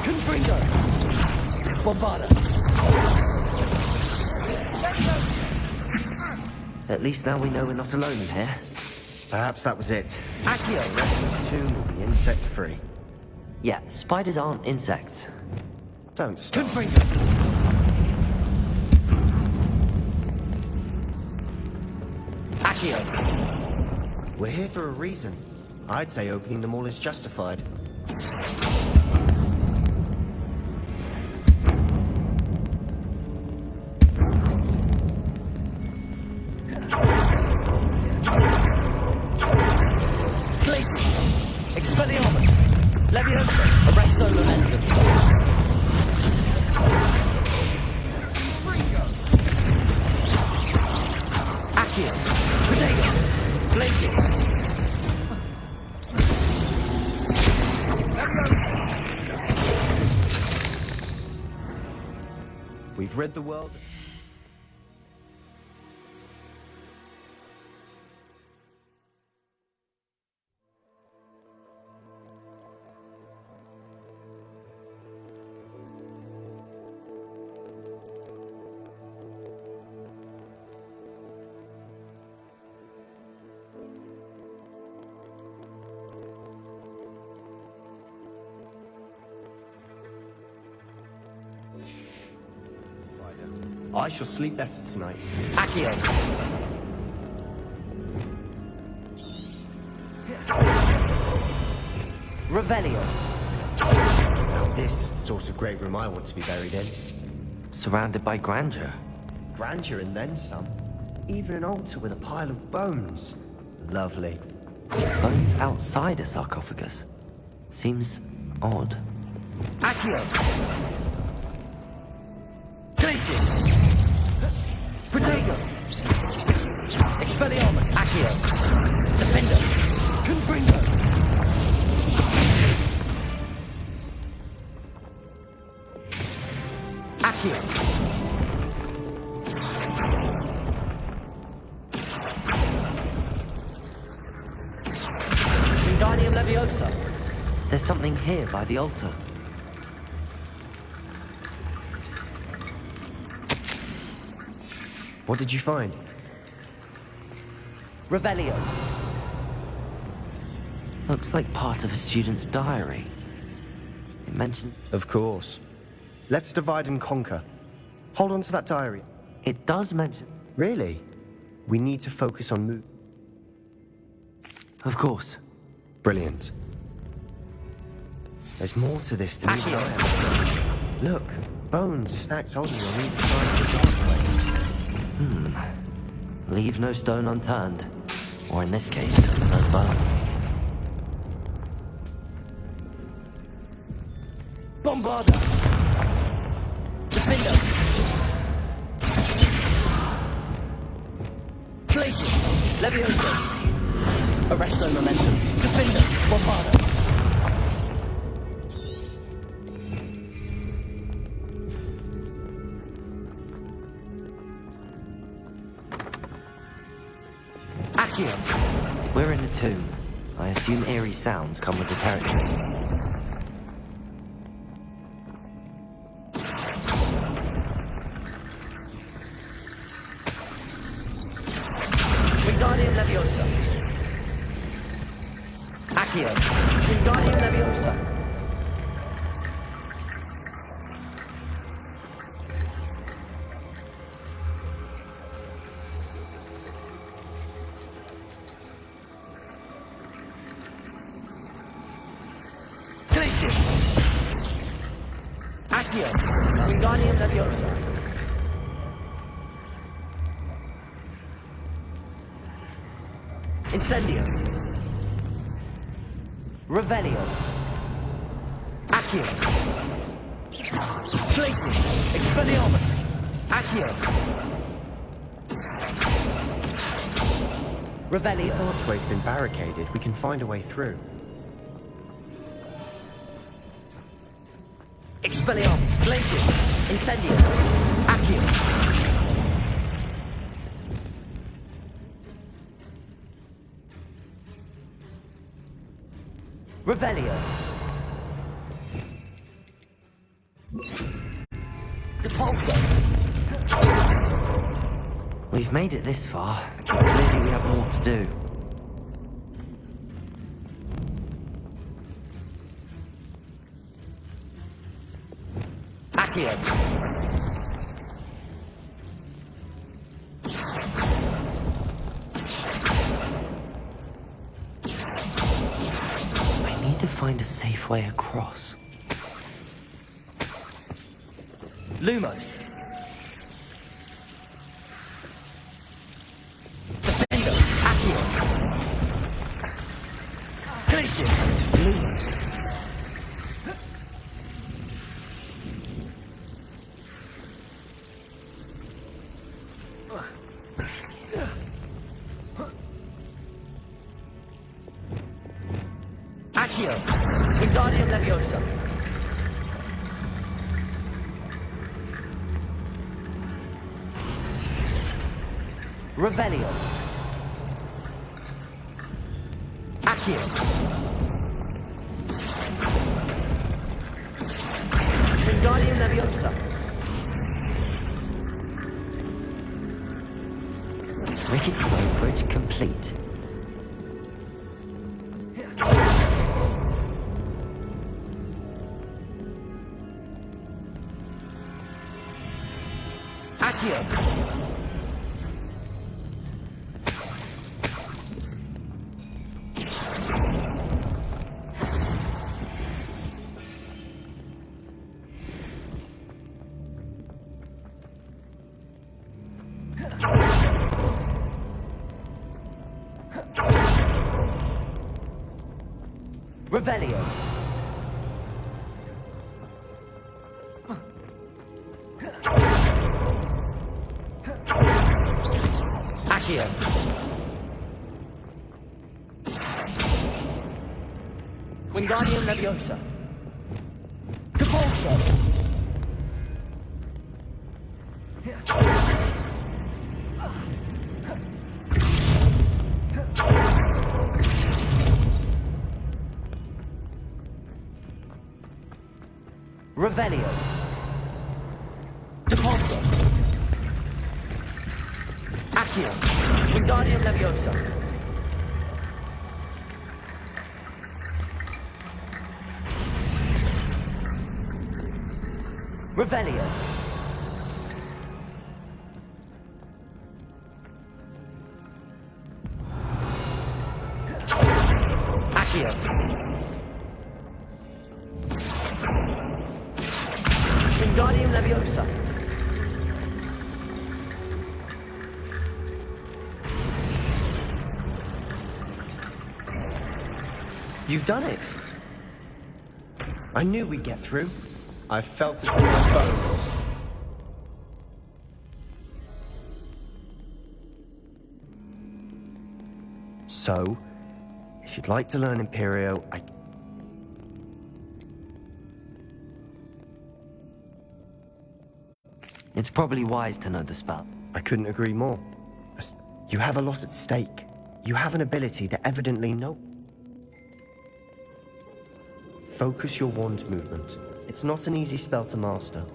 Confringo! Bombarda! At least now we know we're not alone in here. Perhaps that was it. Accio, the rest of the tomb will be insect-free. Yeah, spiders aren't insects. Don't stop. Confringo! Accio! We're here for a reason. I'd say opening them all is justified. Expelliarmus! Leviosa! Arresto Momentum! Accio! Potato! Glacius! We've rid the world... I shall sleep better tonight. Accio! Revelio! Now this is the sort of great room I want to be buried in. Surrounded by grandeur. Grandeur and then some. Even an altar with a pile of bones. Lovely. Bones outside a sarcophagus. Seems odd. Accio! Glacius! Protego! Expelliarmus! Accio! Defender! Confringo! Accio! Wingardium Leviosa! There's something here by the altar. What did you find? Revelio. Looks like part of a student's diary. It mentions... Of course. Let's divide and conquer. Hold on to that diary. It does mention... Really? We need to focus on move. Of course. Brilliant. There's more to this than even I am. Look, bones stacked oddly on either side of this archway. Leave no stone unturned. Or in this case, no bone. Bombarda! Defender! Places! Levioso! Arresto momentum! Defender! Bombarda! Accio! We're in a tomb. I assume eerie sounds come with the territory. Wingardium Leviosa. Accio. Wingardium Leviosa. Glacius. Accio. Wingardium Leviosa. Incendio. Revelio. Accio. Glacius. Expelliarmus. Accio. Revelio. This archway's been barricaded. We can find a way through. Expelliarmus. Glacius. Incendio. Accio. Revelio. Depulso. We've made it this far. Clearly we have more to do. Accio. To find a safe way across. Lumos. Defender. Accio. Glacius. Lumos. Accio. Wingardium Leviosa. Revelio. Accio. Wingardium Leviosa. Rickety Road Bridge complete. Accio. Revelio. Accio. Wingardium Leviosa. Depulso. Revelio. Depulso. Accio. Wingardium Leviosa. Revelio. Accio. Wingardium Leviosa. You've done it. I knew we'd get through. I felt it in my bones. So, if you'd like to learn Imperio, It's probably wise to know the spell. I couldn't agree more. You have a lot at stake. You have an ability that evidently Focus your wand's movement. It's not an easy spell to master.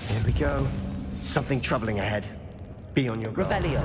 Here we go. Something troubling ahead. Be on your guard. Revelio.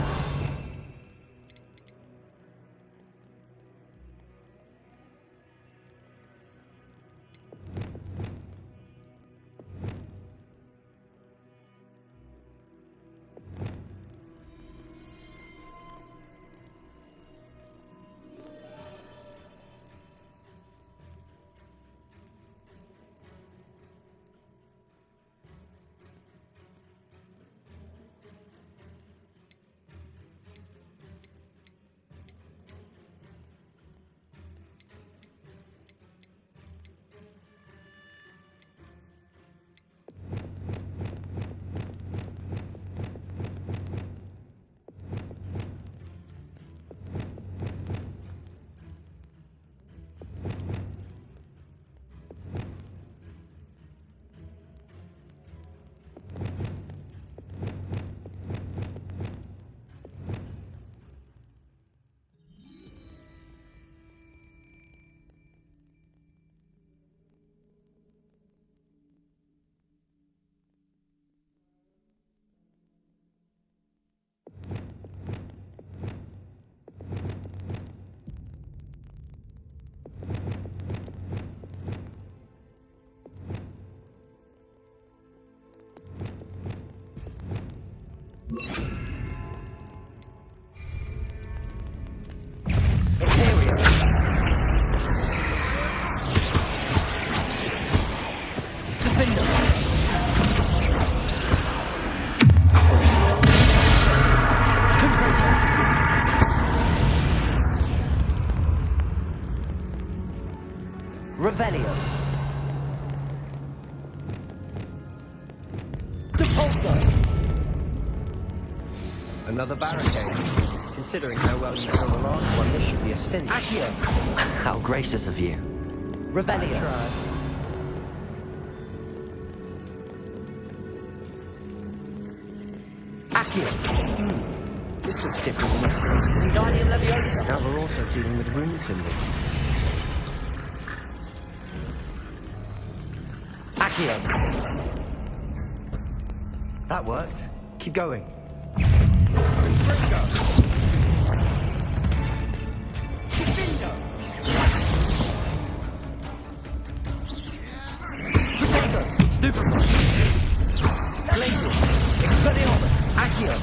Revelio. Another barricade. Considering how well you saw the last one, this should be a sin. Accio. How gracious of you. Revelio. Accio. This looks different than the previous. Wingardium Leviosa. Now we're also dealing with rune symbols. Accio. That worked. Keep going. Stupid. Glacius. Expelliarmus. Accio.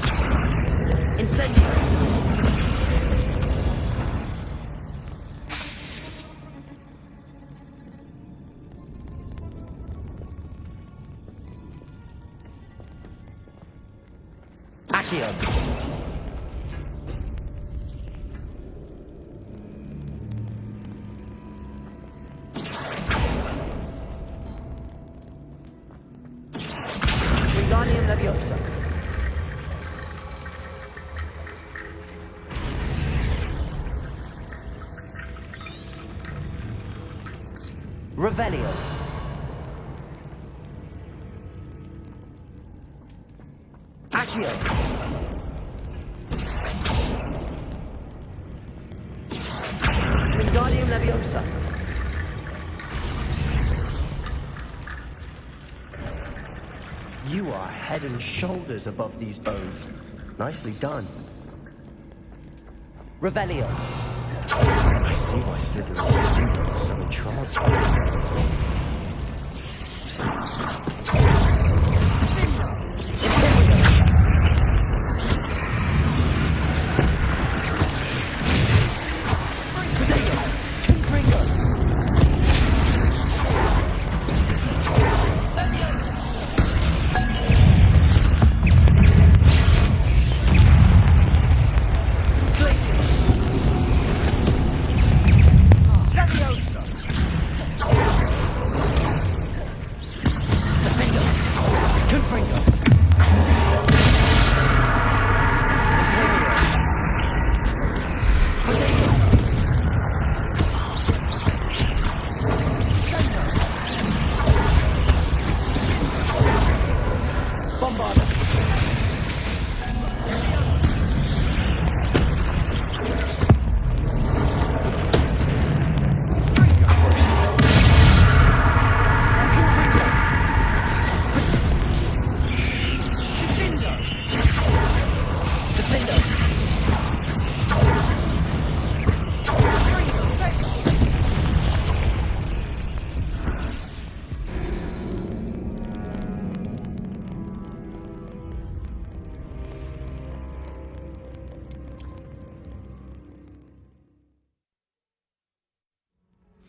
Incendio. Accio. Wingardium Leviosa. Revelio. Accio. Wingardium Leviosa. You are head and shoulders above these bones. Nicely done. Revelio. I see why Slytherin's student was so entranced by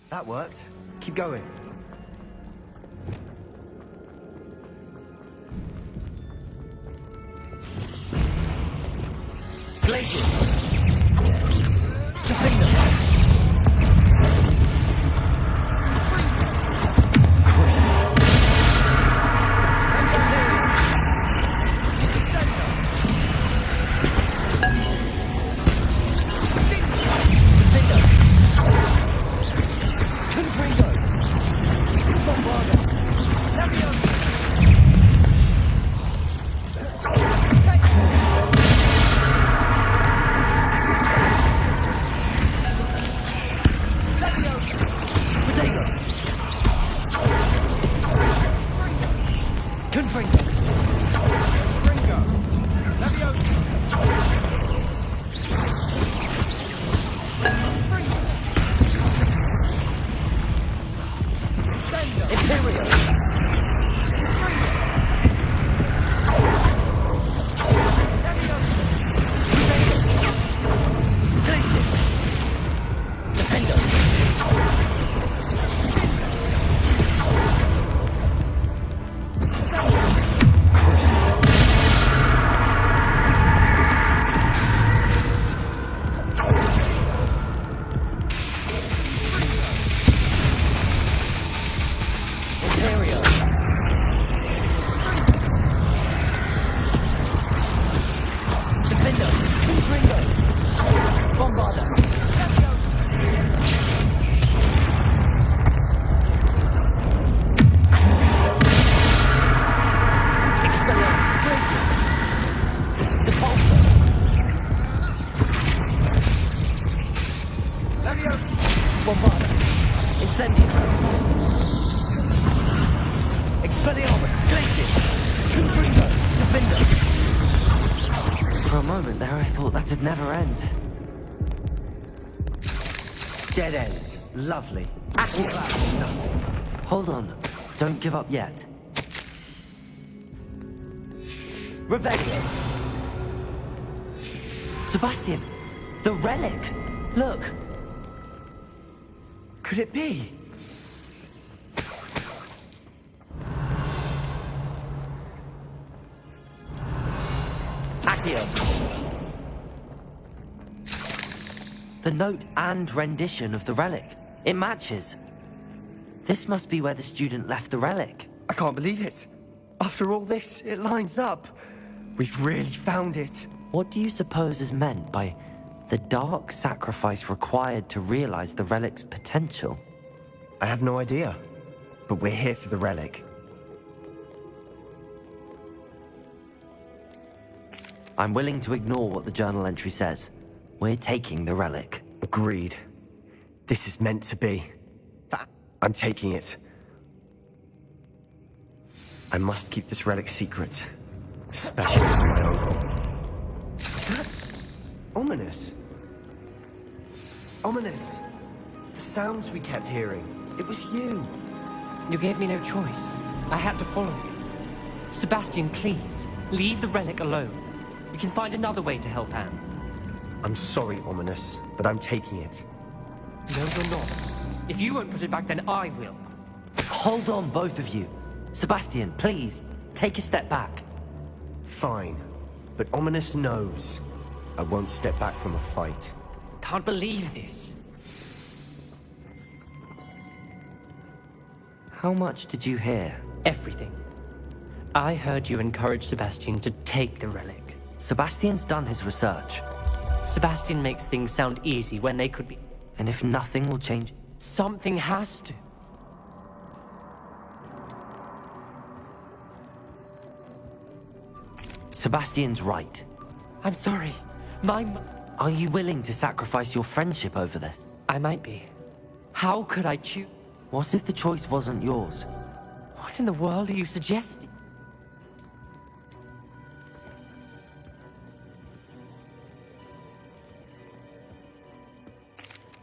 That worked. Keep going. Glaciers. For a moment there, I thought that'd never end. Dead end. Lovely. Hold on. Don't give up yet. Revelio. Sebastian! The relic! Look! Could it be? Accio. The note and rendition of the relic. It matches. This must be where the student left the relic. I can't believe it. After all this, it lines up. We've really found it. What do you suppose is meant by the dark sacrifice required to realize the relic's potential? I have no idea. But we're here for the relic. I'm willing to ignore what the journal entry says. We're taking the relic. Agreed. This is meant to be. I'm taking it. I must keep this relic secret. Especially for my uncle. Is that ominous? Ominous! The sounds we kept hearing. It was you. You gave me no choice. I had to follow you. Sebastian, please, leave the relic alone. We can find another way to help Anne. I'm sorry, Ominous, but I'm taking it. No, you're not. If you won't put it back, then I will. Hold on, both of you. Sebastian, please, take a step back. Fine, but Ominous knows I won't step back from a fight. Can't believe this. How much did you hear? Everything. I heard you encourage Sebastian to take the relic. Sebastian's done his research. Sebastian makes things sound easy when they could be. And if nothing will change... Something has to. Sebastian's right. I'm sorry. Are you willing to sacrifice your friendship over this? I might be. How could I choose? What if the choice wasn't yours? What in the world are you suggesting?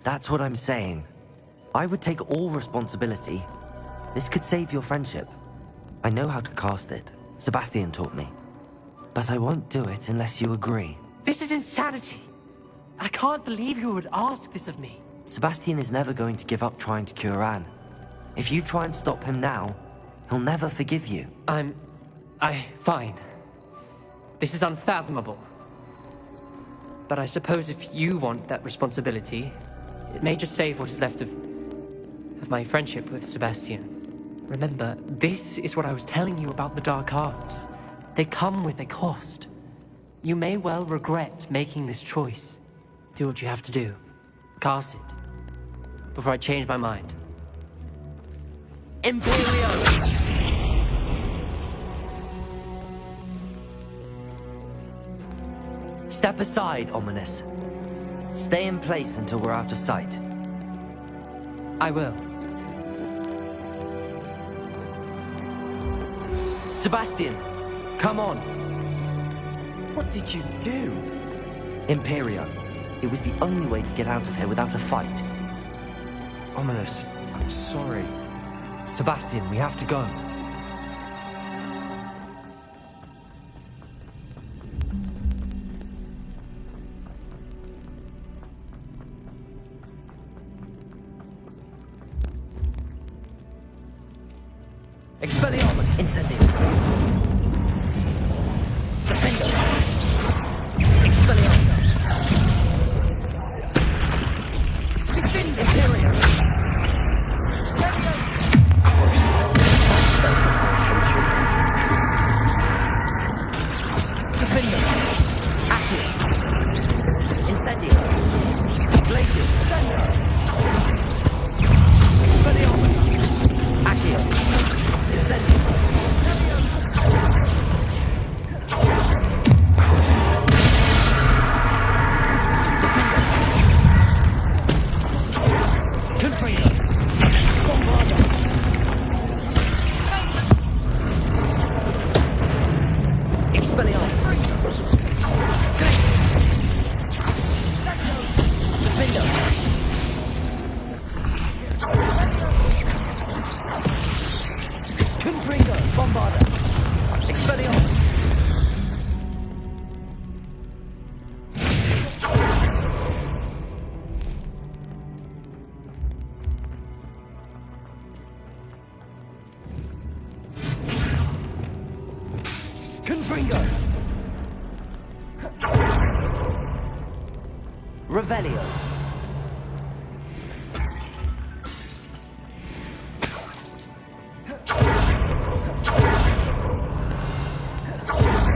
That's what I'm saying. I would take all responsibility. This could save your friendship. I know how to cast it. Sebastian taught me. But I won't do it unless you agree. This is insanity. I can't believe you would ask this of me. Sebastian is never going to give up trying to cure Anne. If you try and stop him now, he'll never forgive you. Fine. This is unfathomable. But I suppose if you want that responsibility, it may just save what is left of my friendship with Sebastian. Remember, this is what I was telling you about the Dark Arts. They come with a cost. You may well regret making this choice. Do what you have to do. Cast it. Before I change my mind. Imperio! Step aside, Ominous. Stay in place until we're out of sight. I will. Sebastian, come on. What did you do? Imperio. It was the only way to get out of here without a fight. Ominous, I'm sorry. Sebastian, we have to go. Expelliarmus! Incendio! Defender! Expelliarmus! Imperio! Defender! Accio! Incendio! Glacius! Expelliarmus! Accio! Incendio! Revelio.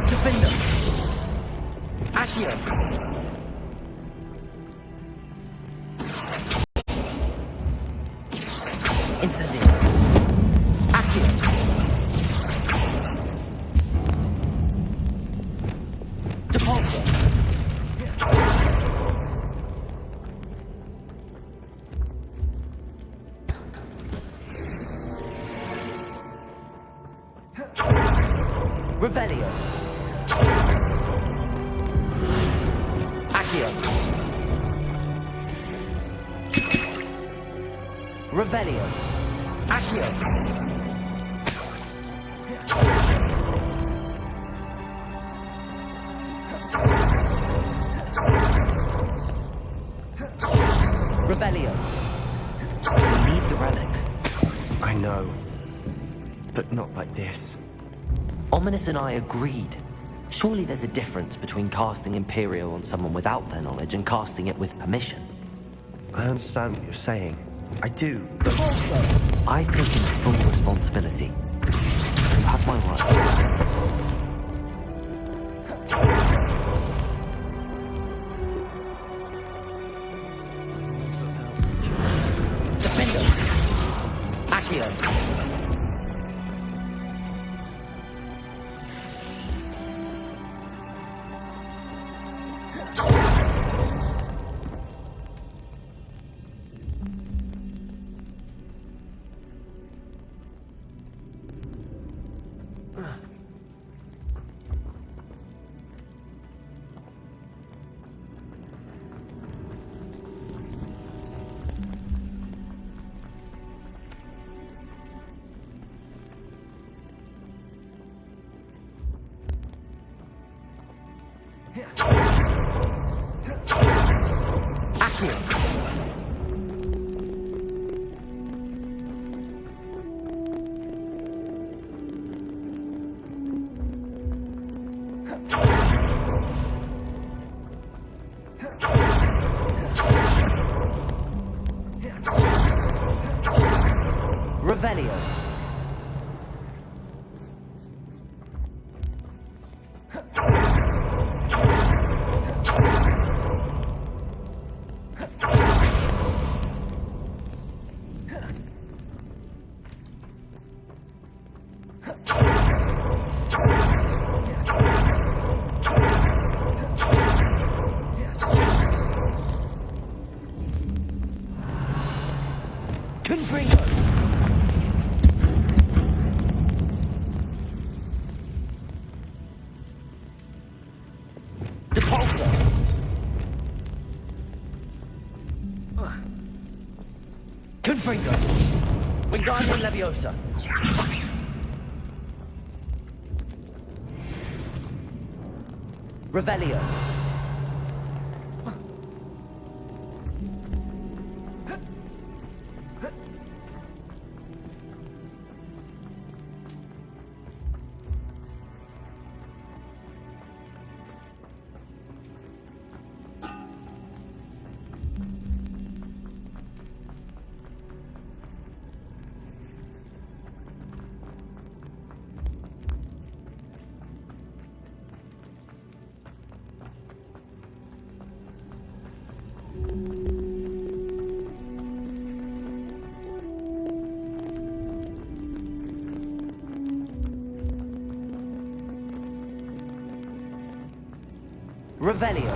Defender! Accio! Incendio! Accio! Depulso! Revelio. Accio. Revelio. We need the relic. I know. But not like this. Ominous and I agreed. Surely there's a difference between casting Imperial on someone without their knowledge and casting it with permission. I understand what you're saying. I do, but... I've taken full responsibility. You have my word. Revelio. Confringo. Wingardium Leviosa. Revelio. Revelio.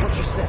Watch your step.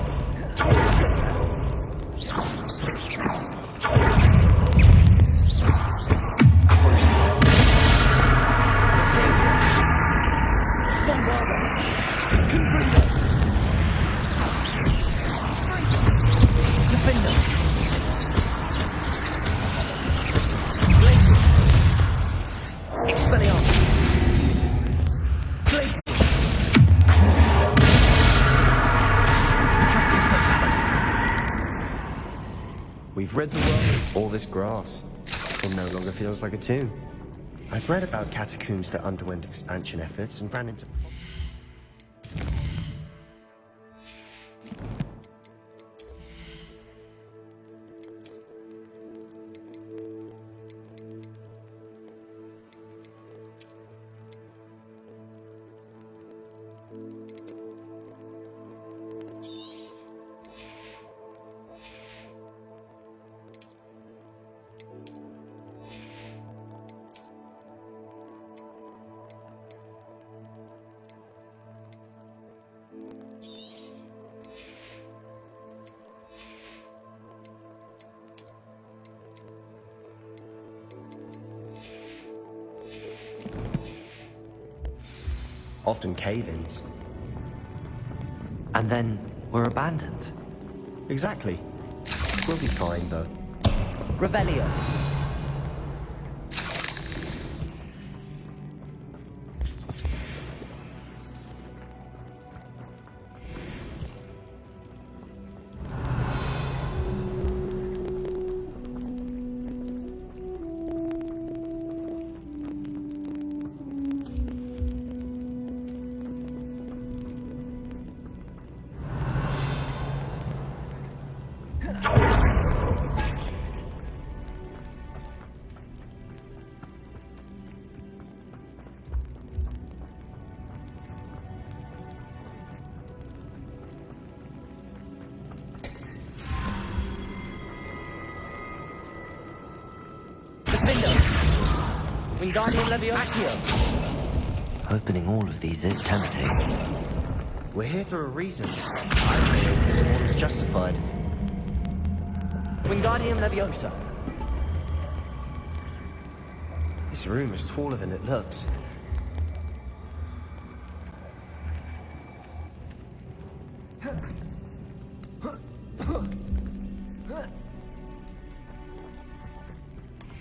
We've rid the world of all this grass. It no longer feels like a tomb. I've read about catacombs that underwent expansion efforts and ran into... often cave-ins. And then we're abandoned. Exactly. We'll be fine, though. Revelio. Wingardium Leviosa. Opening all of these is tempting. We're here for a reason. I'd say opening them all is justified. Wingardium Leviosa. This room is taller than it looks.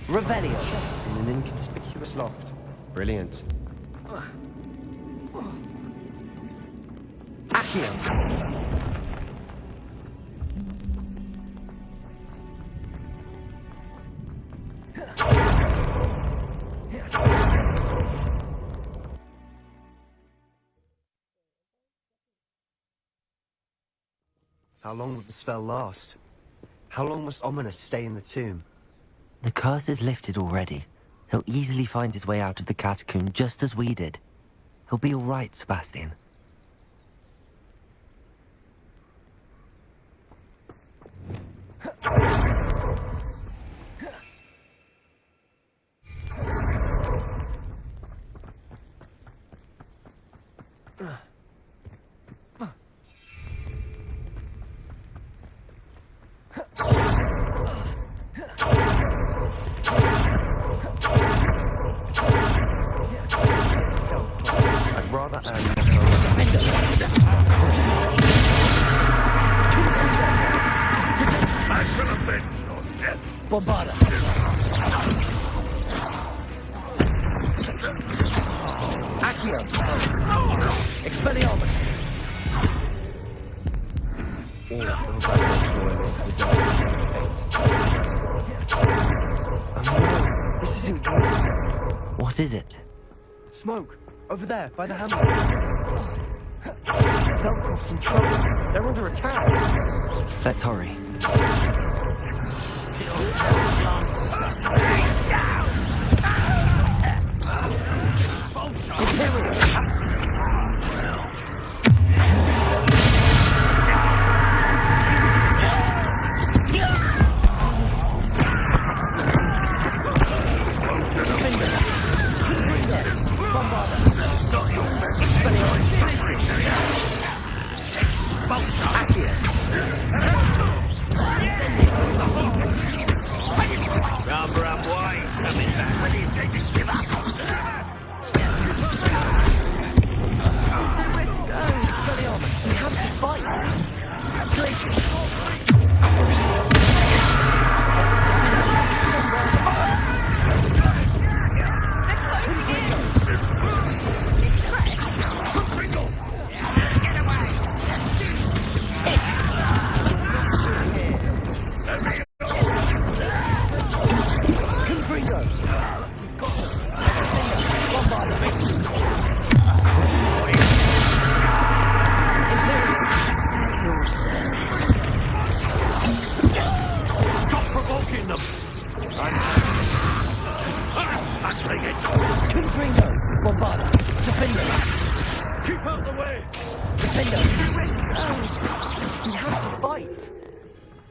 Revelio. Chest in an inconspicuous loft. Brilliant. Accio. How long will the spell last? How long must Ominous stay in the tomb? The curse is lifted already. He'll easily find his way out of the catacomb just as we did. He'll be all right, Sebastian. I'd rather Anne I shall avenge your death. Bombarda. Accio. Expelliarmus. All loyalists deserve the same fate. Oh no, this isn't good. What is it? Smoke! Over there, by the hammer. Velkov's in trouble. They're under attack. Let's hurry.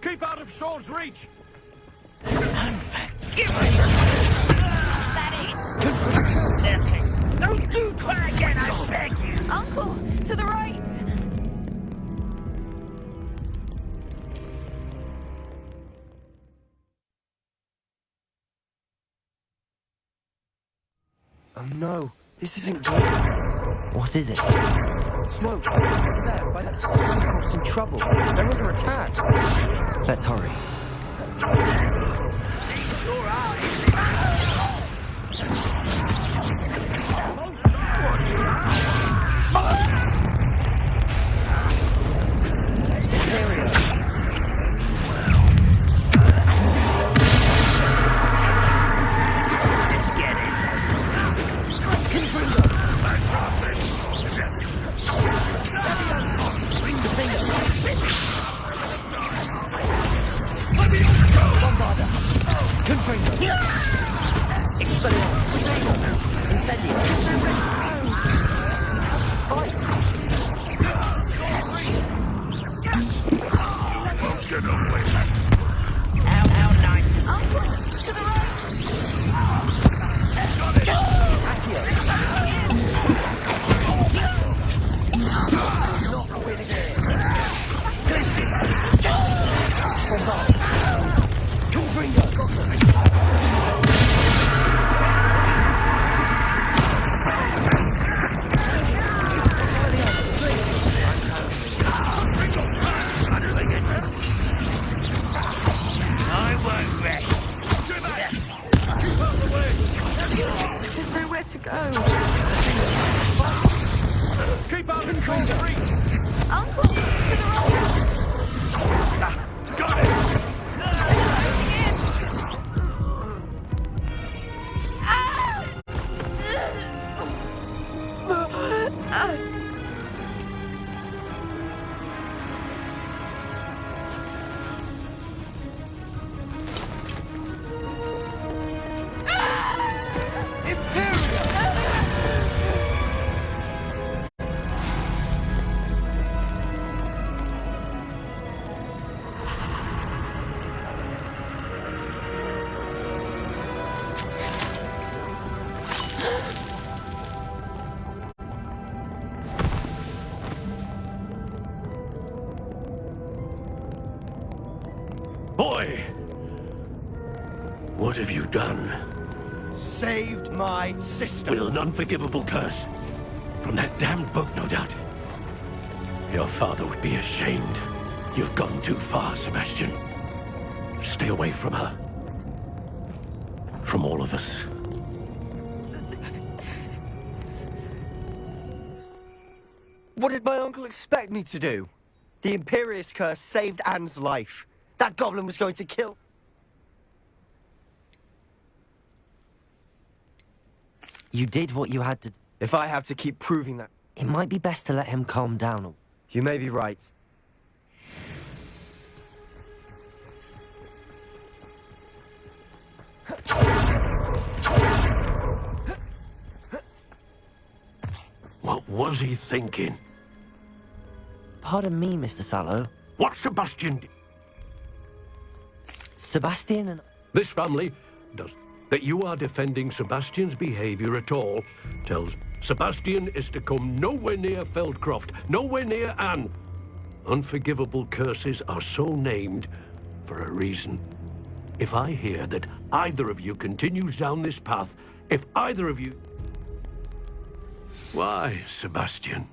Keep out of sword's reach! Don't do try again, I beg you! Uncle, to the right! Oh no, this isn't good. What is it? Smoke. There, by that Bancroft's in trouble. They're under attack. Let's hurry. Boy! What have you done? Saved my sister. With an unforgivable curse. From that damned book, no doubt. Your father would be ashamed. You've gone too far, Sebastian. Stay away from her. From all of us. What did my uncle expect me to do? The Imperious curse saved Anne's life. That goblin was going to kill... You did what you had to... If I have to keep proving that... It might be best to let him calm down. You may be right. What was he thinking? Pardon me, Mr. Sallow. What Sebastian... Sebastian and... This family does... That you are defending Sebastian's behavior at all tells Sebastian is to come nowhere near Feldcroft, nowhere near Anne. Unforgivable curses are so named for a reason. If I hear that either of you continues down this path, if either of you... Why, Sebastian?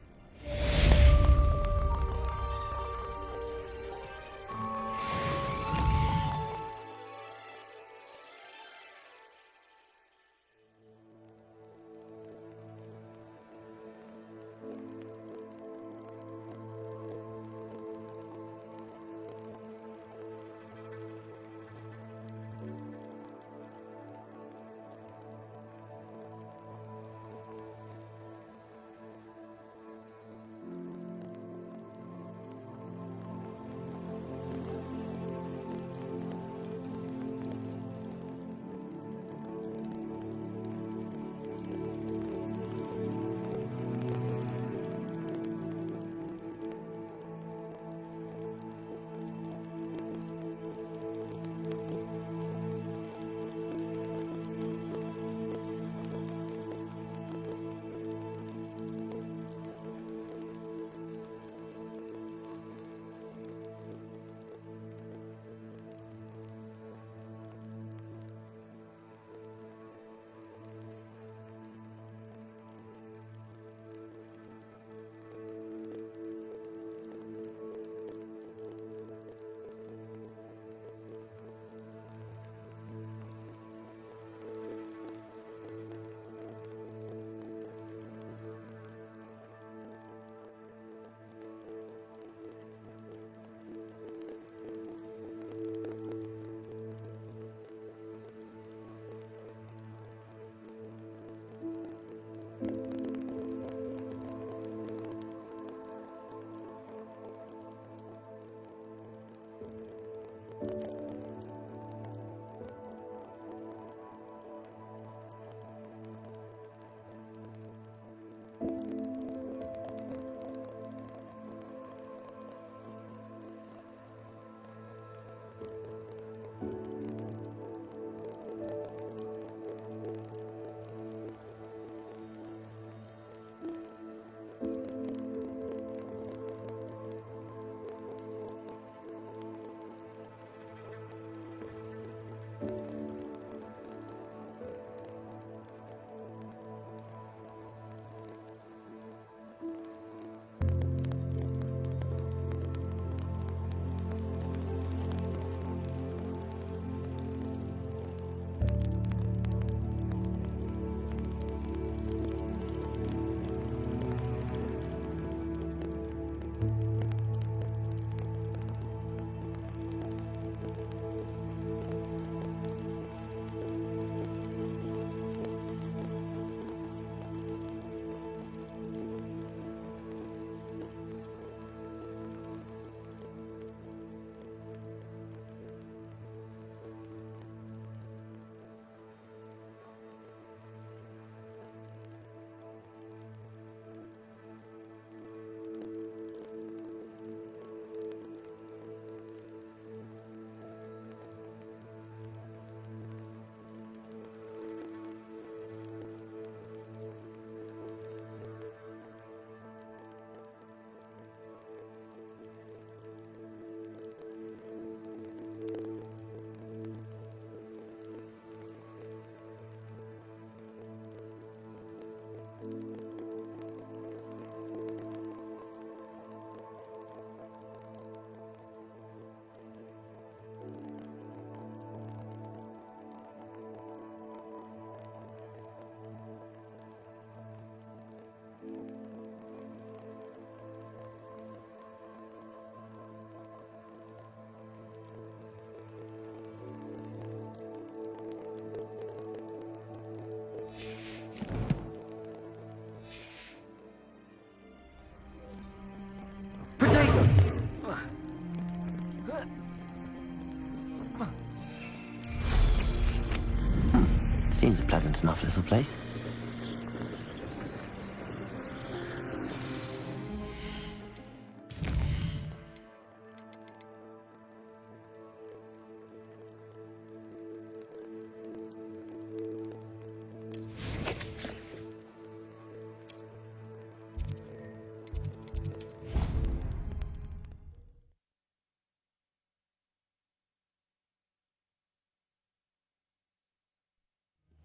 seems a pleasant enough little place.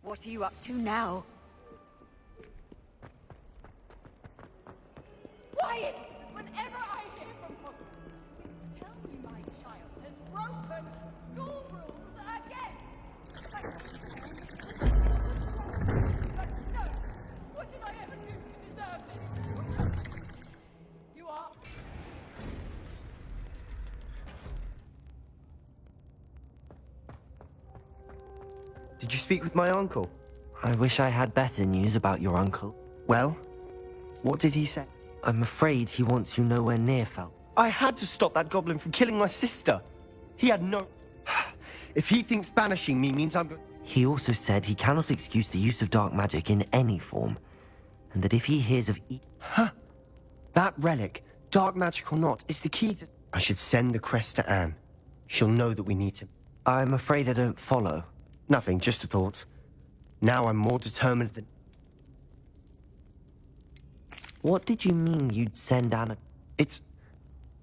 What are you up to now? Quiet! Whenever I hear from Hogwarts, tell me my child has broken school rules again! But no! What did I ever do to deserve this? You are... Did you speak with my uncle? I wish I had better news about your uncle. Well, what did he say? I'm afraid he wants you nowhere near Fel. I had to stop that goblin from killing my sister. He had no... If he thinks banishing me means I'm... He also said he cannot excuse the use of dark magic in any form, and that if he hears of... Huh? That relic, dark magic or not, is the key to... I should send the crest to Anne. She'll know that we need him. I'm afraid I don't follow. Nothing, just a thought. Now I'm more determined than... What did you mean you'd send Anna? It's...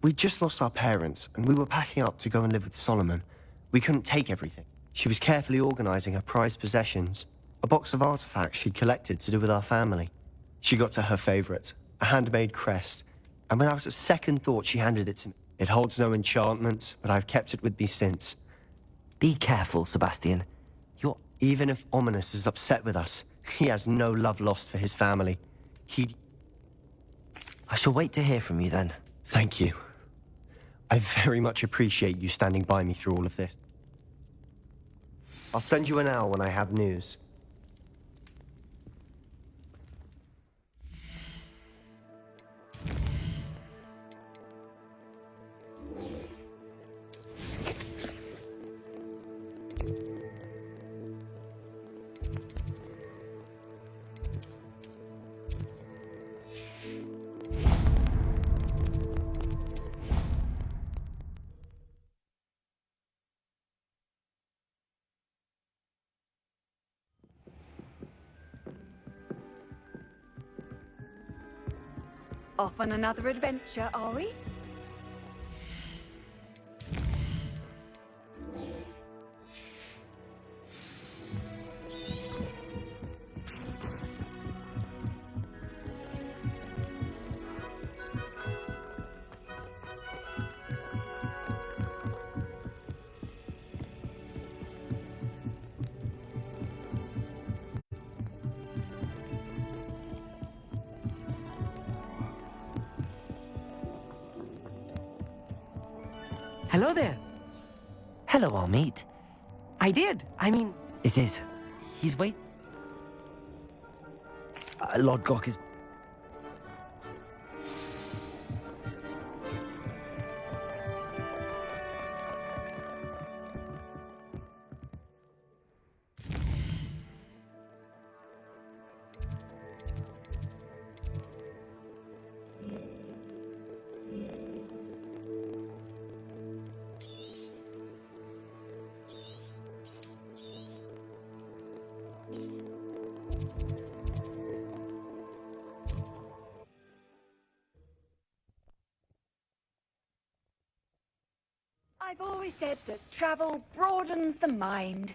We just lost our parents, and we were packing up to go and live with Solomon. We couldn't take everything. She was carefully organizing her prized possessions, a box of artifacts she'd collected to do with our family. She got to her favorite, a handmade crest, and without a second thought she handed it to me. It holds no enchantment, but I've kept it with me since. Be careful, Sebastian. Even if Ominous is upset with us, he has no love lost for his family. I shall wait to hear from you then. Thank you. I very much appreciate you standing by me through all of this. I'll send you an owl when I have news. Off on another adventure, are we? Hello there. Hello, Armeet. I did. I mean... It is. He's wait... Lord Gok is... I've always said that travel broadens the mind.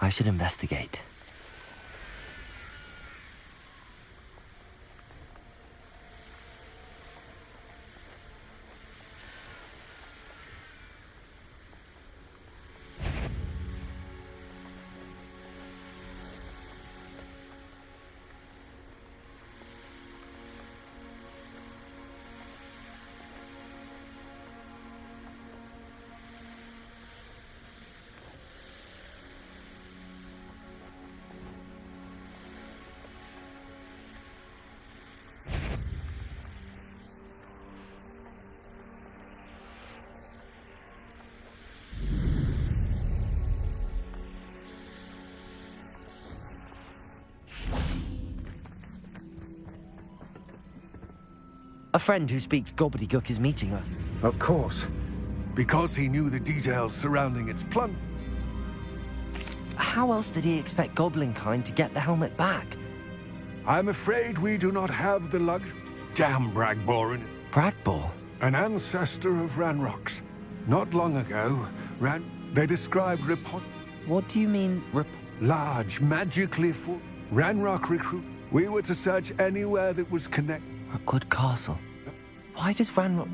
I should investigate. A friend who speaks gobbledygook is meeting us. Of course. Because he knew the details surrounding its plun... How else did he expect Goblinkind to get the helmet back? I'm afraid we do not have the luxury. Damn Bragborin. Bragbor? An ancestor of Ranrock's. Not long ago, they described What do you mean, large, magically full... Ranrock recruit. We were to search anywhere that was connected. Rookwood Castle. Why does Ranrock...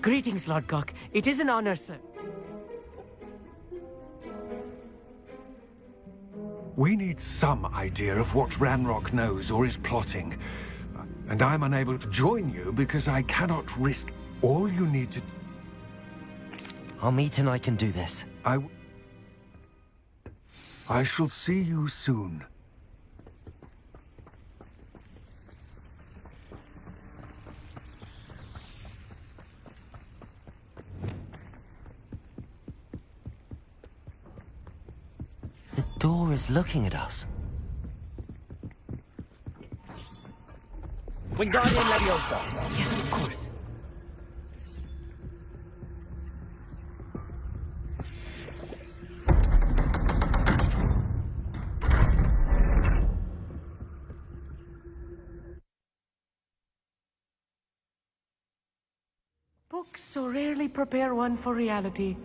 Greetings, Lord Gok. It is an honor, sir. We need some idea of what Ranrock knows or is plotting. And I'm unable to join you because I cannot risk... All you need to... Our meet and I can do this. I shall see you soon. The door is looking at us. Wingardium Leviosa. Yes, of course. Books so rarely prepare one for reality.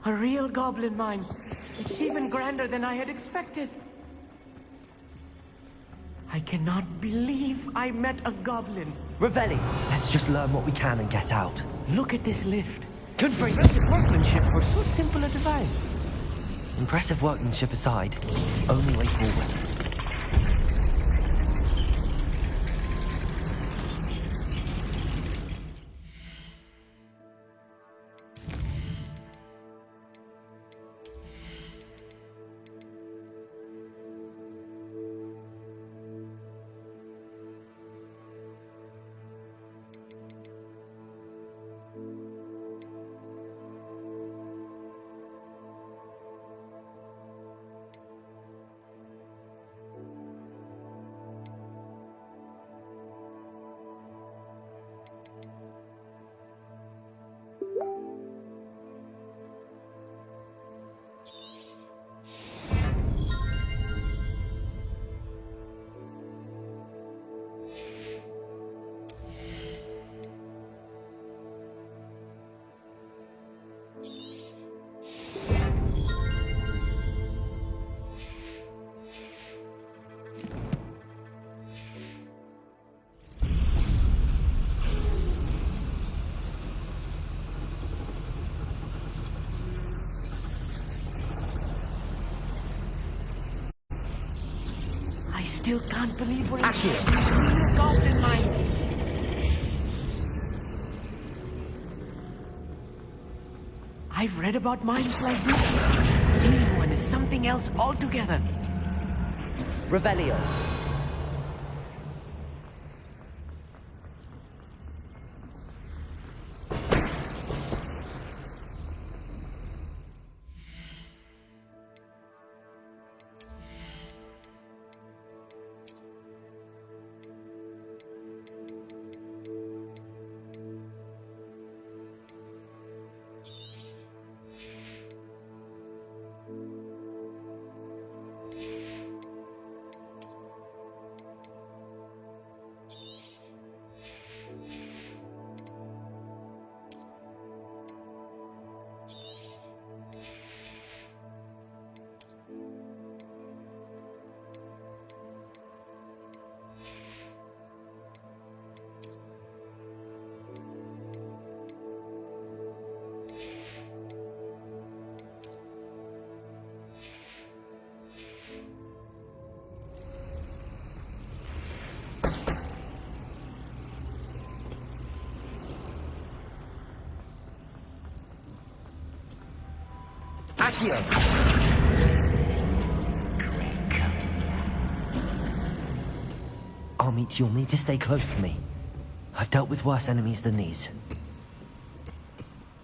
A real goblin mine. It's even grander than I had expected. I cannot believe I met a goblin. Revelli! Let's just learn what we can and get out. Look at this lift. Impressive workmanship for so simple a device. Impressive workmanship aside, it's the only way forward. I still can't believe we're in a goblin mine. I've read about mines like this. Seeing one is something else altogether. Revelio. Accio. Amit, you'll need to stay close to me. I've dealt with worse enemies than these.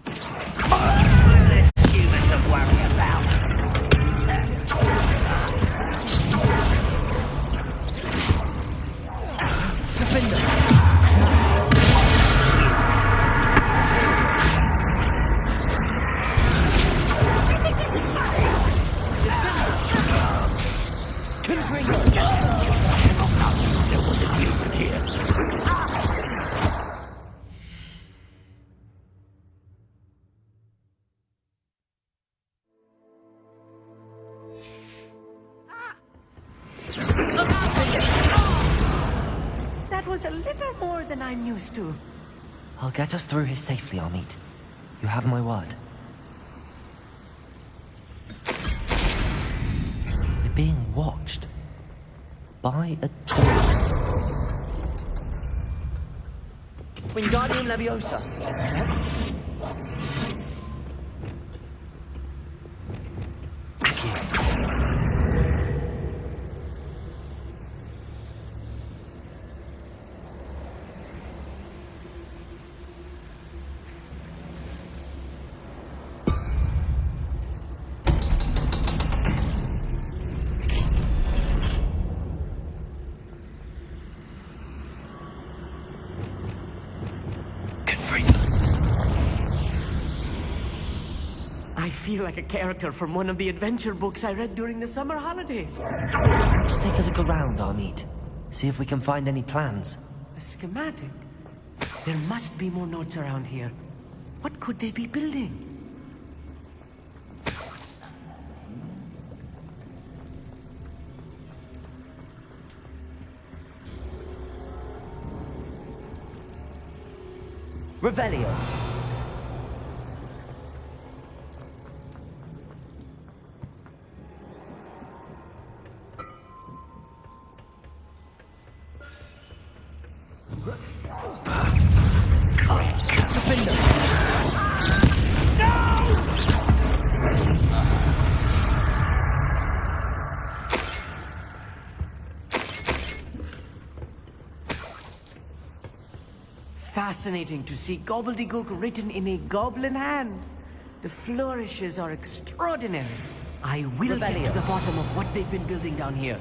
Less human to worry about. There was a human here. That was a little more than I'm used to. I'll get us through here safely, Amit. You have my word. We're being watched. By a dog. Wingardium Leviosa. I feel like a character from one of the adventure books I read during the summer holidays. Let's take a look around, Amit. See if we can find any plans. A schematic? There must be more notes around here. What could they be building? Revelio. Fascinating to see gobbledygook written in a goblin hand. The flourishes are extraordinary. I will get to the bottom of what they've been building down here.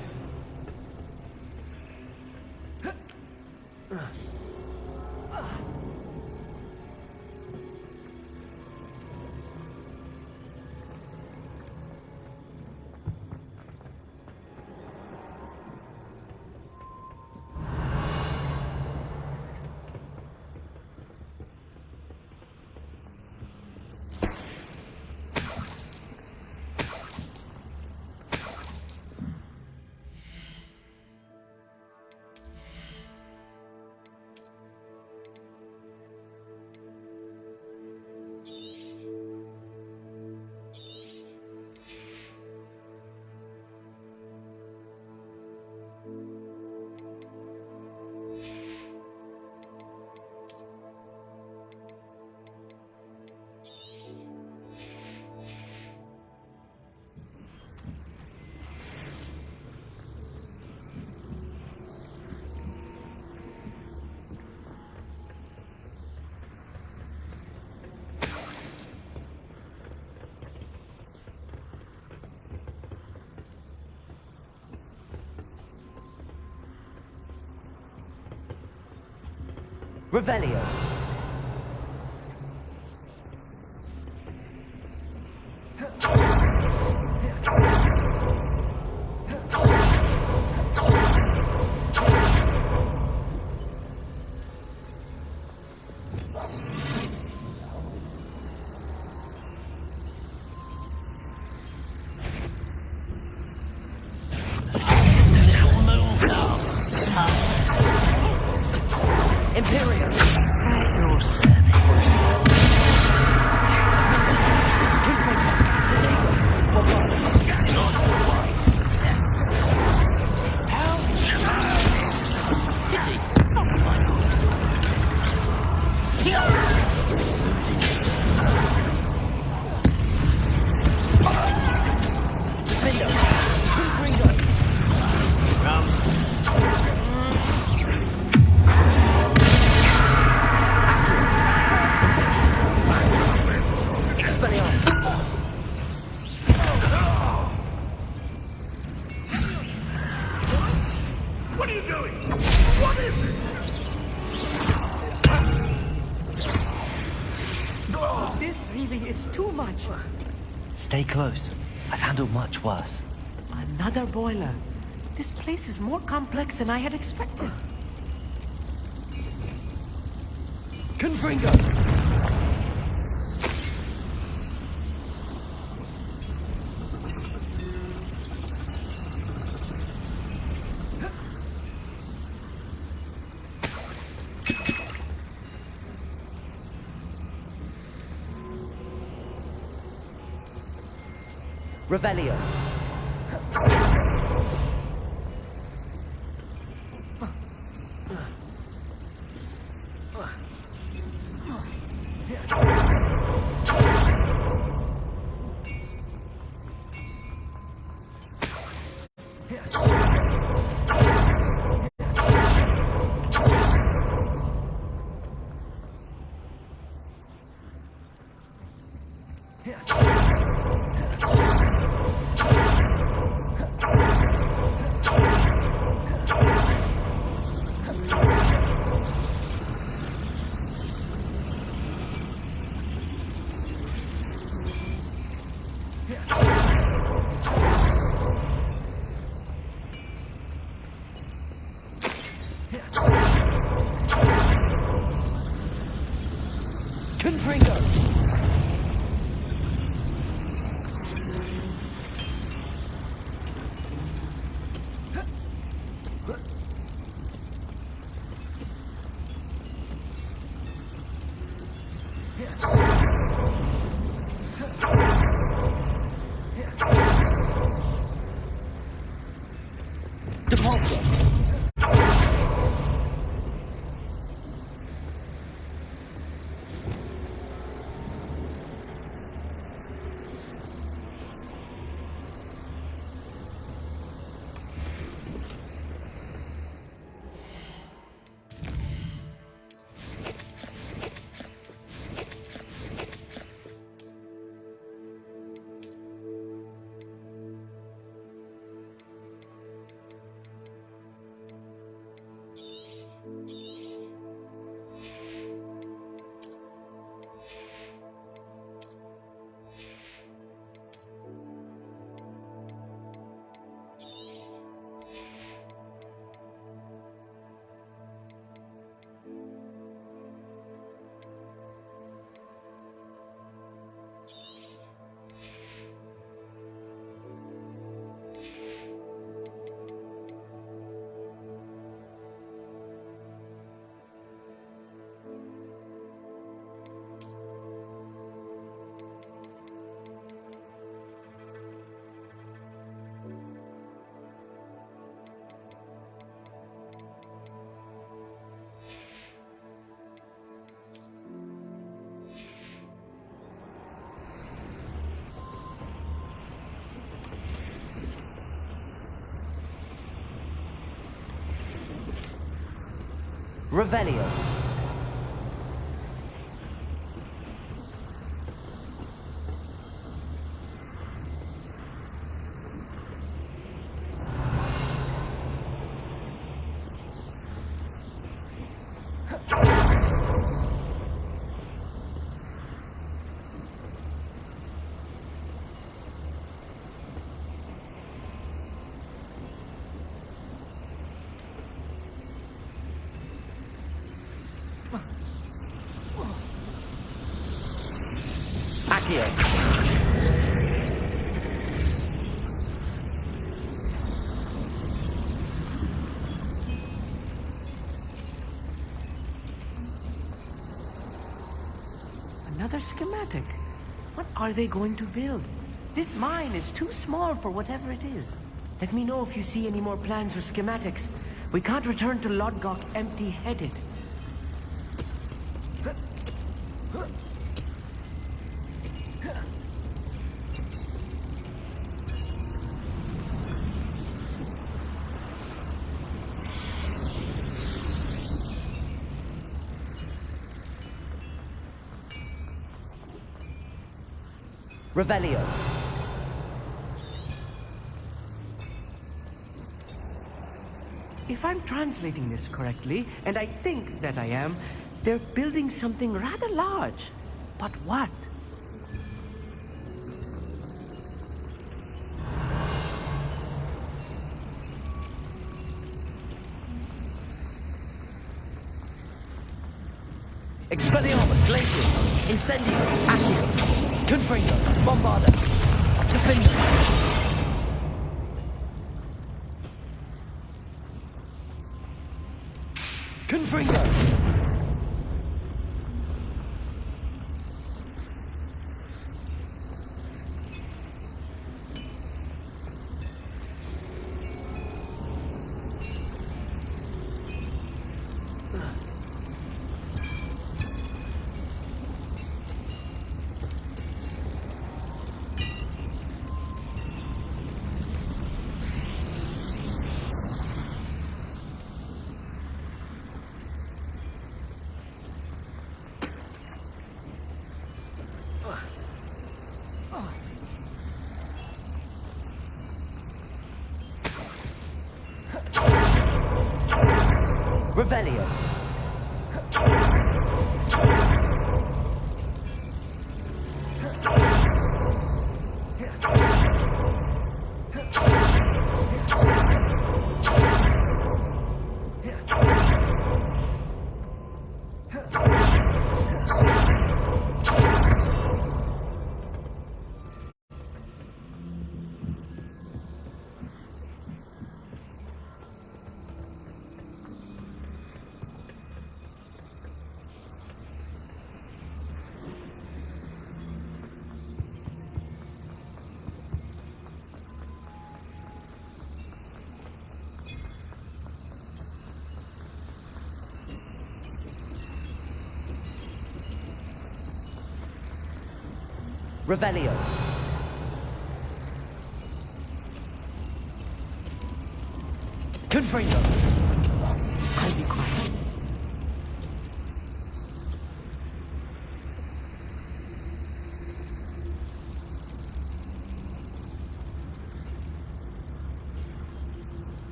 Revelio. Imperium. is too much. Stay close. I've handled much worse. Another boiler. This place is more complex than I had expected. Confringo! Revelio. Revelio. Another schematic. What are they going to build? This mine is too small for whatever it is. Let me know if you see any more plans or schematics. We can't return to Lodgok empty-headed. Revelio. If I'm translating this correctly, and I think that I am, they're building something rather large. But what? Expelliarmus, Lacius, Incendio, Accio, Confringo, Bombarda, Defender. Confringo! Revelio. Revelio. Confringo. I'll be quiet.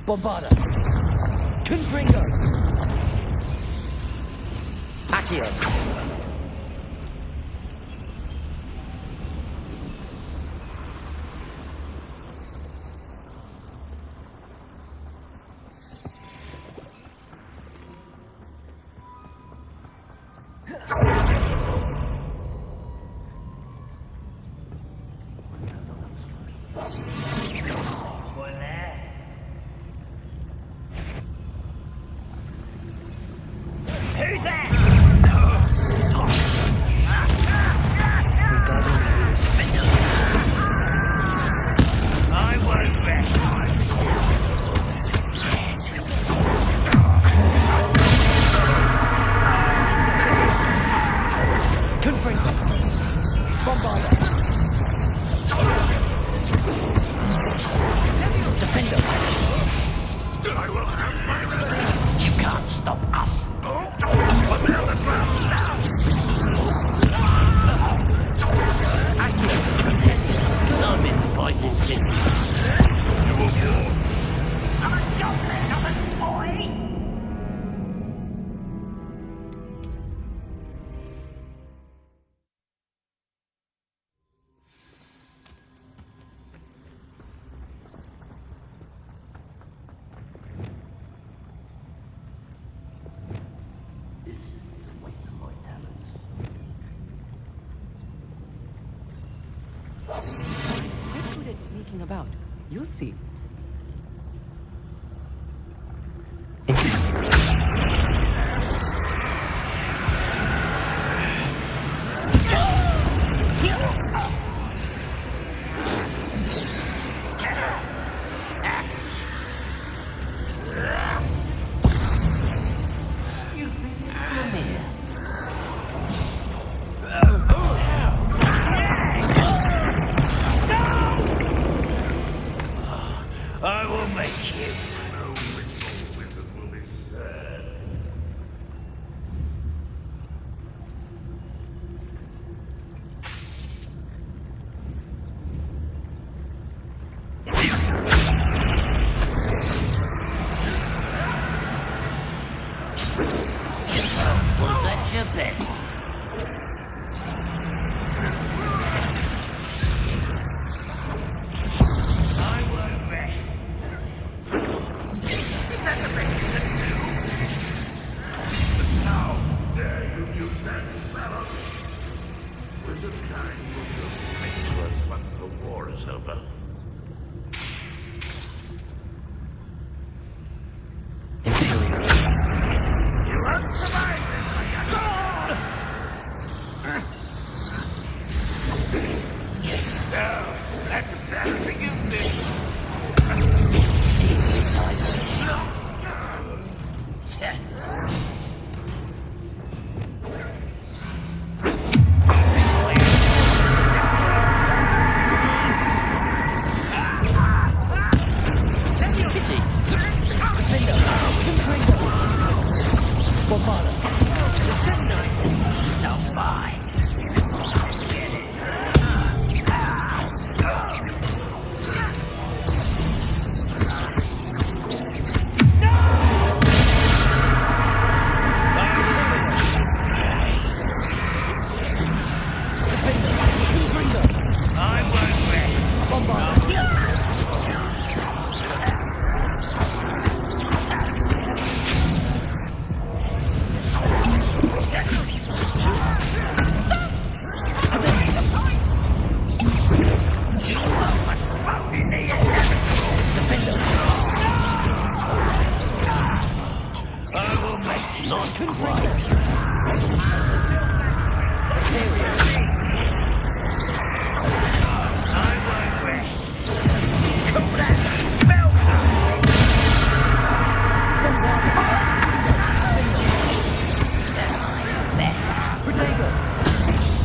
Bombarda. Confringo. Accio. Who's that? I won't rest. Confringo. Bombarda. Defender. I will have my experience. You can't stop us. I've been fighting since. You will go. I'm a goblin, not a toy! What's good at sneaking about? You'll see. is a kind will submit to us once the war is over. You won't survive this, my young No, that's embarrassing, isn't it? Stop by.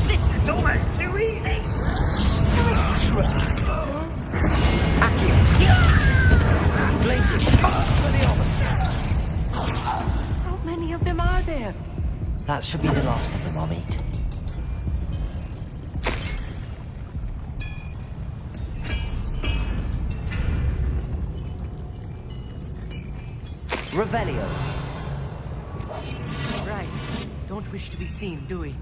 This is almost too easy. Nice try. How many of them are there? That should be the last of them I'll meet. Revelio. Right. Don't wish to be seen, do we?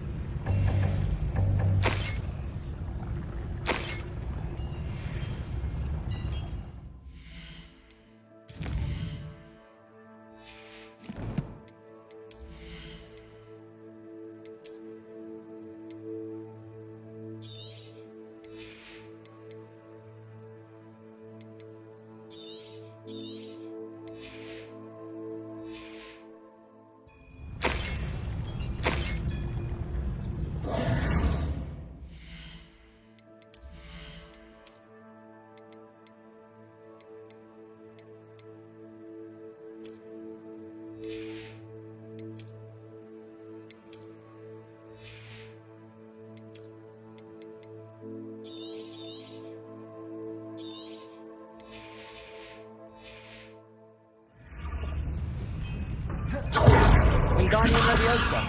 Wingardium Leviosa.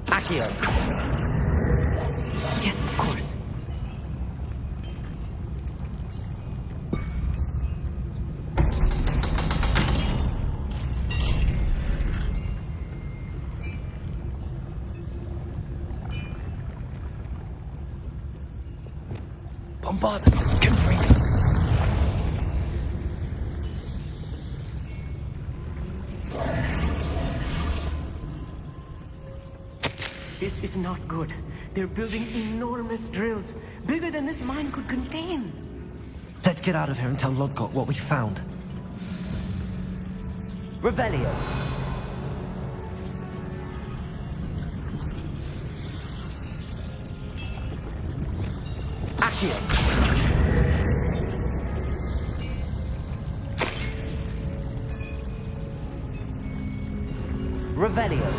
Accio. Yes, of course. Bombard. Confringo. This is not good. They're building enormous drills, bigger than this mine could contain. Let's get out of here and tell Lodgok what we found. Revelio. Accio. Revelio.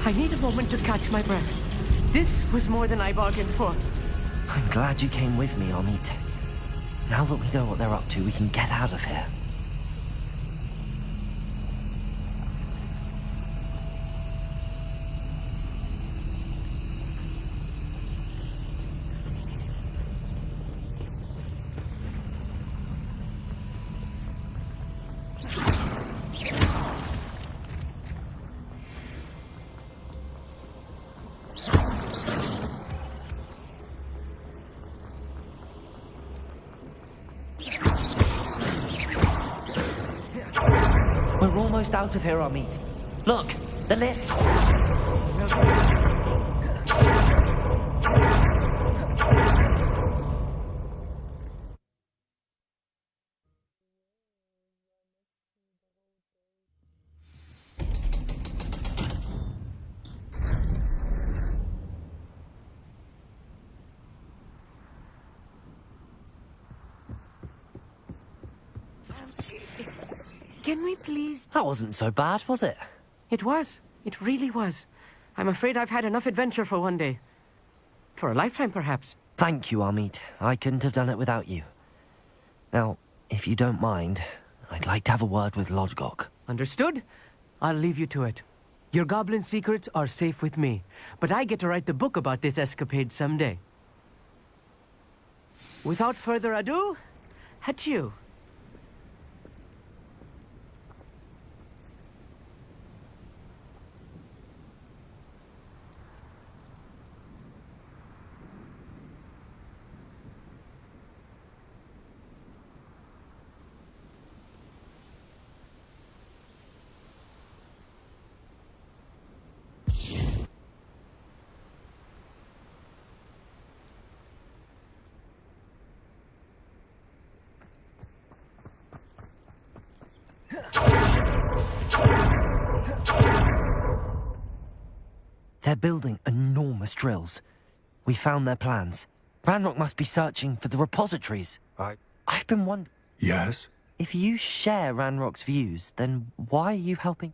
I need a moment to catch my breath. This was more than I bargained for. I'm glad you came with me, Amit. Now that we know what they're up to, we can get out of here. We're almost out of here, Amit. Look, the lift. Can we please... That wasn't so bad, was it? It was. It really was. I'm afraid I've had enough adventure for one day. For a lifetime, perhaps. Thank you, Amit. I couldn't have done it without you. Now, if you don't mind, I'd like to have a word with Lodgok. Understood? I'll leave you to it. Your goblin secrets are safe with me, but I get to write the book about this escapade someday. Without further ado, adieu. They're building enormous drills. We found their plans. Ranrock must be searching for the repositories. I've been wondering... Yes? If you share Ranrock's views, then why are you helping?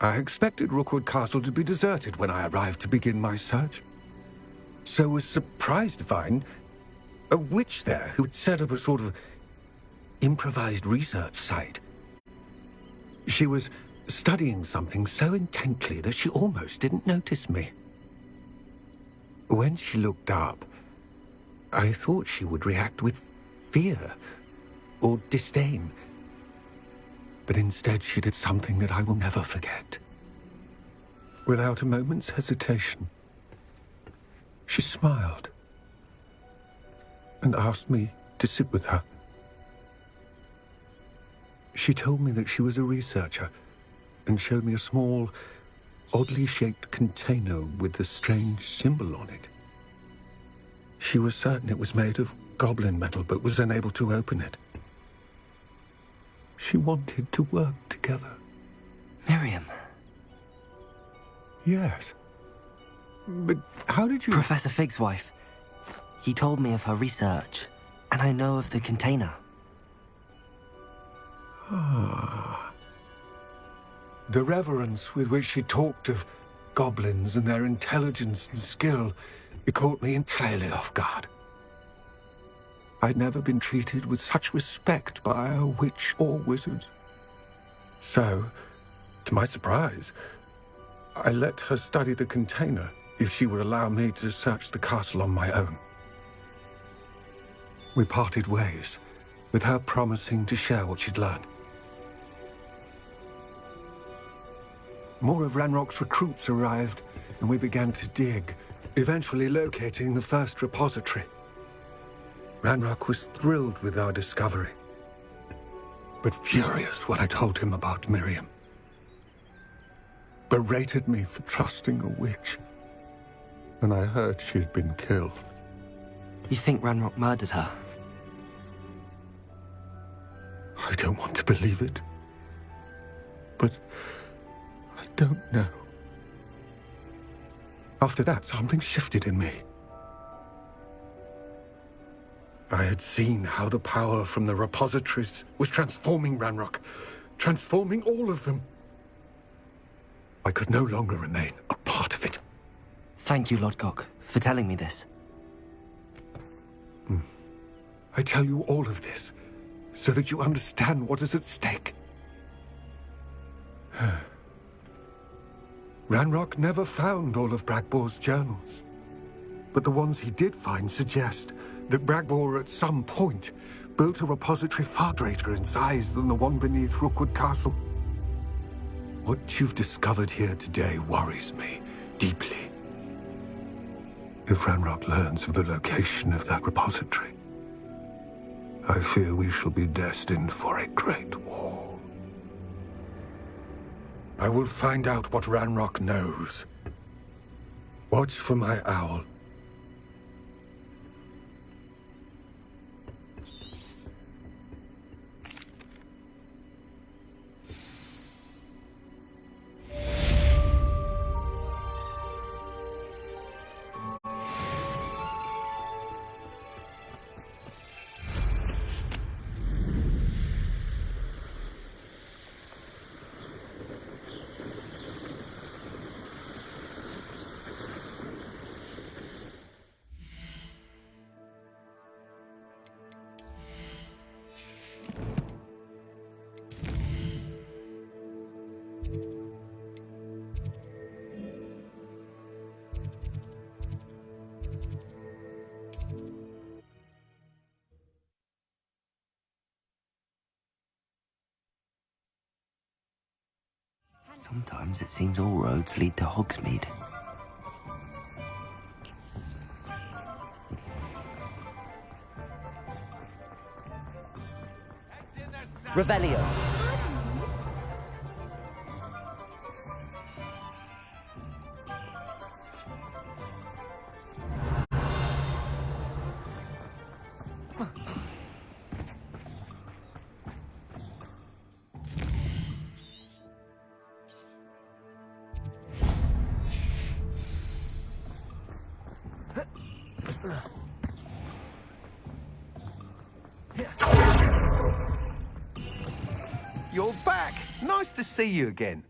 I expected Rookwood Castle to be deserted when I arrived to begin my search. So was surprised to find a witch there who had set up a sort of improvised research site. She was studying something so intently that she almost didn't notice me. When she looked up, I thought she would react with fear or disdain. But instead she did something that I will never forget. Without a moment's hesitation, she smiled and asked me to sit with her. She told me that she was a researcher and showed me a small, oddly shaped container with a strange symbol on it. She was certain it was made of goblin metal, but was unable to open it. She wanted to work together. Miriam. Yes. But how did you... Professor Fig's wife. He told me of her research, and I know of the container. Ah. The reverence with which she talked of goblins and their intelligence and skill, it caught me entirely off guard. I'd never been treated with such respect by a witch or wizard. So, to my surprise, I let her study the container if she would allow me to search the castle on my own. We parted ways, with her promising to share what she'd learned. More of Ranrock's recruits arrived, and we began to dig, eventually locating the first repository. Ranrock was thrilled with our discovery, but furious when I told him about Miriam. Berated me for trusting a witch, and I heard she had been killed. You think Ranrock murdered her? I don't want to believe it, but I don't know. After that, something shifted in me. I had seen how the power from the repositories was transforming Ranrock, transforming all of them. I could no longer remain a part of it. Thank you, Lodgok, for telling me this. I tell you all of this so that you understand what is at stake. Ranrock never found all of Bragbor's journals, but the ones he did find suggest that Bragbor at some point built a repository far greater in size than the one beneath Rookwood Castle. What you've discovered here today worries me deeply. If Ranrock learns of the location of that repository, I fear we shall be destined for a great war. I will find out what Ranrock knows. Watch for my owl. Sometimes it seems all roads lead to Hogsmeade. Revelio. You're back! Nice to see you again.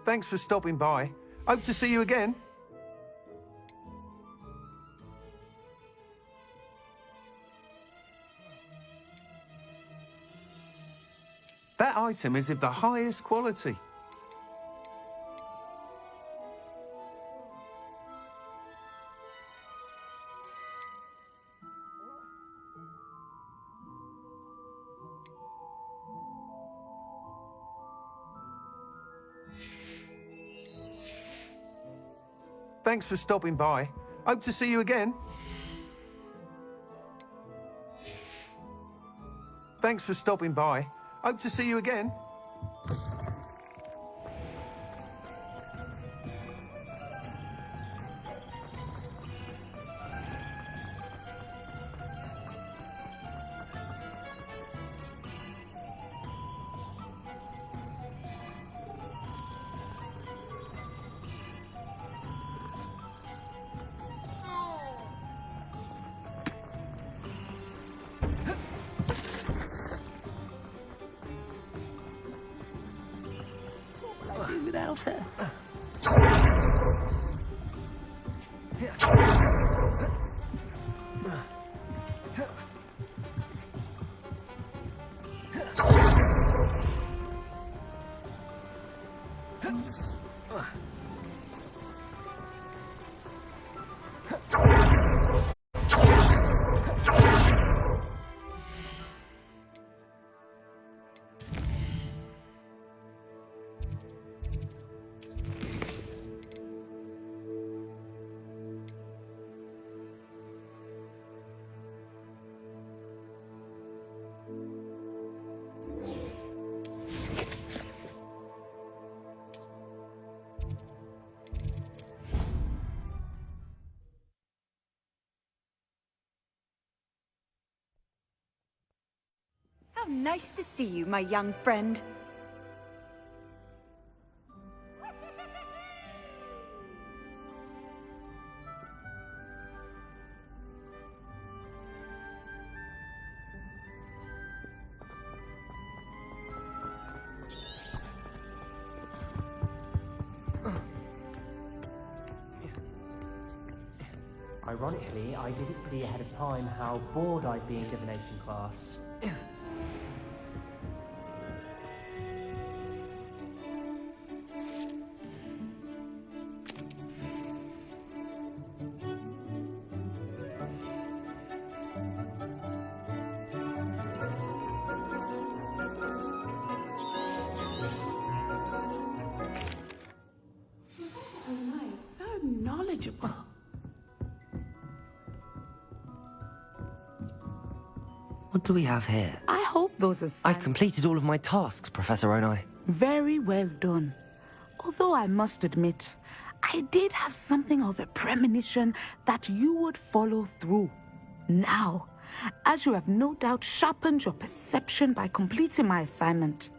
Thanks for stopping by. Hope to see you again. That item is of the highest quality. Thanks for stopping by. Hope to see you again. Thanks for stopping by. Hope to see you again. Without her. How nice to see you, my young friend. Ironically, I didn't see ahead of time how bored I'd be in divination class. So knowledgeable. What do we have here? I hope those are I've completed all of my tasks, Professor Onai. very well done. Although I must admit, I did have something of a premonition that you would follow through. Now, as you have no doubt sharpened your perception by completing my assignment,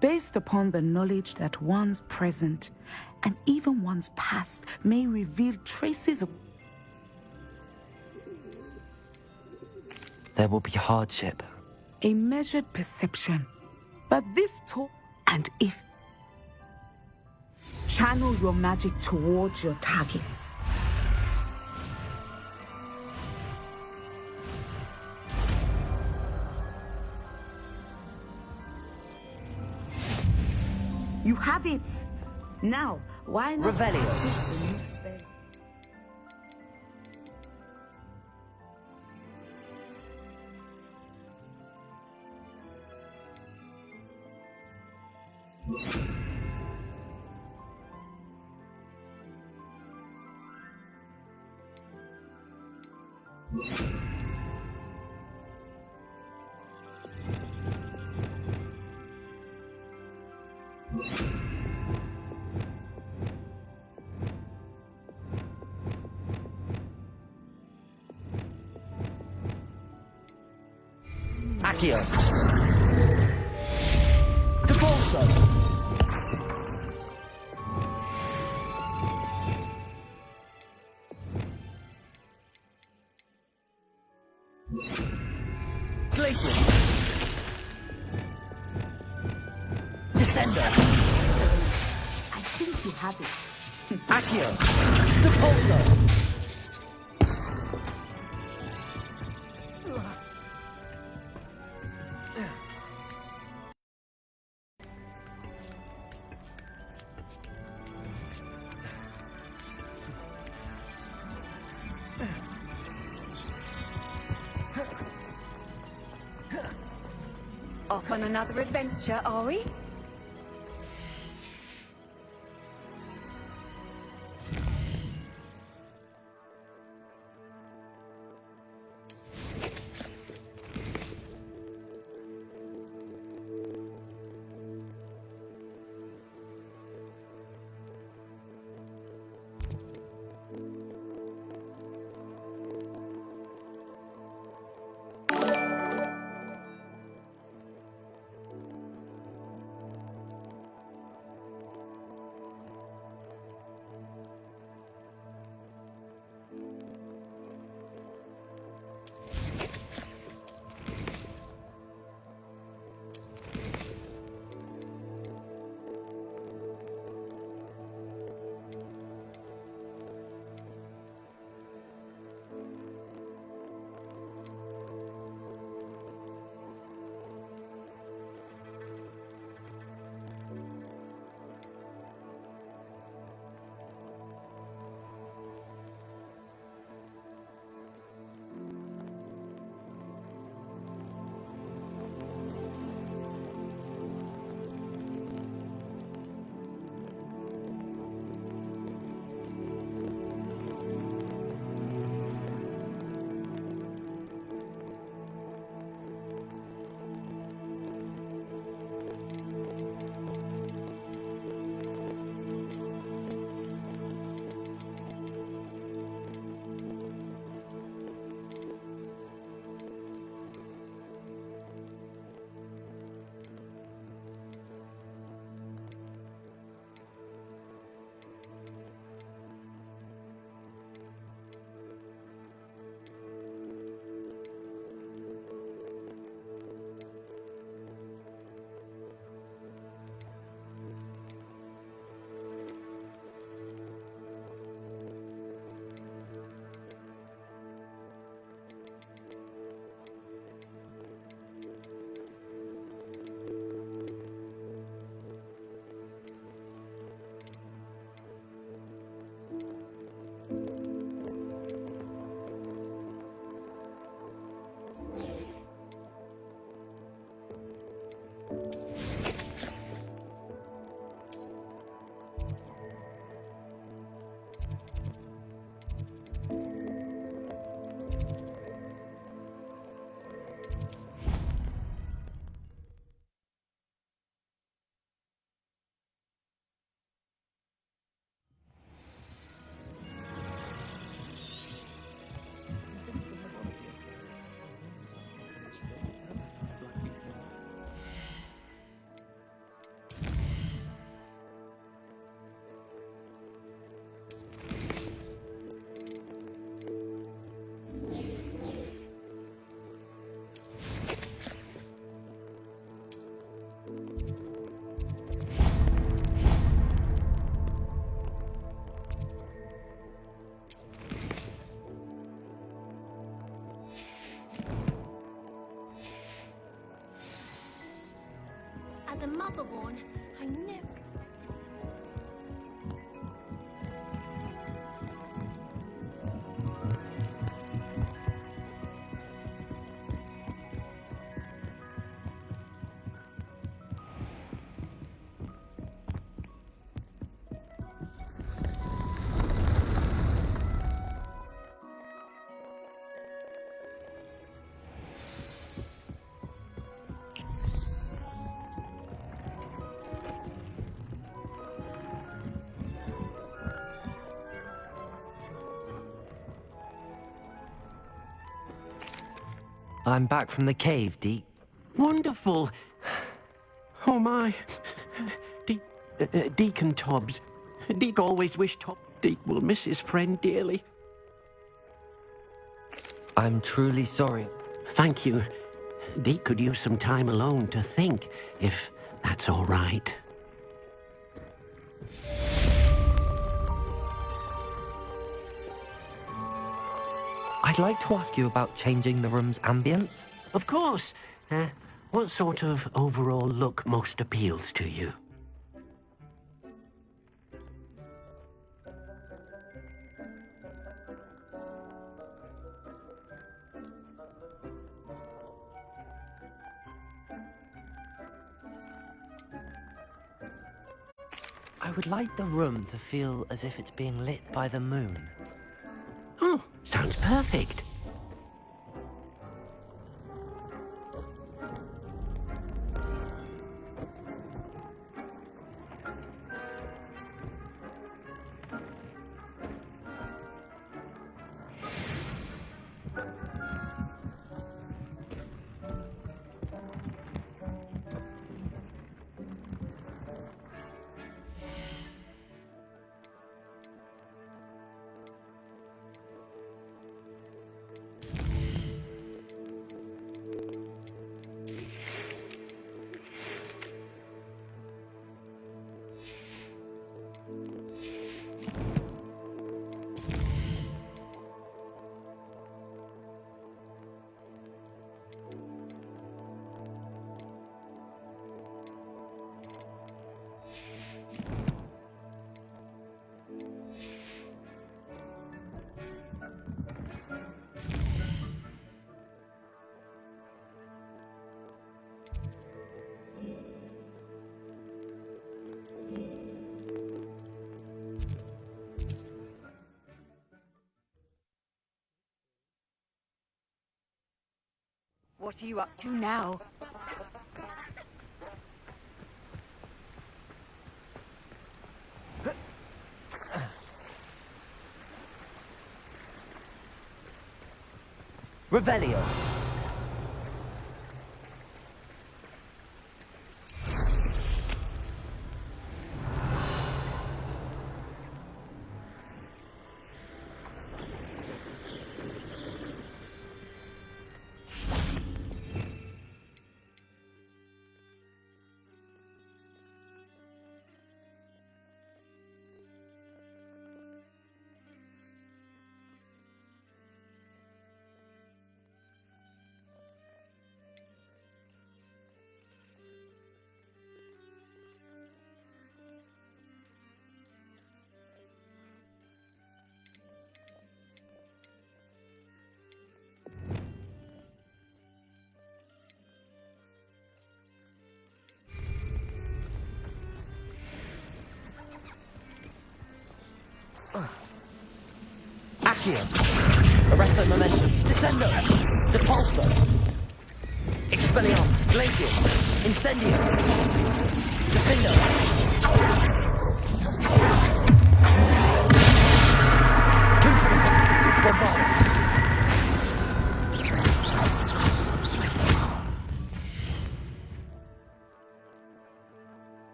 based upon the knowledge that one's present and even one's past may reveal traces of... There will be hardship. A measured perception. But this talk, and if... Channel your magic towards your targets. You have it! Now, why not Revelio. practice the new spell? Accio. Depulso. Glacius. Descendo. I think you have it. Accio. Depulso. Off on another adventure, are we? other one. I never... I'm back from the cave, Deke. Wonderful. Oh my. Deacon Tobbs. Deke always wished Deke will miss his friend dearly. I'm truly sorry. Thank you. Deke could use some time alone to think, if that's all right. I'd like to ask you about changing the room's ambience. Of course. What sort of overall look most appeals to you? I would like the room to feel as if it's being lit by the moon. Oh, sounds perfect. What are you up to now? Revelio. Accio. Arresto Momentum. Descendo. Depulso. Expelliarmus. Glacius. Incendio. Defindo. Crucio. Bombardo.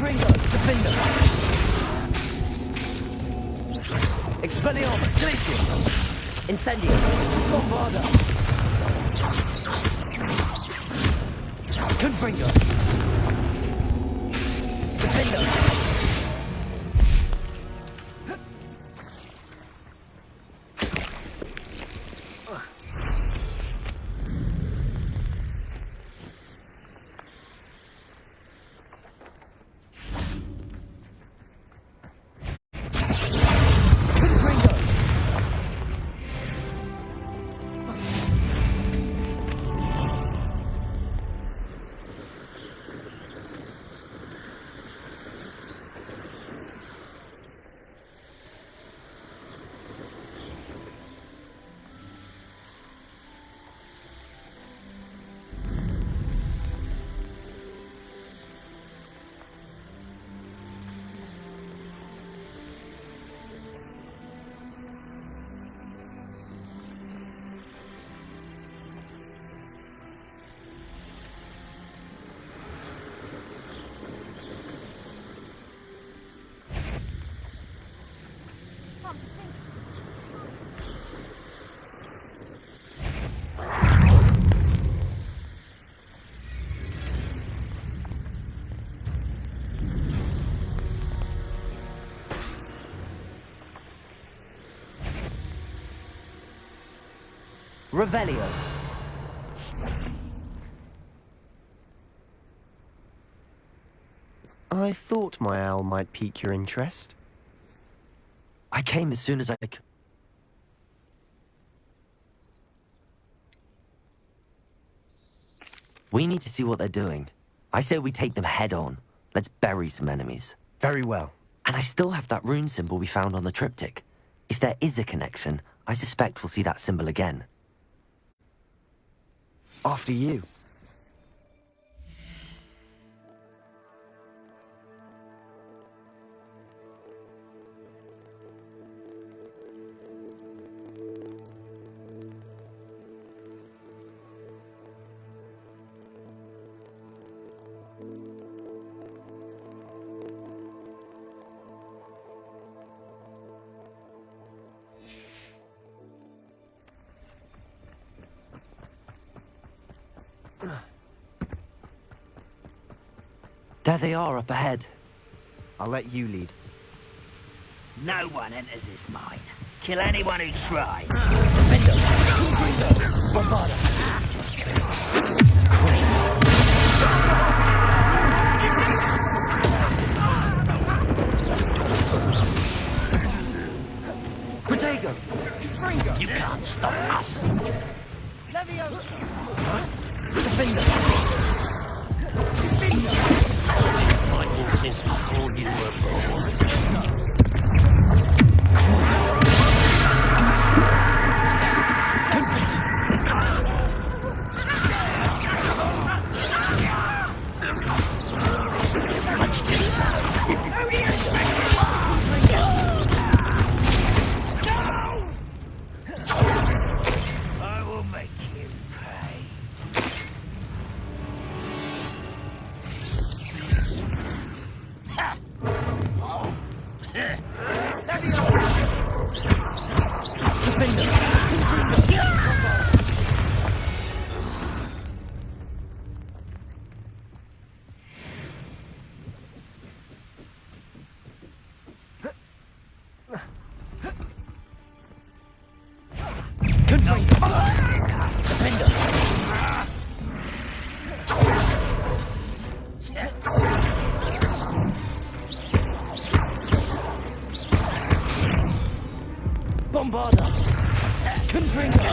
Confringo! Defender! Expelliarmus! Glacius! Incendio! Bombarda! Confringo! Defender! Revelio. I thought my owl might pique your interest. I came as soon as I could. We need to see what they're doing. I say we take them head on. Let's bury some enemies. Very well. And I still have that rune symbol we found on the triptych. If there is a connection, I suspect we'll see that symbol again. After you. There they are up ahead. I'll let you lead. No one enters this mine. Kill anyone who tries. Protego! You can't stop us. Fighting since before you were born. I will make you pay. Bombarda! Confringo!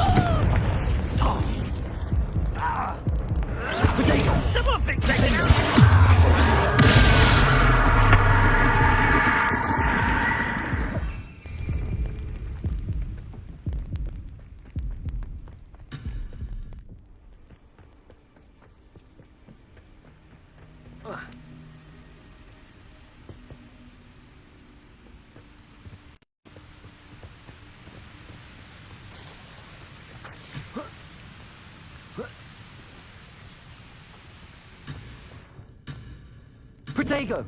Protego! Someone fix that! Protego!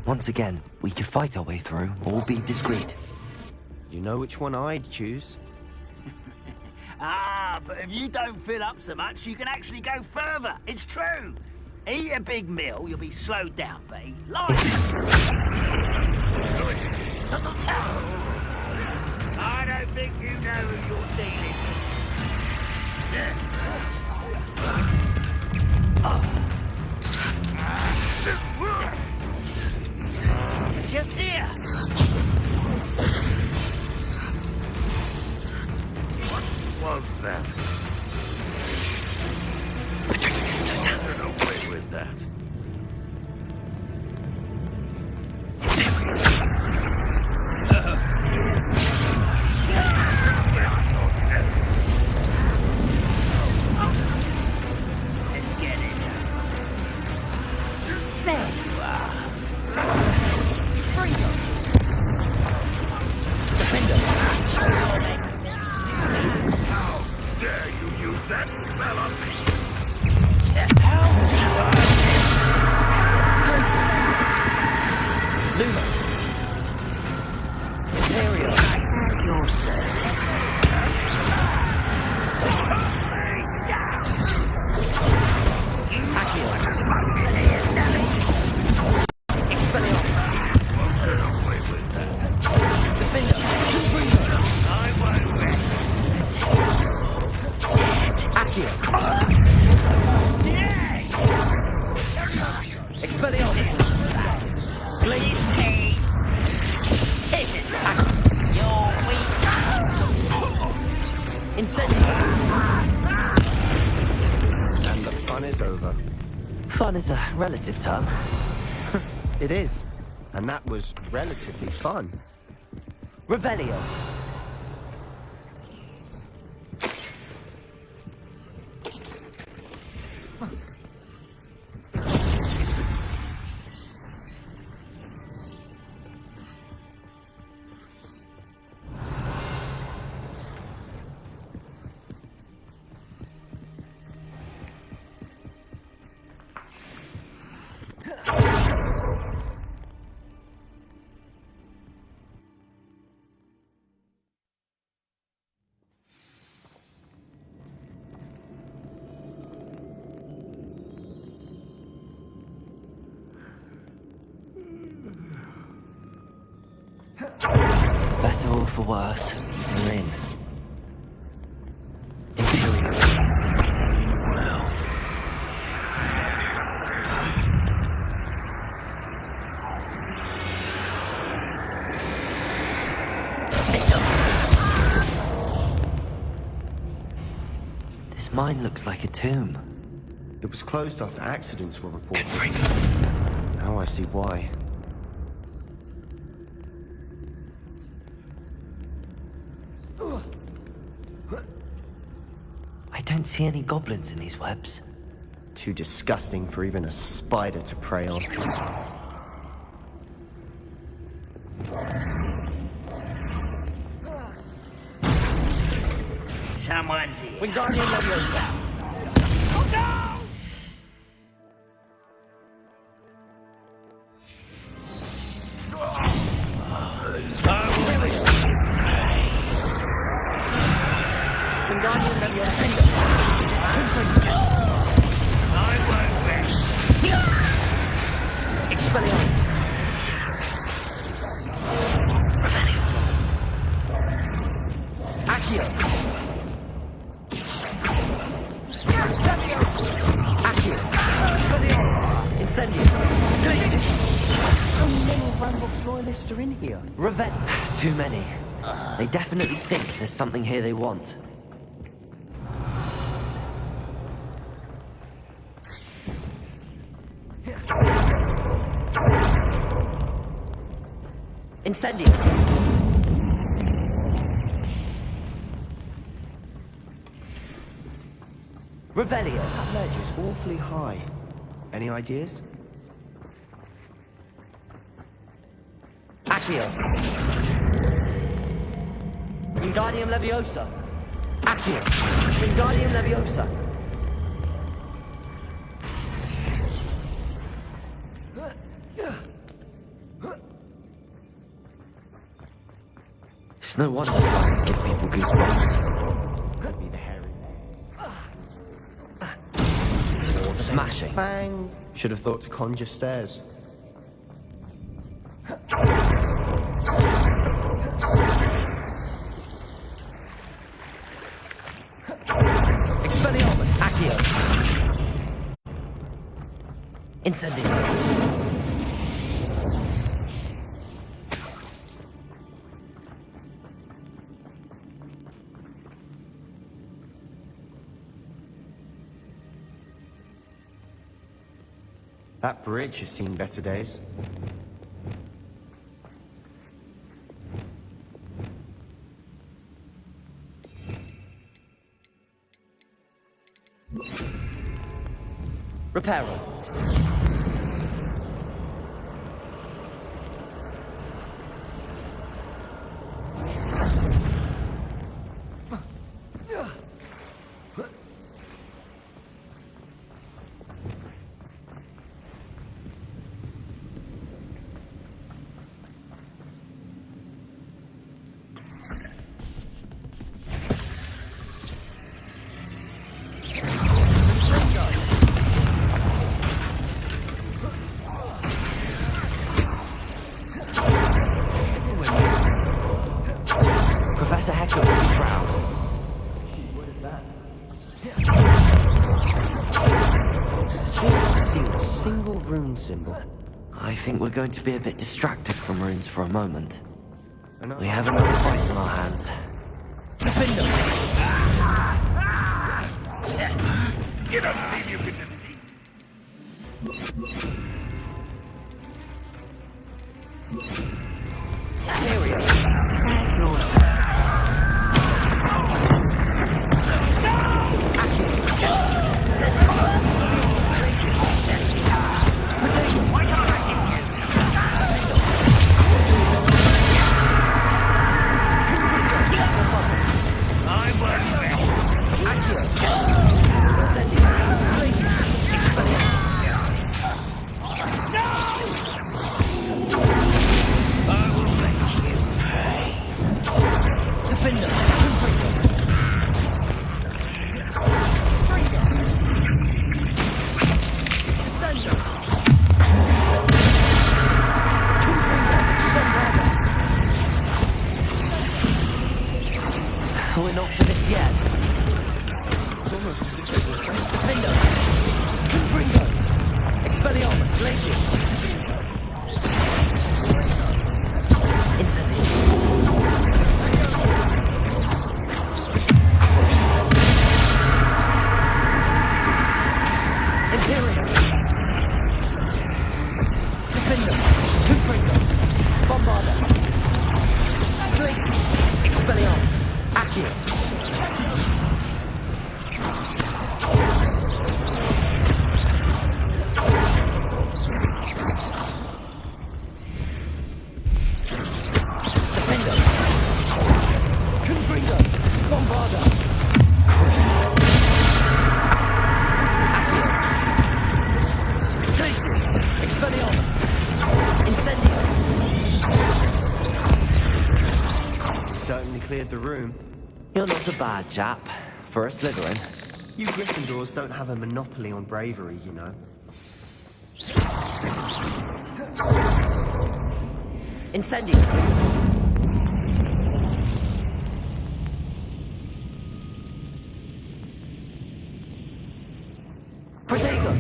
Once again, we could fight our way through, or be discreet. You know which one I'd choose? But if you don't fill up so much, you can actually go further. It's true. Eat a big meal, you'll be slowed down, but eat light. I don't think you know who you're dealing with. Just here. What was that? Patricius Totalis. Get away with that. Let's get this over. There you are. Freedom. Defender. How dare you use that spell on me? Lumos. Imperial. At your service. Accio. Expelliarmus. Get away with that. Defender. I won't rest. Accio. Expelliarmus. Please take. Hit it. You're weak. Incendiary. And the fun is over. Fun is a relative term. It is. And that was relatively fun. Revelio. Better or for worse, we're in. Imperial. Well. This mine looks like a tomb. It was closed after accidents were reported. Now I see why. I don't see any goblins in these webs. Too disgusting for even a spider to prey on. Someone's here. Wingardium Leviosa. Oh no! Wingardium Leviosa. I won't rest. Expelliarmus. Revelio. Accio. Incendio! Glacius! How many Ranrock's loyalists are in here? Revenge. Too many. They definitely think there's something here they want. Incendio! Revelio! That ledge is awfully high. Any ideas? Accio! Wingardium Leviosa! Accio! Wingardium Leviosa! It's no wonder spiders give people goosebumps. Could be the hairy. Smashing. Bang! Should have thought to conjure stairs. Expelliarmus! Accio! Incendio! That bridge has seen better days. Reparo. Professor Hecker will be proud. Still not seen a single rune symbol. I think we're going to be a bit distracted from runes for a moment. We have another fight on our hands. Defender! You don't believe you can We're not finished yet. It's almost as if it was Defender! Confringo! Expelliarmus! Glacius! Incendio! Imperial! Defender! Confringo! Bombarda! Glacius! Expelliarmus! Accio! Defender! Confringo! Bombarda! Crucible! Accio! Glacius! Expelliarmus! Incendio! Certainly cleared the room. You're not a bad chap. For a Slytherin. You Gryffindors don't have a monopoly on bravery, you know. Incendio! Protego!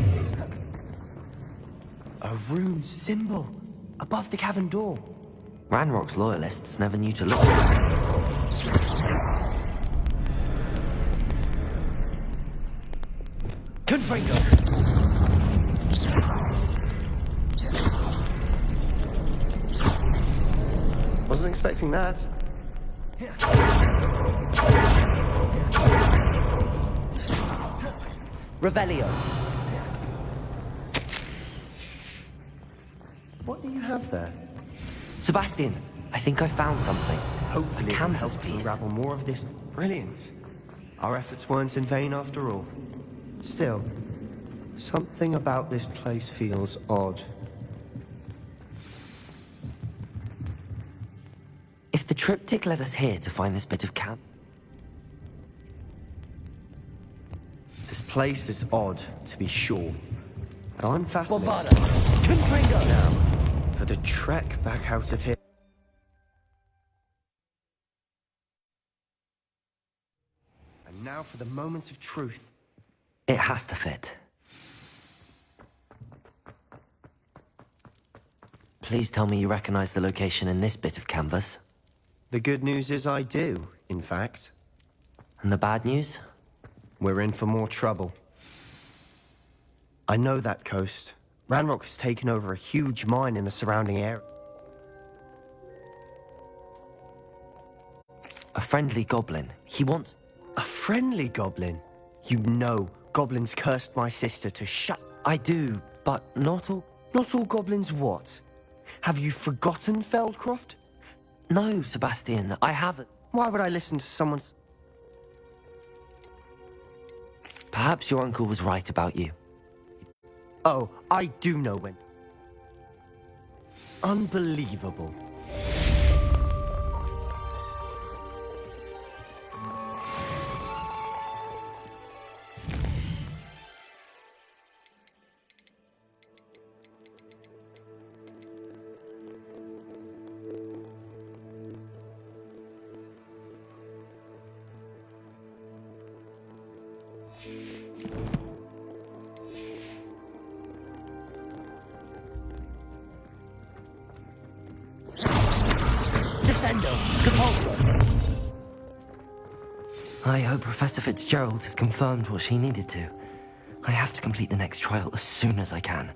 A rune symbol above the cavern door. Ranrock's loyalists never knew to look for it. Confringo! Wasn't expecting that. Revelio. What do you have there? Sebastian, I think I found something. Hopefully A it will canvas help us piece. unravel more of this. Brilliant. Our efforts weren't in vain after all. Still, something about this place feels odd. If the triptych led us here to find this bit of camp... This place is odd, to be sure. But I'm fascinated. Confringo! Now, for the trek back out of here. And now for the moment of truth. It has to fit. Please tell me you recognize the location in this bit of canvas. The good news is I do, in fact. And the bad news? We're in for more trouble. I know that coast. Ranrock has taken over a huge mine in the surrounding area. A friendly goblin. He wants... A friendly goblin? You know, goblins cursed my sister to shut... I do, but not all... Not all goblins what? Have you forgotten Feldcroft? No, Sebastian, I haven't. Why would I listen to someone's... Perhaps your uncle was right about you. Oh, I do know when. Unbelievable. Descendo! Compulso! I hope Professor Fitzgerald has confirmed what she needed to. I have to complete the next trial as soon as I can.